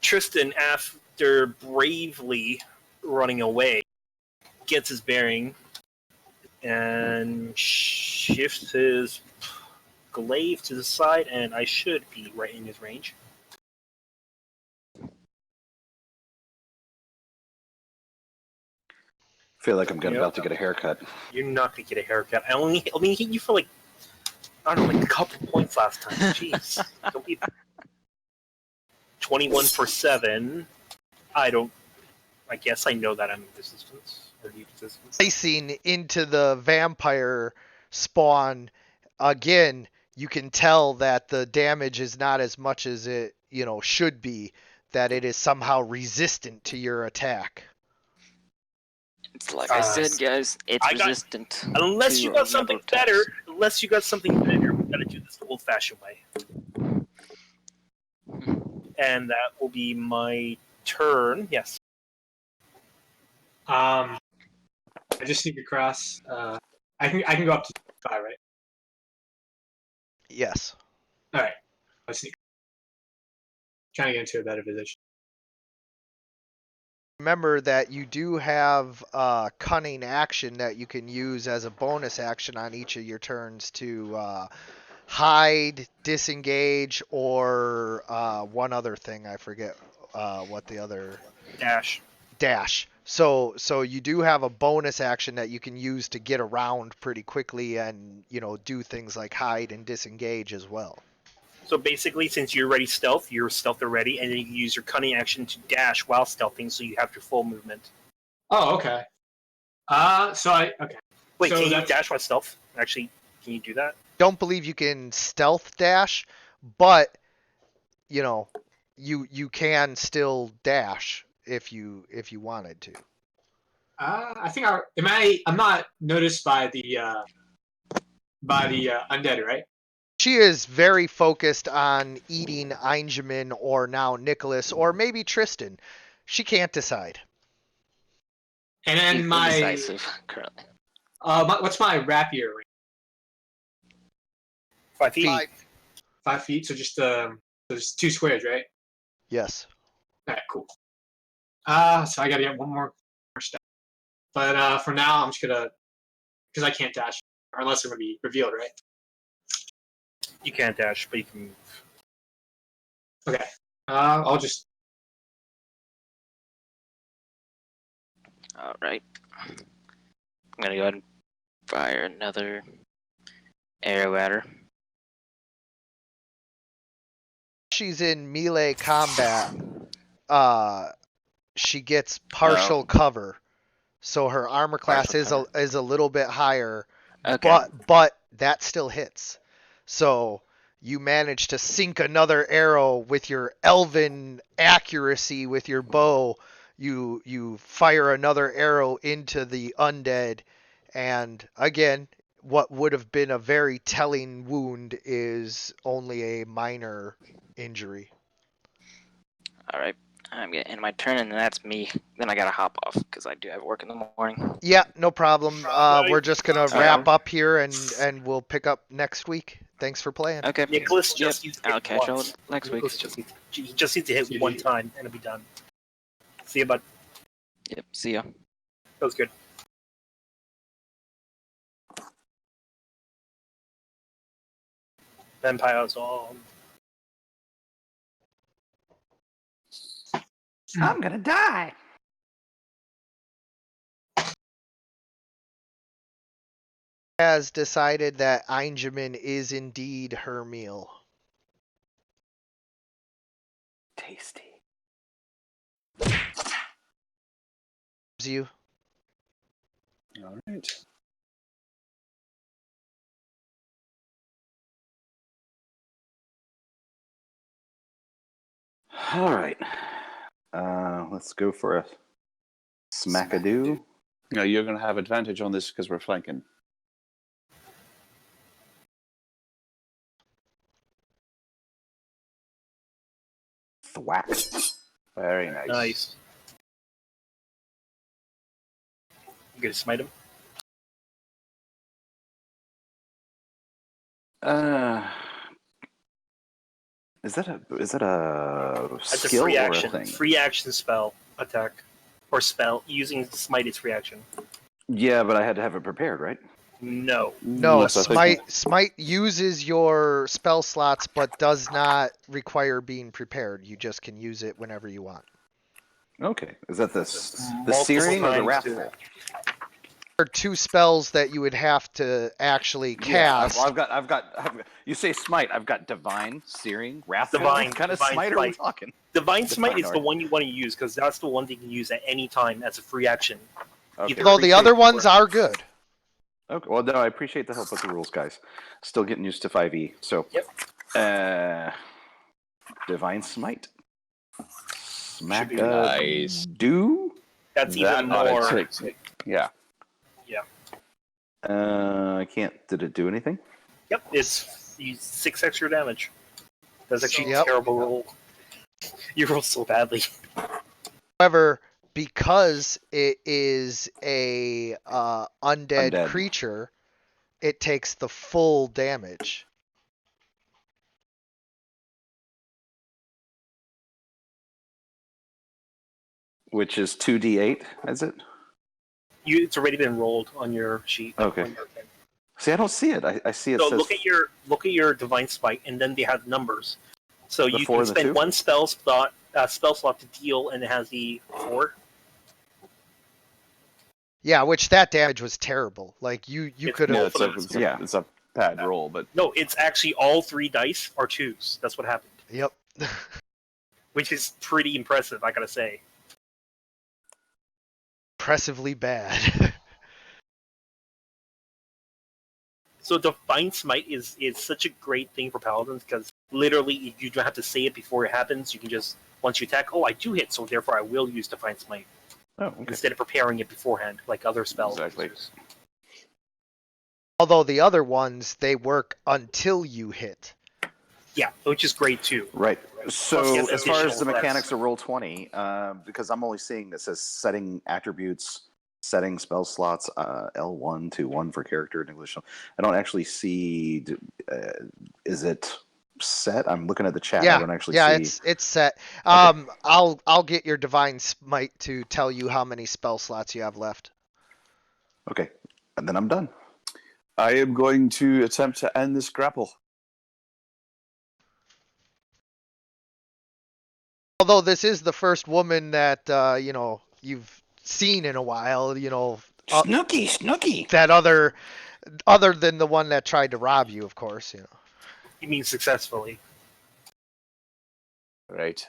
Tristan, after bravely running away, gets his bearing and shifts his glaive to the side, and I should be right in his range. Feel like I'm about to get a haircut. You're not gonna get a haircut. I only hit you for like, I don't know, like a couple points last time. Jeez, don't be 21 for 7. I guess I know that I'm in resistance or need resistance. Slicing into the vampire spawn again, you can tell that the damage is not as much as it should be. That it is somehow resistant to your attack. It's like I said, guys. It's resistant. Unless you got something better. Unless you got something better, we gotta do this the old-fashioned way. And that will be my turn. Yes. I just sneak across. I can go up to 5, right? Yes. All right. Let's sneak. Trying to get into a better position. Remember that you do have a cunning action that you can use as a bonus action on each of your turns to hide, disengage, or one other thing. I forget what the other... Dash. So you do have a bonus action that you can use to get around pretty quickly and, do things like hide and disengage as well. So basically, since you're already stealth, you're stealth already, and then you can use your cunning action to dash while stealthing, so you have your full movement. Oh, okay. Okay. Wait, so can you dash while stealth? Actually, can you do that? Don't believe you can stealth dash, but you can still dash if you wanted to. I think I'm not noticed by the undead, right? She is very focused on eating Einjamin or now Nicholas or maybe Tristan. She can't decide. And then She's my indecisive currently. what's my rapier range? 5 feet. 5 feet. So just there's 2 squares, right? Yes. All right, cool. So I gotta get one more step. But for now, I'm just gonna, because I can't dash, or unless they're gonna be revealed, right? You can't dash, but you can move. Okay. I'll just. All right. I'm gonna go ahead and fire another arrow at her. She's in melee combat. She gets partial cover, so her armor class Partial is a little bit higher, Okay. but that still hits. So you manage to sink another arrow with your elven accuracy with your bow. You fire another arrow into the undead, and again, what would have been a very telling wound is only a minor injury. All right. I'm gonna end my turn, and that's me. Then I gotta hop off because I do have work in the morning. Yeah, no problem. We're just gonna Okay. wrap up here and we'll pick up next week. Thanks for playing. Okay. Nicholas Yep. just needs to I'll hit catch you once. next week. Nicholas just needs to hit one time and it'll be done. See you, bud. Yep. See ya. That was good. Vampires all. I'm gonna die. Has decided that Einjamin is indeed her meal. Tasty. You. All right. All right. Let's go for a smackadoo. Now you're going to have advantage on this because we're flanking. Thwack. Very nice. Nice. You gonna smite him? Is that a That's a skill free or action. a thing? Free action spell attack. Or spell using smite its reaction. Yeah, but I had to have it prepared, right? No. No, Unless I think- smite uses your spell slots but does not require being prepared. You just can use it whenever you want. Okay. Is that the Multiple searing or the times, wrathful? too. There are two spells that you would have to actually Yeah, cast. well, I've got. You say smite. I've got divine, searing, wrathful. Divine, What kind of divine smite are we smite. talking? Divine Smite is the Divine, one you want to use because that's the one that you can use at any time as a free action. Okay. Though the other Appreciate- ones are good. Okay. Well, no, I appreciate the help with the rules, guys. Still getting used to 5e. So, divine smite. Smack be nice. do. That's That even oughta more. take it. Yeah. Yeah. I can't. Did it do anything? Yep. It's 6 extra damage. That's actually Yep. a terrible roll. You roll so badly. However, because it is a undead creature, it takes the full damage. Which is 2d8, is it? It's already been rolled on your sheet. Okay. On your thing. See, I don't see it. I see it So says look at your divine smite, and then they have numbers. So The you 4 can and the spend 2? one spell slot to deal, and it has the 4. Yeah, which that damage was terrible. Like you It's could Yeah, have. it's a bad roll, but No, it's actually all 3 dice are 2s. That's what happened, Yep. which is pretty impressive, I gotta say. Impressively bad. So Divine Smite is such a great thing for paladins because literally you don't have to say it before it happens. You can just once you attack, I do hit, so therefore I will use Divine Smite Oh, okay. instead of preparing it beforehand like other spells. Exactly. Although the other ones, they work until you hit. Yeah, which is great too. Right. So, Plus, yes, as far as the additional mechanics effects. of Roll20, because I'm only seeing this as setting attributes, setting spell slots, L1 to 1 for character in English. I don't actually see. Is it set? I'm looking at the chat. I don't actually see. it's set. Okay. I'll get your divine smite to tell you how many spell slots you have left. Okay, and then I'm done. I am going to attempt to end this grapple. Although this is the first woman that you've seen in a while, Snooky. that other than the one that tried to rob you, of course. You mean successfully? Right.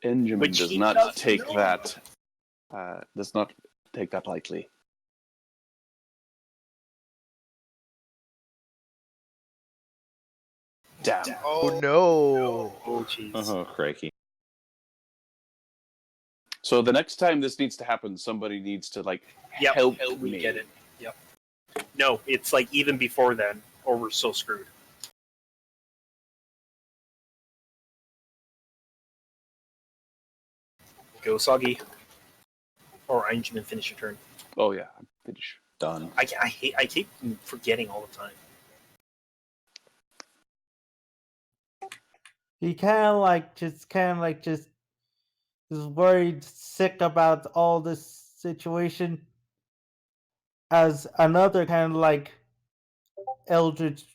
Benjamin Which does he not does take know. that. Does not take that lightly. Damn. Oh no! Oh jeez. Oh, crikey. So the next time this needs to happen, somebody needs to Yep, help we me. get it. Yep. No, it's like even before then, or we're so screwed. Go Soggy. Or Einjamin, finish your turn. Oh yeah, I'm finished. Done. I keep forgetting all the time. He just is worried, sick about all this situation. As another kind of like eldritch,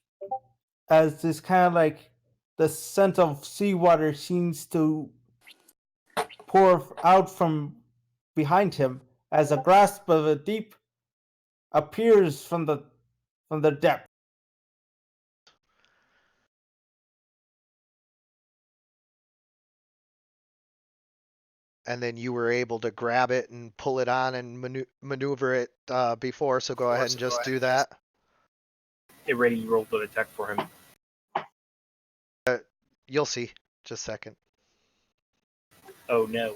as this kind of like the scent of seawater seems to pour out from behind him, as a grasp of a deep appears from the depth. And then you were able to grab it and pull it on and maneuver it before, so go ahead and just do that. Get ready, you rolled the attack for him. You'll see. Just a second. Oh no.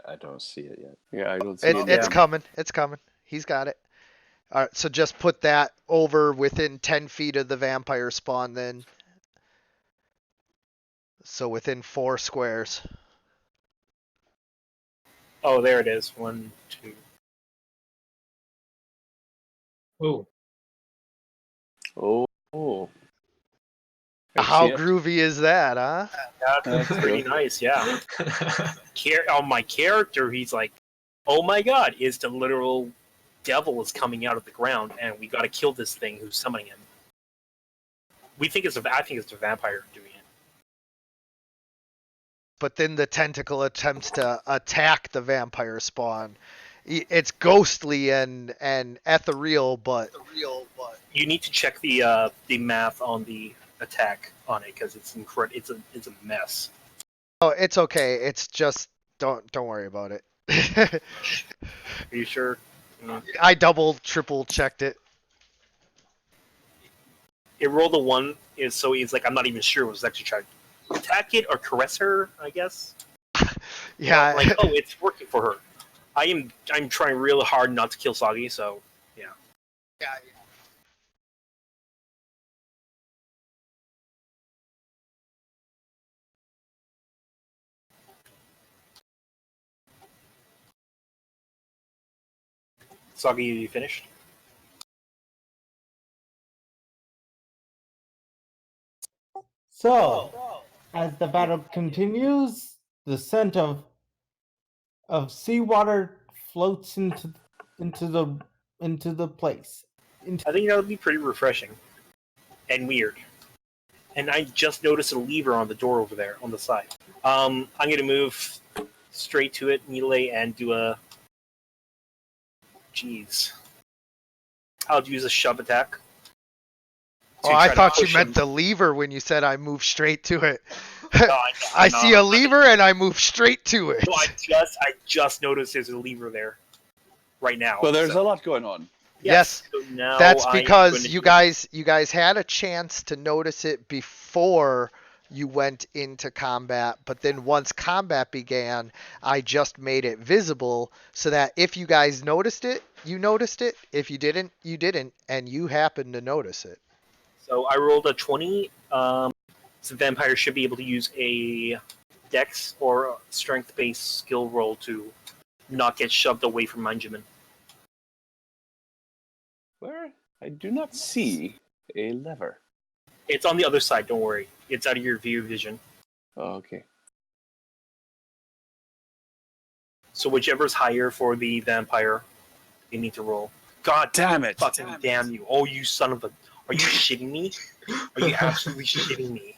I don't see it yet. Yeah, I don't see it. It's Yeah. coming. It's coming. He's got it. All right, so just put that over within 10 feet of the vampire spawn then. So within 4 squares. Oh, there it is. 1, 2. Ooh. Oh. I How see it. groovy is that, huh? That's That's pretty cool. nice, yeah. On my character, he's like, oh my god, is the literal devil is coming out of the ground, and we gotta kill this thing who's summoning him. I think it's a vampire doing it. But then the tentacle attempts to attack the vampire spawn. It's ghostly and ethereal, but You need to check the math on the attack on it because it's it's a mess. oh, it's okay. It's just don't worry about it. Are you sure? I triple checked it. It rolled a 1, so he's like, I'm not even sure it was actually trying to attack it or caress her, I guess. Yeah. Like, oh, it's working for her. I'm trying real hard not to kill Soggy, so yeah. Soggy, you finished? So, as the battle continues, the scent of seawater floats into the place. I think that would be pretty refreshing and weird. And I just noticed a lever on the door over there on the side. I'm gonna move straight to it, melee, and do a. Jeez. I'll use a shove attack. Oh, I thought you meant the lever when you said I move straight to it. No, I see a lever and I move straight to it. No, I just noticed there's a lever there right now. Well, there's a lot going on. Yes. So now That's I'm because gonna you guys had a chance to notice it before you went into combat, but then once combat began, I just made it visible so that if you guys noticed it, you noticed it. If you didn't, you didn't, and you happened to notice it. So I rolled a 20. So vampire should be able to use a dex or strength-based skill roll to not get shoved away from Benjamin. Where? I do not see a lever. It's on the other side, don't worry. It's out of your view vision. Oh, okay. So whichever's higher for the vampire, you need to roll. God Damn it! fucking damn you! Oh, you son of a! Are you shitting me? Are you absolutely shitting me?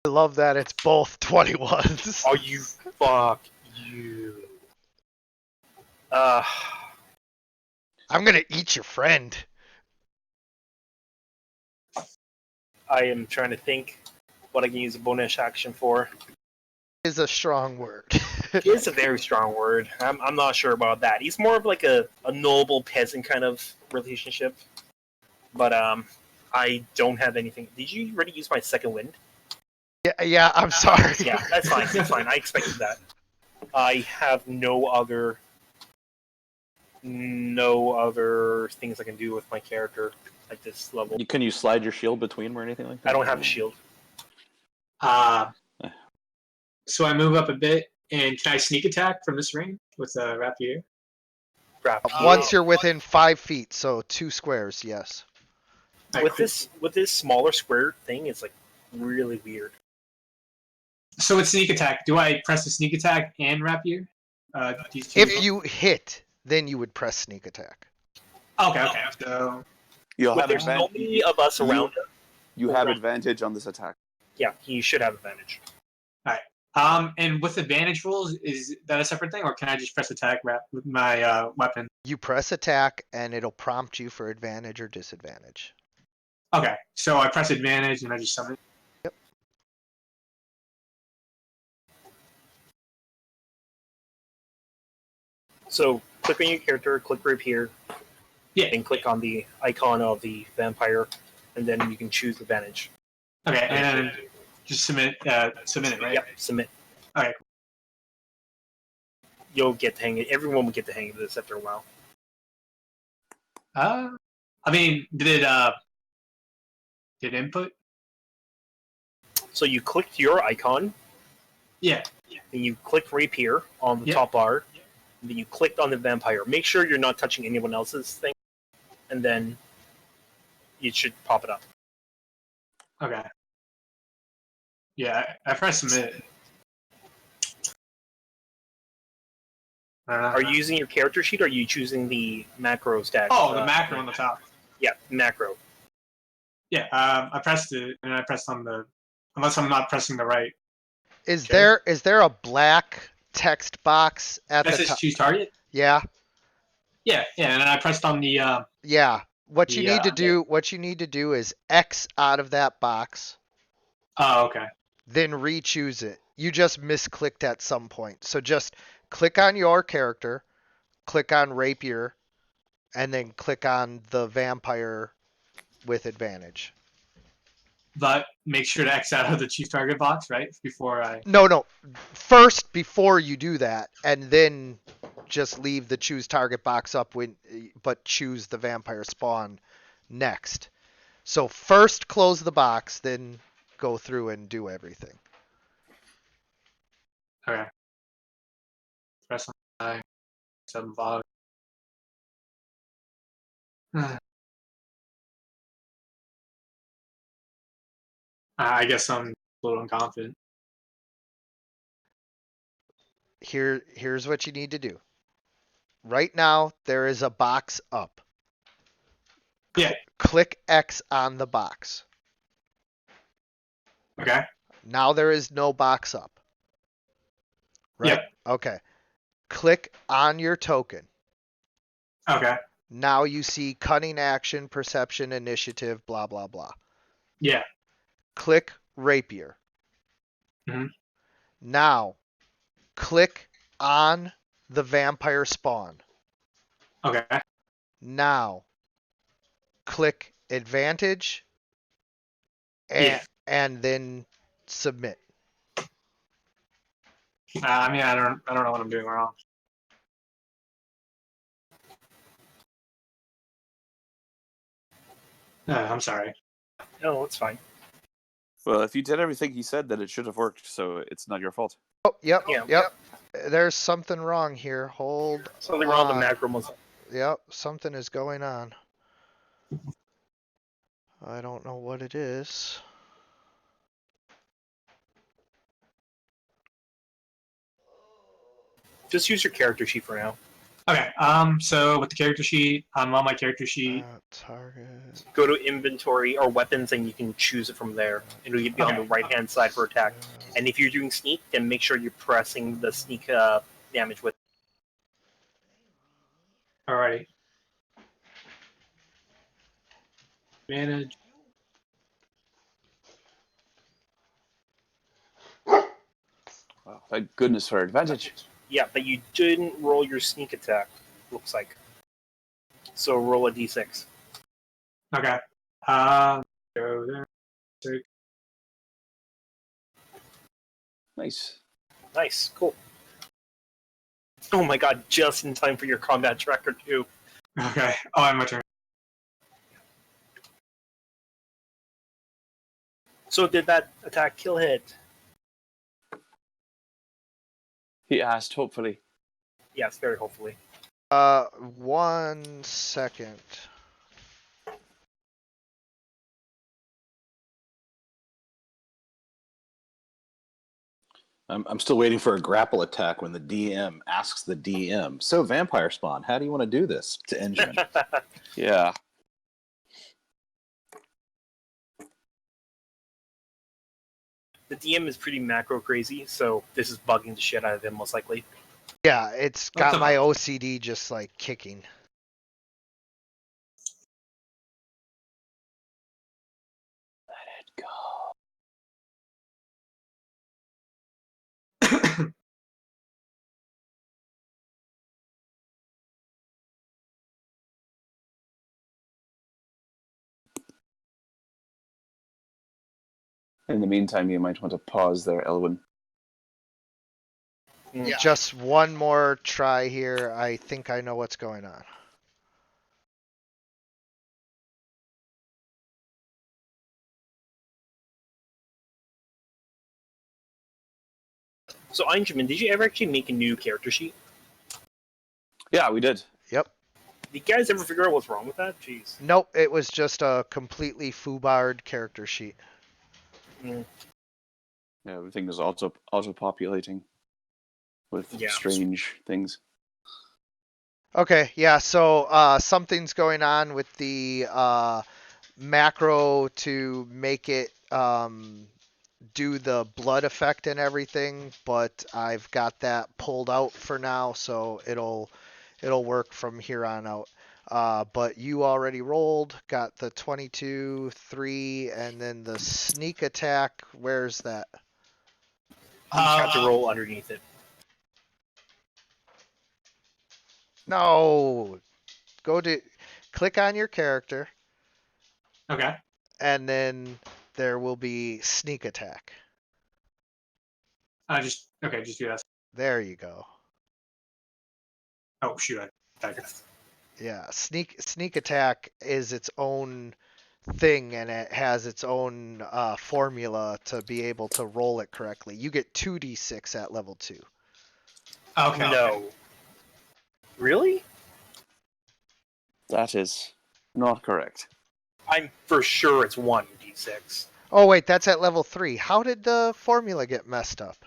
I love that it's both 21s. Are you fuck you? Uh, I'm gonna eat your friend. I am trying to think what I can use a bonus action for. Is a strong word. It's a very strong word. I'm not sure about that. He's more of like a noble peasant kind of relationship. But I don't have anything. Did you already use my second wind? Yeah, I'm sorry. Yeah, that's fine. That's fine. I expected that. I have no other things I can do with my character at this level. Can you slide your shield between them or anything like that? I don't have a shield. So I move up a bit, and can I sneak attack from this range with a rapier? Once you're within 5 feet, so 2 squares, yes. With this smaller square thing, it's like really weird. So with sneak attack, do I press the sneak attack and rapier? These two If you hit, then you would press sneak attack. Okay. So You'll have There's so many of us around him. You have advantage on this attack. Yeah, he should have advantage. and with advantage rolls, is that a separate thing, or can I just press attack with my weapon? You press attack, and it'll prompt you for advantage or disadvantage. Okay, so I press advantage and I just summon. Yep. So click on your character, click right here, and click on the icon of the vampire, and then you can choose advantage. Okay, and then just submit it, right? Yep, submit. Okay. You'll get the hang of it. Everyone will get the hang of this after a while. I mean, did input? So you clicked your icon, Yeah. and you click rapier on the top bar, and then you clicked on the vampire. Make sure you're not touching anyone else's thing, and then you should pop it up. Okay. Yeah, I pressed submit. Are you using your character sheet, or are you choosing the macro stack? Oh, the macro on the top. Yeah, macro. Yeah, I pressed it, and I pressed on the... Unless I'm not pressing the right. Is there a black text box at That the says top? choose target? Yeah. Yeah, and then I pressed on the... Yeah. What you need to do is X out of that box. Oh, okay. Then re-choose it. You just misclicked at some point. So just click on your character, click on rapier, and then click on the vampire with advantage. But make sure to X out of the choose target box, right? Before I... No. First, before you do that, and then just leave the choose target box up but choose the vampire spawn next. So first close the box, then go through and do everything. Okay. Press on I. 7 volume. I guess I'm a little unconfident. Here's what you need to do. Right now, there is a box up. Yeah. Click X on the box. Okay. Now there is no box up. Right? Yep. Okay. Click on your token. Okay. Now you see cunning action, perception, initiative, blah, blah, blah. Yeah. Click rapier. Mm-hmm. Now, click on the vampire spawn. Okay. Now, click advantage and then submit. I mean, I don't know what I'm doing wrong. I'm sorry. No, it's fine. Well, if you did everything he said, then it should have worked, so it's not your fault. Oh, yep. Yeah. Yep. There's something wrong here. Hold Something wrong with the macro muscle. Yep, something is going on. I don't know what it is. Just use your character sheet for now. Okay. So with the character sheet, I'm on my character sheet. Target. Go to inventory or weapons, and you can choose it from there. It'll be on the right-hand side for attack. And if you're doing sneak, then make sure you're pressing the sneak damage with. Alrighty. Manage. Wow, thank goodness for advantage. Yeah, but you didn't roll your sneak attack. Looks like. So roll a d6. Okay. Go there. Take. Nice. Nice, cool. Oh my god, just in time for your combat tracker too. Okay. Oh, I'm my turn. So did that attack kill hit? He asked, hopefully. Yes, very hopefully. 1 second. I'm still waiting for a grapple attack when the DM asks the DM, so Vampire Spawn, how do you want to do this to Engine? Yeah. The DM is pretty macro crazy, so this is bugging the shit out of him most likely. Yeah, it's What got the- my OCD just like kicking. In the meantime, you might want to pause there, Elwyn. Yeah. Just one more try here. I think I know what's going on. So Einjamin, did you ever actually make a new character sheet? Yeah, we did. Yep. Did you guys ever figure out what's wrong with that? Jeez. Nope, it was just a completely foobarred character sheet. Mm. Yeah, everything was auto-populating with Yeah. strange things. Okay, yeah, so something's going on with the macro to make it do the blood effect and everything, but I've got that pulled out for now, so it'll work from here on out. But you already rolled, got the 22, 3, and then the sneak attack. Where's that? You have to roll underneath it. No, click on your character, Okay. and then there will be sneak attack. Just do that. There you go. Oh shoot! I Yeah, sneak attack is its own thing, and it has its own formula to be able to roll it correctly. You get 2d6 at level 2. Okay. No. Really? That is not correct. I'm for sure it's 1d6. Oh wait, that's at level 3. How did the formula get messed up?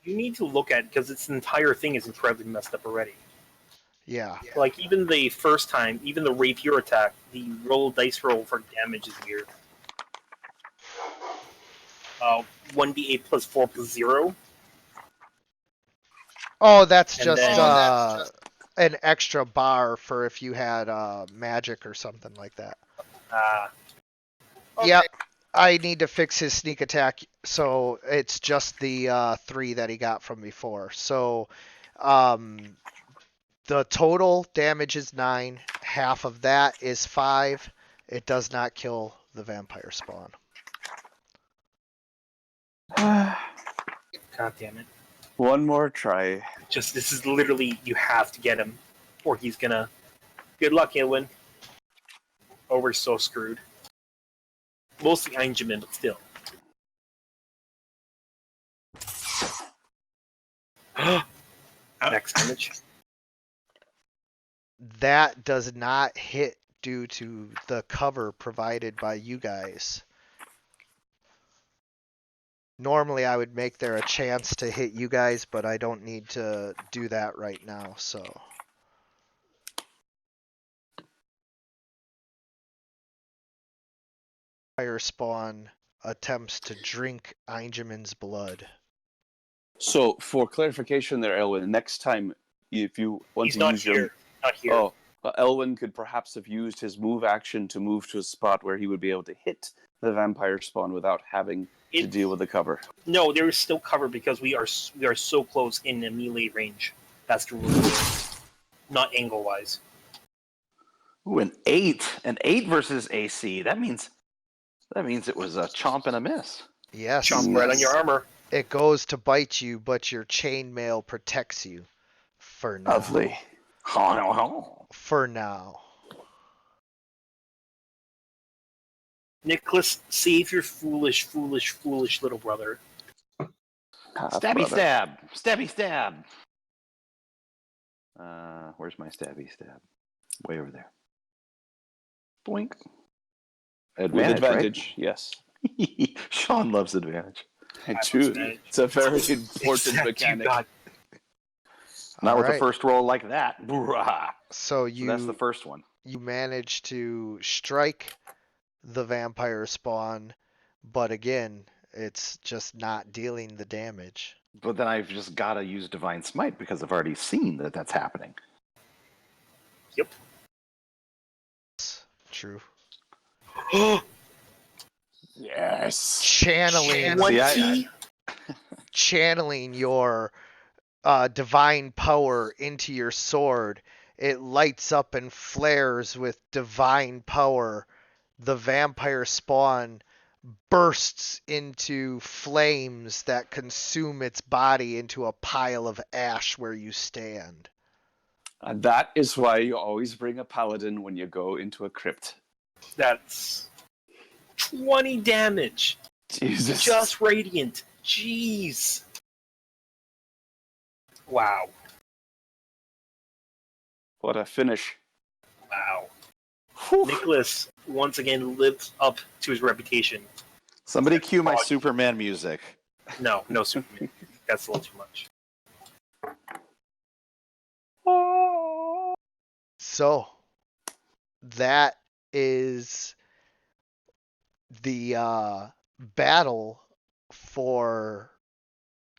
You need to look at it because its entire thing is incredibly messed up already. Yeah. Like even the first time, even the rapier attack, the dice roll for damage is weird. 1d8 plus 4 plus 0. Oh, that's And just then- an extra bar for if you had magic or something like that. Okay. Yep. I need to fix his sneak attack, so it's just the 3 that he got from before. So the total damage is 9. Half of that is 5. It does not kill the vampire spawn. God damn it. One more try. This is literally, you have to get him, or he's gonna. Good luck, Ilwin. Oh, we're so screwed. Mostly Einjamin, but still. Next damage. That does not hit due to the cover provided by you guys. Normally I would make there a chance to hit you guys, but I don't need to do that right now, so. Fire spawn attempts to drink Einjamin's blood. So, for clarification there, Elwin, next time if you want He's to not use here. your... Not here. Oh, Elwin could perhaps have used his move action to move to a spot where he would be able to hit the vampire spawn without having to deal with the cover. No, there is still cover because we are so close in the melee range. That's the rule. Not angle wise. Ooh, an 8. An 8 versus AC. That means it was a chomp and a miss. Yes. Chomp right on your armor. It goes to bite you, but your chainmail protects you. For now. Lovely. For now. Nicholas, save your foolish little brother. Stabby stab! Stabby stab! Where's my stabby stab? Way over there. Boink. With advantage, yes. Sean loves advantage. I do. It's a very important mechanic. Not with the first roll like that. So that's the first one. You manage to strike the vampire spawn, but again, it's just not dealing the damage. But then I've just got to use Divine Smite because I've already seen that that's happening. Yep. True. Yes. Channeling your divine power into your sword. It lights up and flares with divine power. The vampire spawn bursts into flames that consume its body into a pile of ash where you stand. And that is why you always bring a paladin when you go into a crypt. That's 20 damage. Jesus. Just radiant. Jeez. Wow. What a finish. Wow. Nicholas once again lived up to his reputation. Somebody cue my Superman music. No Superman. That's a little too much. So, that is the battle for,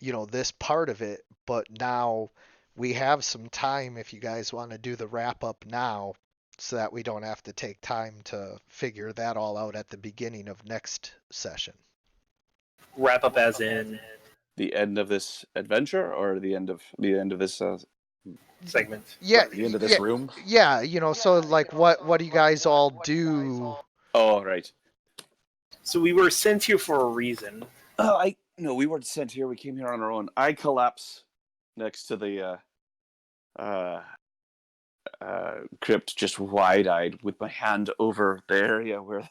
this part of it. But now we have some time if you guys want to do the wrap up now, so that we don't have to take time to figure that all out at the beginning of next session. Wrap up as in the end of this adventure, or the end of this segment. Yeah, the end of this room. Yeah, so like what do you guys all do? Oh, right. So we were sent here for a reason. No, we weren't sent here. We came here on our own. I collapse next to the crypt, just wide-eyed, with my hand over the area where the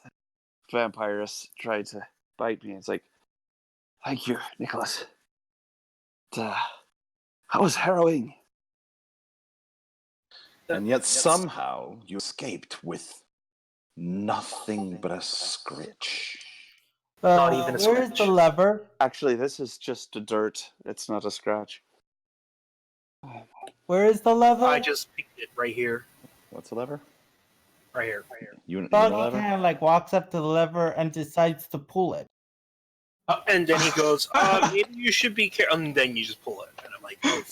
vampires tried to bite me. It's like, thank you, Nicholas. That was harrowing. And yet somehow you escaped with nothing but a scritch. Not even a scratch. Where's the lever? Actually, this is just a dirt. It's not a scratch. Where is the lever? I just picked it right here. What's the lever? Right here. You Doggy kind of walks up to the lever and decides to pull it. And then he goes, maybe you should be careful. And then you just pull it. And I'm like, oh,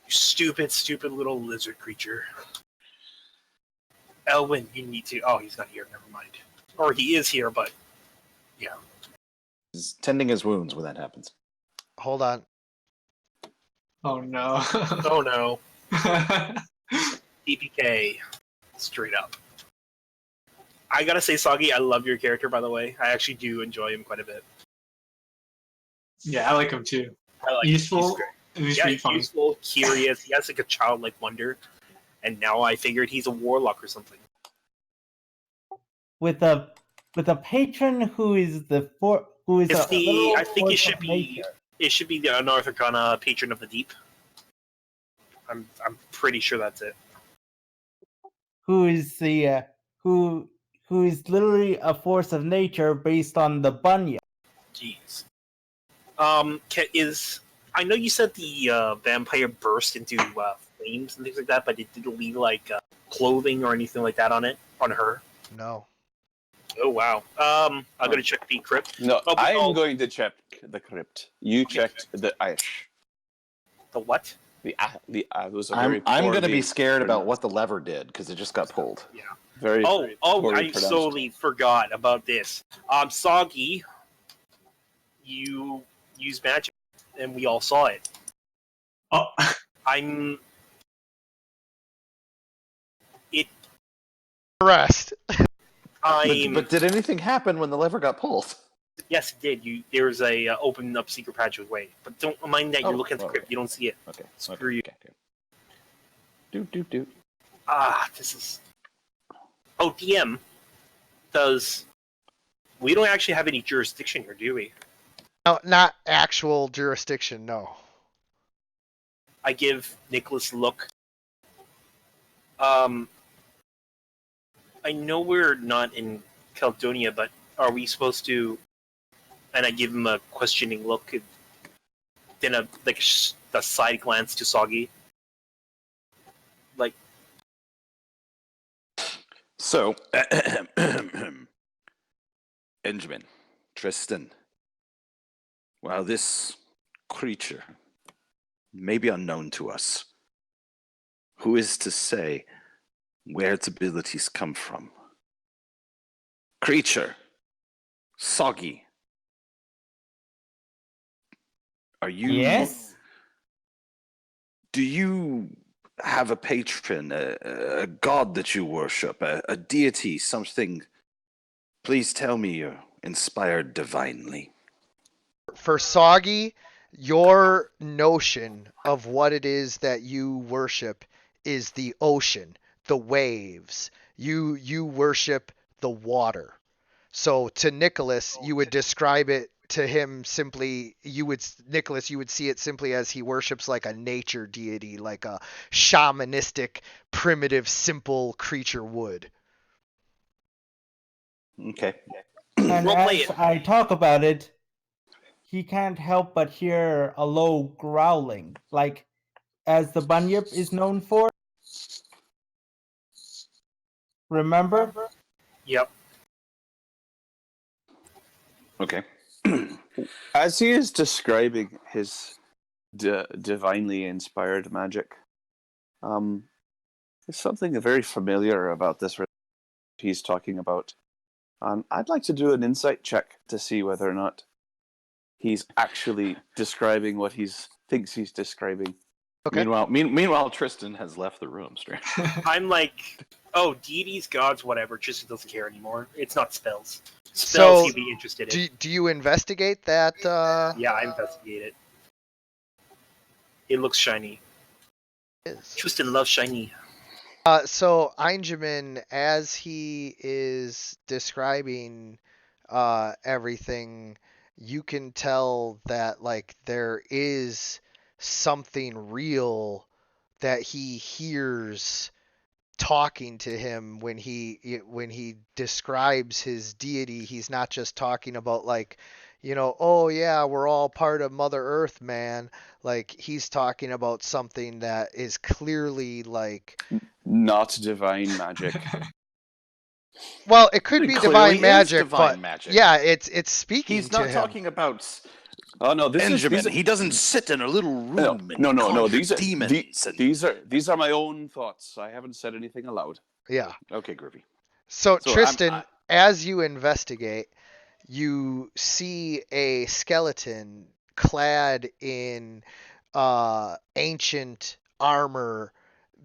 you stupid little lizard creature. Elwin, you need to... Oh, he's not here. Never mind. Or he is here, but... Yeah. He's tending his wounds when that happens. Hold on. Oh no. Oh no. DPK. Straight up. I gotta say, Soggy, I love your character, by the way. I actually do enjoy him quite a bit. Yeah, I like him too. I like Useful. Him. He's Yeah, pretty he's funny. useful, curious. He has like a childlike wonder. And now I figured he's a warlock or something. With a patron who is I think it should be the Anarthicana patron of the deep. I'm pretty sure that's it. who is the who is literally a force of nature based on the bunya. Jeez. I know you said the vampire burst into flames and things like that, but it didn't leave like clothing or anything like that on her. No. Oh wow. I'm gonna check the crypt. No, Oh, I'm going to check the crypt. You Okay. checked the ash. The what? The was a very I'm going to be poorly scared about pronounced- what the lever did because it just got pulled. Yeah. Very Oh, poorly I pronounced. solely forgot about this. Soggy, you used magic, and we all saw it. Oh, I'm. It. Rest. I'm. But did anything happen when the lever got pulled? Yes, it did. There's a open up secret passageway, but don't mind that you're Oh, looking at the well, crypt. You don't see it. Okay. Screw you. Okay. Do. This is. Oh, DM. Does. We don't actually have any jurisdiction here, do we? No, not actual jurisdiction, no. I give Nicholas a look. I know we're not in Caledonia, but are we supposed to? And I give him a questioning look, then a side glance to Soggy. Like, So, Benjamin, Tristan, while this creature may be unknown to us, who is to say where its abilities come from? Creature, Soggy, are you... Yes? Do you have a patron, a god that you worship, a deity, something? Please tell me you're inspired divinely. For Soggy, your notion of what it is that you worship is the ocean, the waves. You worship the water. So to Nicholas, you would describe it to him simply, you would see it simply as he worships like a nature deity, like a shamanistic, primitive, simple creature would. Okay. And We'll play as it. I talk about it, he can't help but hear a low growling, like as the bunyip is known for. Remember? yep. Okay. As he is describing his divinely inspired magic, there's something very familiar about this he's talking about. I'd like to do an insight check to see whether or not he's actually describing what he thinks he's describing. Okay. Meanwhile, Tristan has left the room. Strange. I'm like, oh, deities, gods, whatever. Tristan doesn't care anymore. It's not spells. So, Spells he'd be interested in. Do you investigate that? Yeah, I investigate it. It looks shiny. Is. Tristan loves shiny. So Einjamin, as he is describing everything, you can tell that like there is something real that he hears talking to him when he describes his deity. He's not just talking about like, oh yeah, we're all part of Mother Earth, man. Like he's talking about something that is clearly like Not divine magic. well, it could It be clearly divine is magic, divine but magic. yeah, it's speaking He's to not him. talking about Oh no, Benjamin. He doesn't sit in a little room. No. and These are demons. these are my own thoughts. I haven't said anything aloud. Yeah. Okay, groovy. So So Tristan, as you investigate, you see a skeleton clad in ancient armor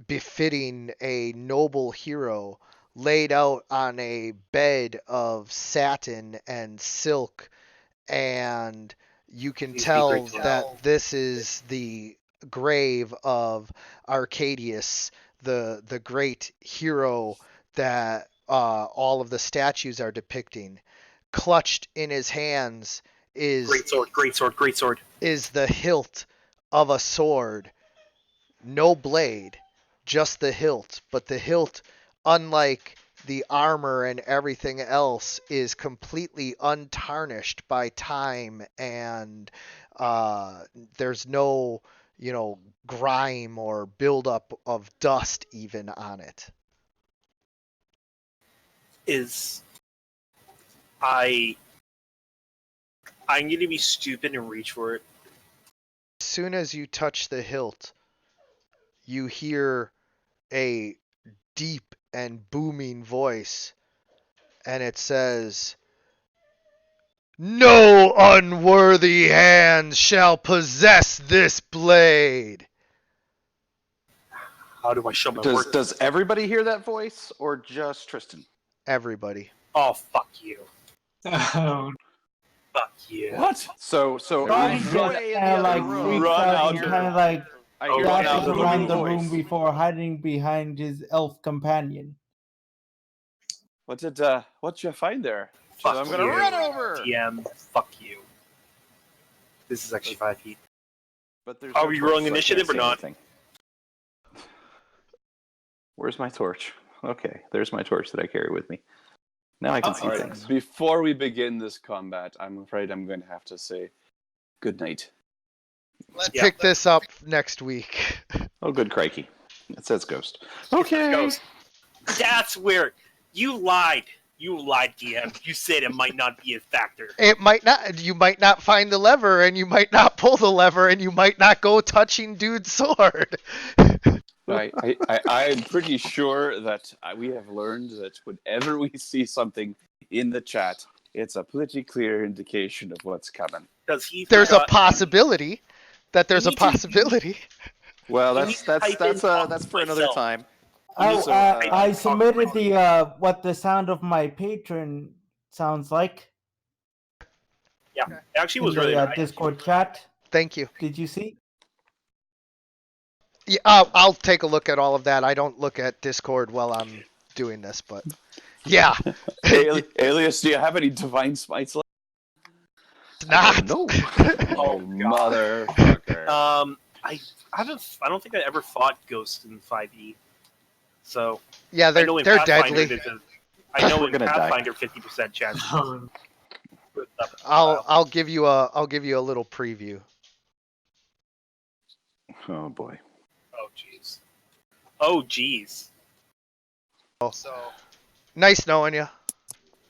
befitting a noble hero, laid out on a bed of satin and silk, and you can Please be tell great to that this is the grave of Arcadius, the great hero that all of the statues are depicting. Clutched in his hands is Great sword. is the hilt of a sword. No blade, just the hilt, but the hilt, unlike the armor and everything else is completely untarnished by time, and there's no, grime or buildup of dust even on it. I'm gonna be stupid and reach for it. As soon as you touch the hilt, you hear a deep and booming voice, and it says, "No unworthy hands shall possess this blade." How do I show my worth? Does everybody hear that voice, or just Tristan? Everybody. Oh, fuck you. Oh, Fuck you. What? So Sean he's just way in the other like room. freaks Run out out and here. kind of like I Oh, hear run that out dashes the around the booming room voice. before hiding behind his elf companion. What'd you find there? Fuck I'm gonna you. run over. DM, fuck you. This is actually 5 feet. But there's Are no we torch, rolling so I initiative can't or see not? anything. Where's my torch? Okay, there's my torch that I carry with me. Now I can see alright. things. Before we begin this combat, I'm afraid I'm going to have to say good night. Let's Yeah. pick this up next week. Oh, good crikey! It says ghost. Okay. Goes. That's where you lied. You lied, DM. You said it might not be a factor. It might not. You might not find the lever, and you might not pull the lever, and you might not go touching dude's sword. I'm pretty sure that we have learned that whenever we see something in the chat, it's a pretty clear indication of what's coming. There's a possibility that there's a possibility. Well, You that's need to type in that's for another myself. time. Oh, So, I submitted the what the sound of my patron sounds like Yeah, it actually in was really the nice. Discord chat. Thank you. Did you see? Yeah, I'll take a look at all of that. I don't look at Discord while I'm doing this, but yeah. Alias, do you have any divine smites left? It's not. No. Oh, God. motherfucker. I don't think I ever fought Ghost in 5e. So Yeah, I know in they're Pathfinder deadly. I know We're in gonna die. Pathfinder 50% chance. I'll give you a little preview. Oh boy. Oh jeez. Oh jeez. Oh. So Nice knowing you.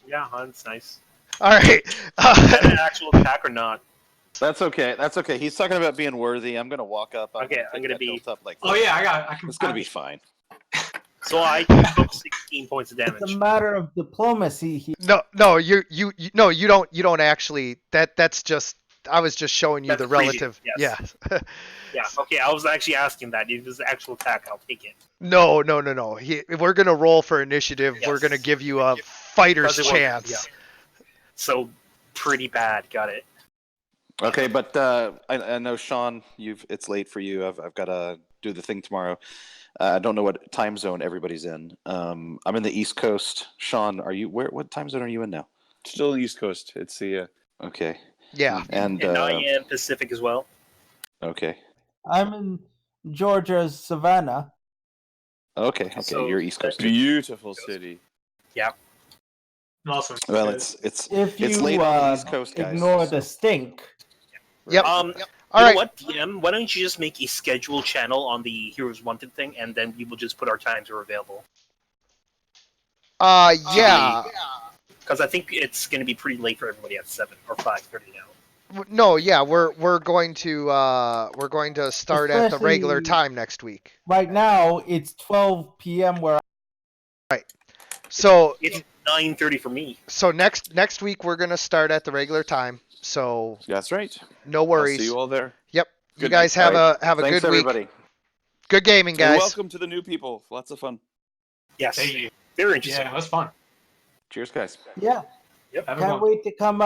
yeah, that's nice. All right. Is that an actual attack or not? That's okay. That's okay. He's talking about being worthy. I'm gonna walk up. Okay, I'm gonna that be- hilt up like oh this. yeah, I can. It's gonna be fine. So I took 16 points of It's damage. a matter of diplomacy here. No, you don't actually. That's just. I was just showing you That's the a preview, relative. yes. Yeah. Yeah, okay, I was actually asking that. If it was an actual attack, I'll take it. No. We're gonna roll for initiative. We're Yes. gonna give you a fighter's Because it was- chance. yeah. So pretty bad. Got it. Okay, but I know Sean, it's late for you. I've got to do the thing tomorrow. I don't know what time zone everybody's in. I'm in the East Coast. Sean, are you where? What time zone are you in now? Still in the East Coast. It's the Okay, Yeah. and I am Pacific as well. okay, I'm in Georgia's Savannah. okay, So- you're East Coast. beautiful city. Awesome. Well, it's If you it's late on the East Coast, guys. ignore the stink. Yep. You All know right. what, DM? Why don't you just make a scheduled channel on the Heroes Wanted thing, and then we will just put our times are available. Yeah. Because I think it's going to be pretty late for everybody at 7 or 5:30 now. No, yeah, we're going to start at the regular Especially- time next week. Right now, it's 12 p.m. where So It's 9:30 for me. next week we're gonna start at the regular time. So That's right. no I'll worries. see you all there. Yep. You Good guys night. have All a Thanks, good week. everybody. Good gaming, And guys. welcome to the new people. Lots of fun. Yes. Thank you. Very interesting. Yeah, it was fun. Cheers, guys. yeah, Have a good can't one. wait to come